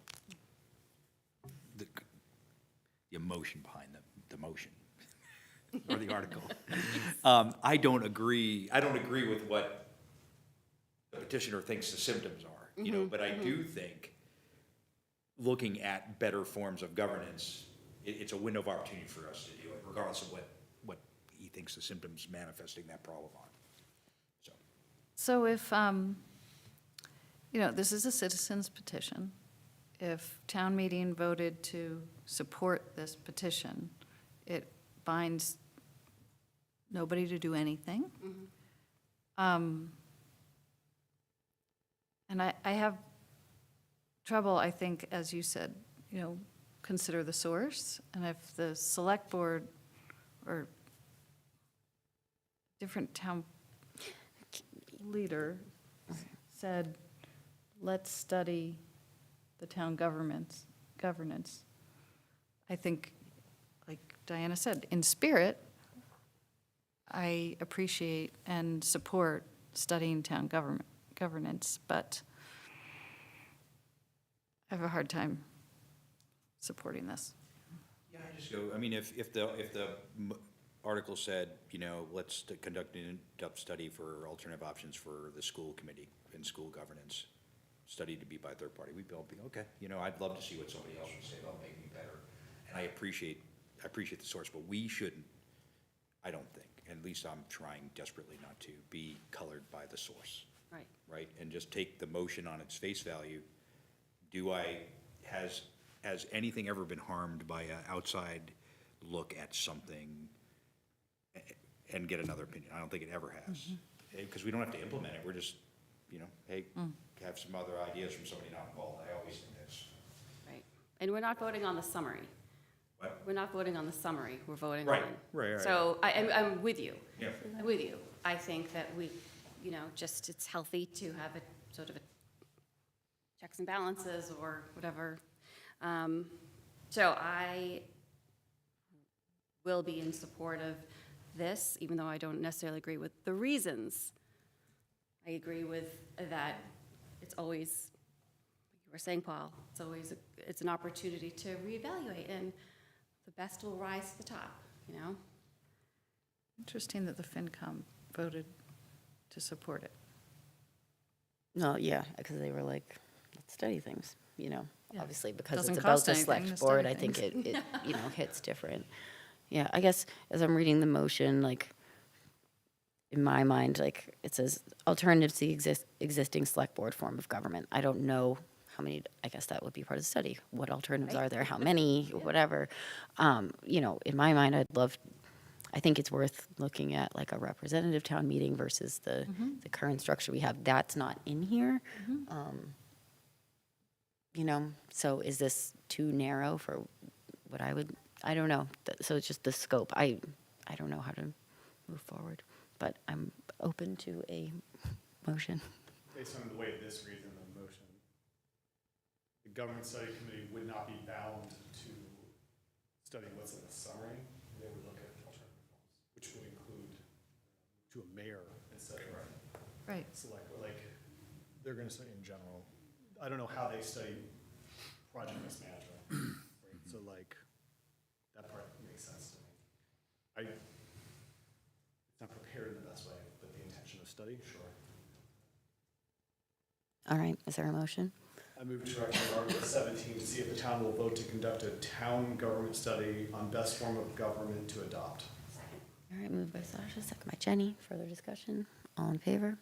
the emotion behind the motion or the article. I don't agree with what the petitioner thinks the symptoms are, but I do think looking at better forms of governance, it's a window of opportunity for us to do it, regardless of what he thinks the symptoms manifesting that problem on. So if, this is a citizen's petition. If town meeting voted to support this petition, it binds nobody to do anything. And I have trouble, I think, as you said, consider the source. And if the select board or different town leader said, let's study the town governance, I think, like Diana said, in spirit, I appreciate and support studying town governance, but I have a hard time supporting this. Yeah, I just go, I mean, if the article said, let's conduct an in-depth study for alternative options for the school committee and school governance, study to be by third party, we'd all be, okay, I'd love to see what somebody else would say about making me better. And I appreciate the source, but we shouldn't, I don't think, at least I'm trying desperately not to, be colored by the source. Right. Right, and just take the motion on its face value. Has anything ever been harmed by an outside look at something and get another opinion? I don't think it ever has. Because we don't have to implement it, we're just, hey, have some other ideas from somebody not involved. I always think that's. Right. And we're not voting on the summary. What? We're not voting on the summary, we're voting Right, on. right. So I'm with you. Yeah. I'm with you. I think that we, just it's healthy to have a sort of a checks and balances or whatever. So I will be in support of this, even though I don't necessarily agree with the reasons. I agree with that it's always, like you were saying, Paul, it's an opportunity to reevaluate, and the best will rise to the top, Interesting that the FinCom voted to support it. No, yeah, because they were like, let's study things, Yeah. obviously, because Doesn't it's about cost the anything select to board, study I think things. it hits different. Yeah, I guess as I'm reading the motion, like, in my mind, like, it says alternatives to the existing select board form of government. I don't know how many, I guess that would be part of the study. What alternatives are there? How many? Whatever. In my mind, I think it's worth looking at like a representative town meeting versus the current structure we have. That's not in here. So is this too narrow for what I don't know. So it's just the scope. I don't know how to move forward, but I'm open to a motion. Based on the way this reads in the motion, the government study committee would not be bound to studying what's in the summary. They would look at alternative forms, which would include to a mayor instead of Right. select, like, they're gonna say in general. I don't know how they study project risk management, right? So like, that part makes sense to me. It's not prepared in the best way, but the intention of study, sure. All right, is there a motion? I move to recommend Article 17, to see if the town will vote to conduct a town government study on best form of government to adopt. All right, moved by Sasha, second by Jenny. Further discussion? All in favor?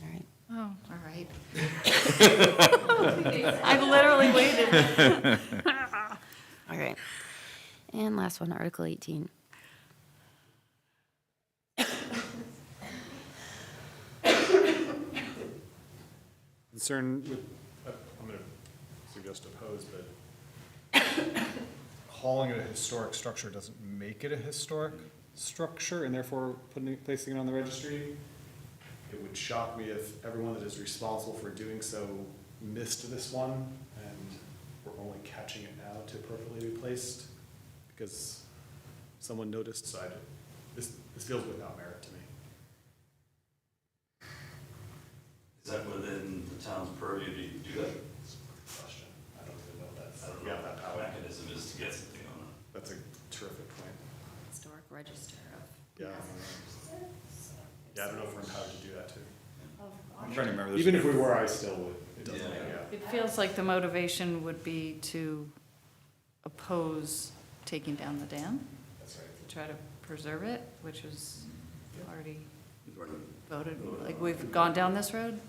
All right. Oh, all right. I've literally waited. All right. And last one, Article 18. Concern with, I'm going to suggest oppose, but calling it a historic structure doesn't make it a historic structure, and therefore placing it on the registry. It would shock me if everyone that is responsible for doing so missed this one, and we're only catching it now to appropriately be placed because someone noticed. So this feels without merit to me. Is that within the town's purview to do that? Question. I don't even know that. I don't Yeah, know that what power. the mechanism is to get something on it. That's a terrific point. Historic register of. Yeah. Yeah, I don't know if we're empowered to do that too. I'm trying to remember this. Even if we were, I still would. It doesn't, Yeah. yeah. It feels like the motivation would be to oppose taking down the dam, That's right. to try to preserve it, which is already voted, like we've gone down this road?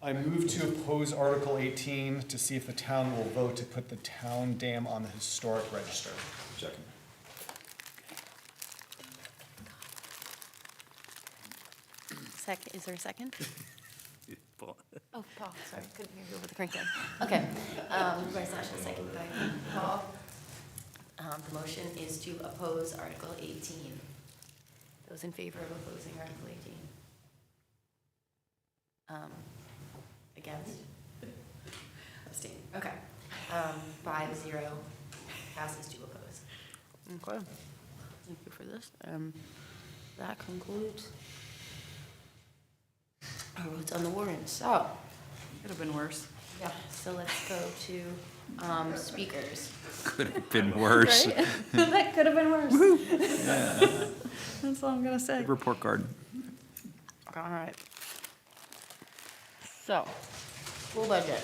I move to oppose Article 18 to see if the town will vote to put the town dam on the historic register. Second. Is there a second? Paul. Oh, Paul, sorry, couldn't hear you over the crank down. Okay, by Sasha, second by Paul. The motion is to oppose Article 18. Those in favor of opposing Article 18? Against? Abstain, okay. 5-0, passes to oppose. Okay, thank you for this. That concludes our votes on the warrant. So, Could have been worse. Yeah, so let's go to speakers. Could have been worse. Right? That could have been worse. That's all I'm gonna say. Report card. all right. So, school budget.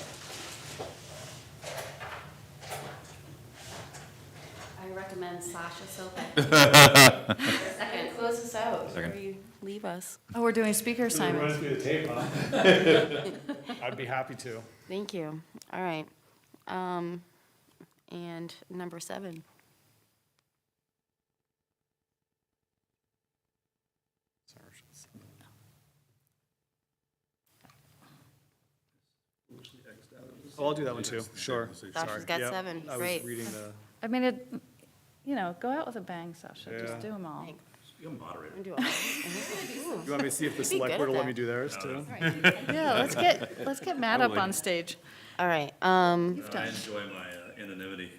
I recommend Sasha Sopa. Second, close us out. Second. Before you leave us. Oh, we're doing speaker assignments. Runs me the tape, huh? I'd be happy to. Thank you. All right. And number 7. Oh, I'll do that one too, sure. Sasha's got Yep, 7. I was Great. reading the, I mean, it, go out with a bang, Sasha, Yeah. just do them all. You're a moderator. I'm doing all right. you want me to see if the Be select good board at will let that. me do theirs too? Yeah, let's get Matt up on stage. All right. I enjoy my anonymity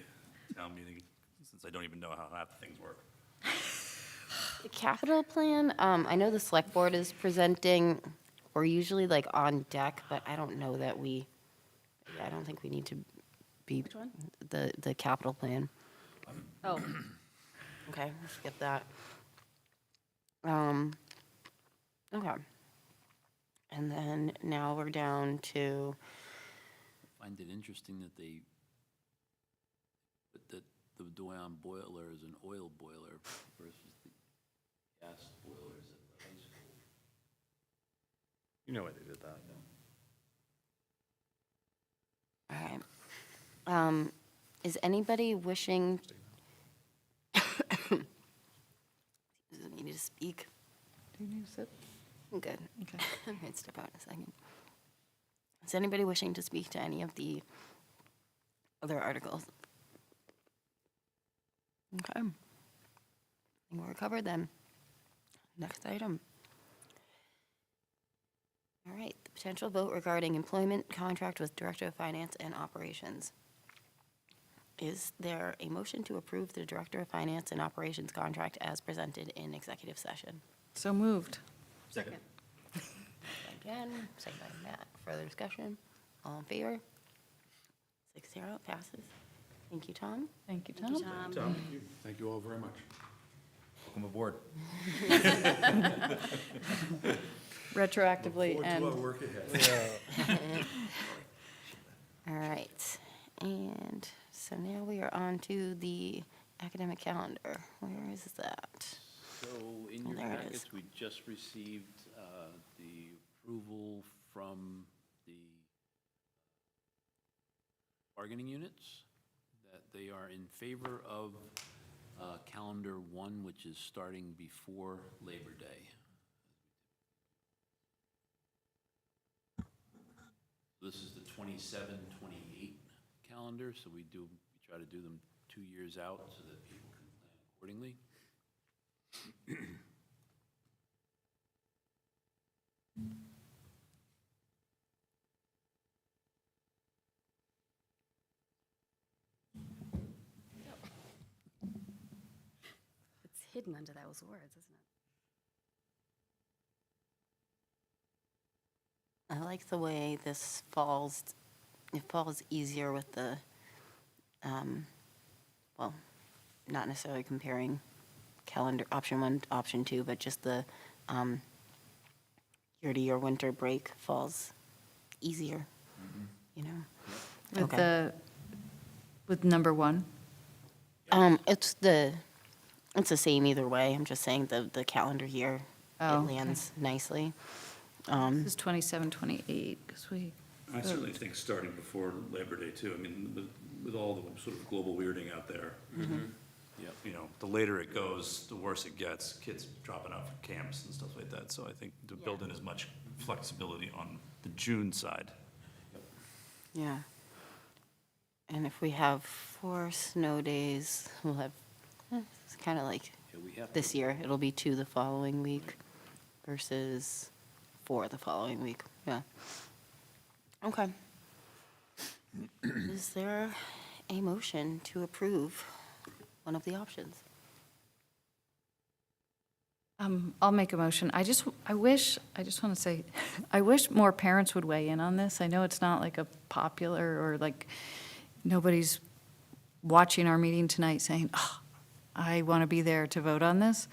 town meeting, since I don't even know how half the things work. The capital plan, I know the select board is presenting, we're usually like on deck, but I don't know that I don't think we need to be. Which one? The capital plan. Oh, Okay, skip that. Okay. And then now we're down to, I find it interesting that they put that the Doyon boiler is an oil boiler versus the gas boilers at the high school. You know why they did that. all right. Is anybody wishing? Does it need to speak? do you need to sit? I'm good. Okay. I'm going to step out in a second. Is anybody wishing to speak to any of the other articles? Okay. I think we're covered then. Next item. All right, the potential vote regarding employment contract with Director of Finance and Operations. Is there a motion to approve the Director of Finance and Operations contract as presented in executive session? So moved. Second. Again, second by Matt. Further discussion? All in favor? 6-0, passes. Thank you, Tom. Thank you, Tom. Thank you all very much. Welcome aboard. Retroactively and. work ahead. All right, and so now we are on to the academic calendar. Where is that? So in Oh, your there it packets, is. we just received the approval from the bargaining units that they are in favor of calendar 1, which is starting before Labor Day. This is the 27-28 calendar, so we try to do them 2 years out so that people can plan accordingly. It's hidden under those words, isn't it? I like the way this falls, it falls easier with the, well, not necessarily comparing calendar, option 1, option 2, but just the year-to-year winter break falls easier, you know? With Okay. with number 1? It's the same either way. I'm just saying the calendar year Oh, okay. lands nicely. This is 27, 28, because we, I certainly think starting before Labor Day too. I mean, with all the sort of global weirding out there, Yep. you know, the later it goes, the worse it gets. Kids dropping out from camps and stuff like that. So I think to build in as much flexibility on the June side. Yeah. And if we have 4 snow days, we'll have, it's kind of like Yeah, we have this to- year, it'll be 2 the following week versus 4 the following week, yeah. Okay. Is there a motion to approve one of the options? I'll make a motion. I just want to say, I wish more parents would weigh in on this. I know it's not like a popular, or like, nobody's watching our meeting tonight saying, oh, I want to be there to vote on this.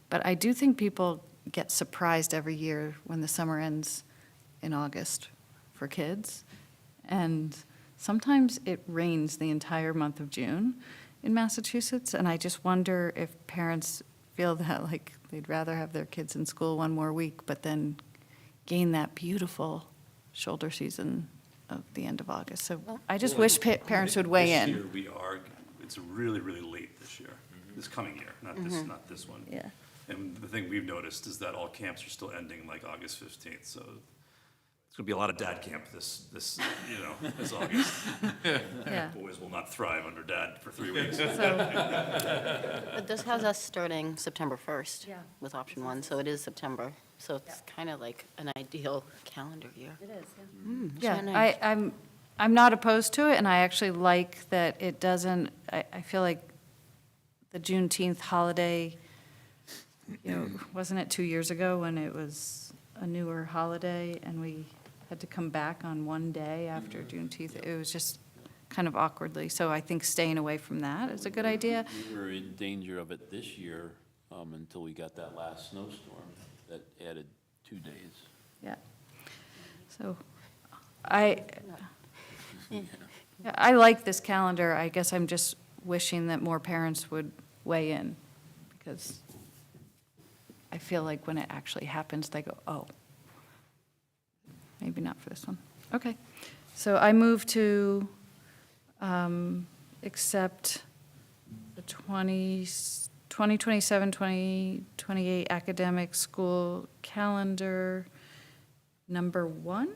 But I do think people get surprised every year when the summer ends in August for kids. And sometimes it rains the entire month of June in Massachusetts. And I just wonder if parents feel that like they'd rather have their kids in school one more week, but then gain that beautiful shoulder season of the end of August. So I just wish parents would weigh This in. year it's really, really late this year, this coming year, not this one. Yeah. And the thing we've noticed is that all camps are still ending like August 15th, so it's gonna be a lot of dad camp this August. Yeah. Boys will not thrive under dad for 3 weeks. But this has us starting September 1st Yeah. with option 1, so it is September. So it's kind of like an ideal calendar year. It is, yeah. Yeah, nice. I'm not opposed to it, and I actually like that it doesn't, I feel like the Juneteenth holiday, wasn't it 2 years ago when it was a newer holiday and we had to come back on one day after Juneteenth? It was just kind of awkwardly, so I think staying away from that is a good idea. We were in danger of it this year until we got that last snowstorm that added 2 days. Yeah. So I like this calendar. I guess I'm just wishing that more parents would weigh in, because I feel like when it actually happens, they go, oh, maybe not for this one. Okay. So I move to accept the 2027, 2028 academic school calendar number 1,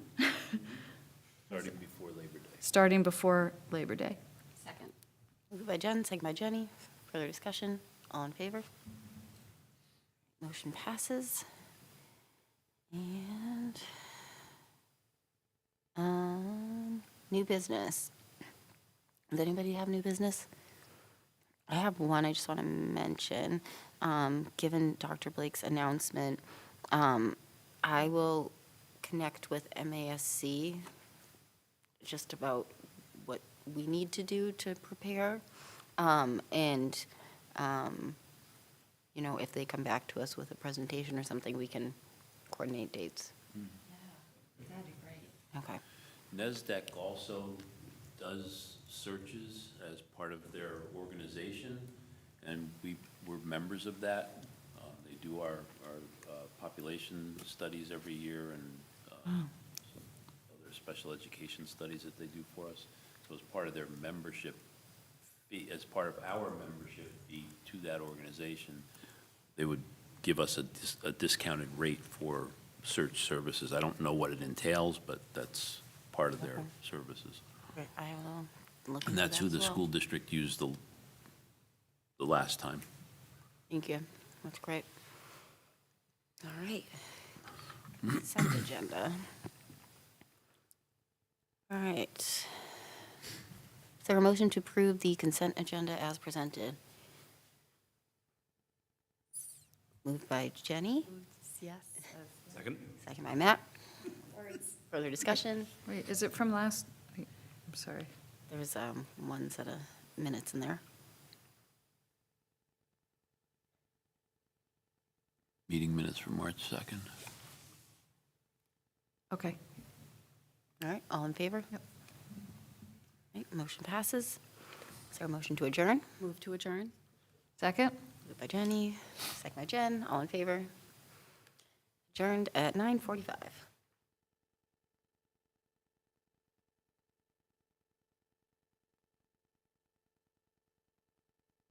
Starting before Labor Day. starting before Labor Day. Second. Moved by Jen, second by Jenny. Further discussion? All in favor? Motion passes. And new business. Does anybody have new business? I have one I just want to mention. Given Dr. Blake's announcement, I will connect with MASC just about what we need to do to prepare. If they come back to us with a presentation or something, we can coordinate dates. That'd be great. Okay. NESDEC also does searches as part of their organization, and we're members of that. They do our population studies every year, and some other special education studies that they do for us. So as part of their membership fee, as part of our membership fee to that organization, they would give us a discounted rate for search services. I don't know what it entails, but that's part of their Okay. services. Great. I will look into And that's that who as the well. school district used the last time. Thank you. That's great. All right. Consent agenda. All right. Is there a motion to approve the consent agenda as presented? Moved by Jenny, Yes. Second? second by Matt. Further discussion? Wait, is it from last, wait, I'm sorry. There's one set of minutes in there. Meeting minutes for March 2nd. Okay. All right, all in favor? Yep. Right, motion passes. Is there a motion to adjourn? Move to adjourn? Second? Moved by Jenny, second by Jen, all in favor? Adjourned at 9:45.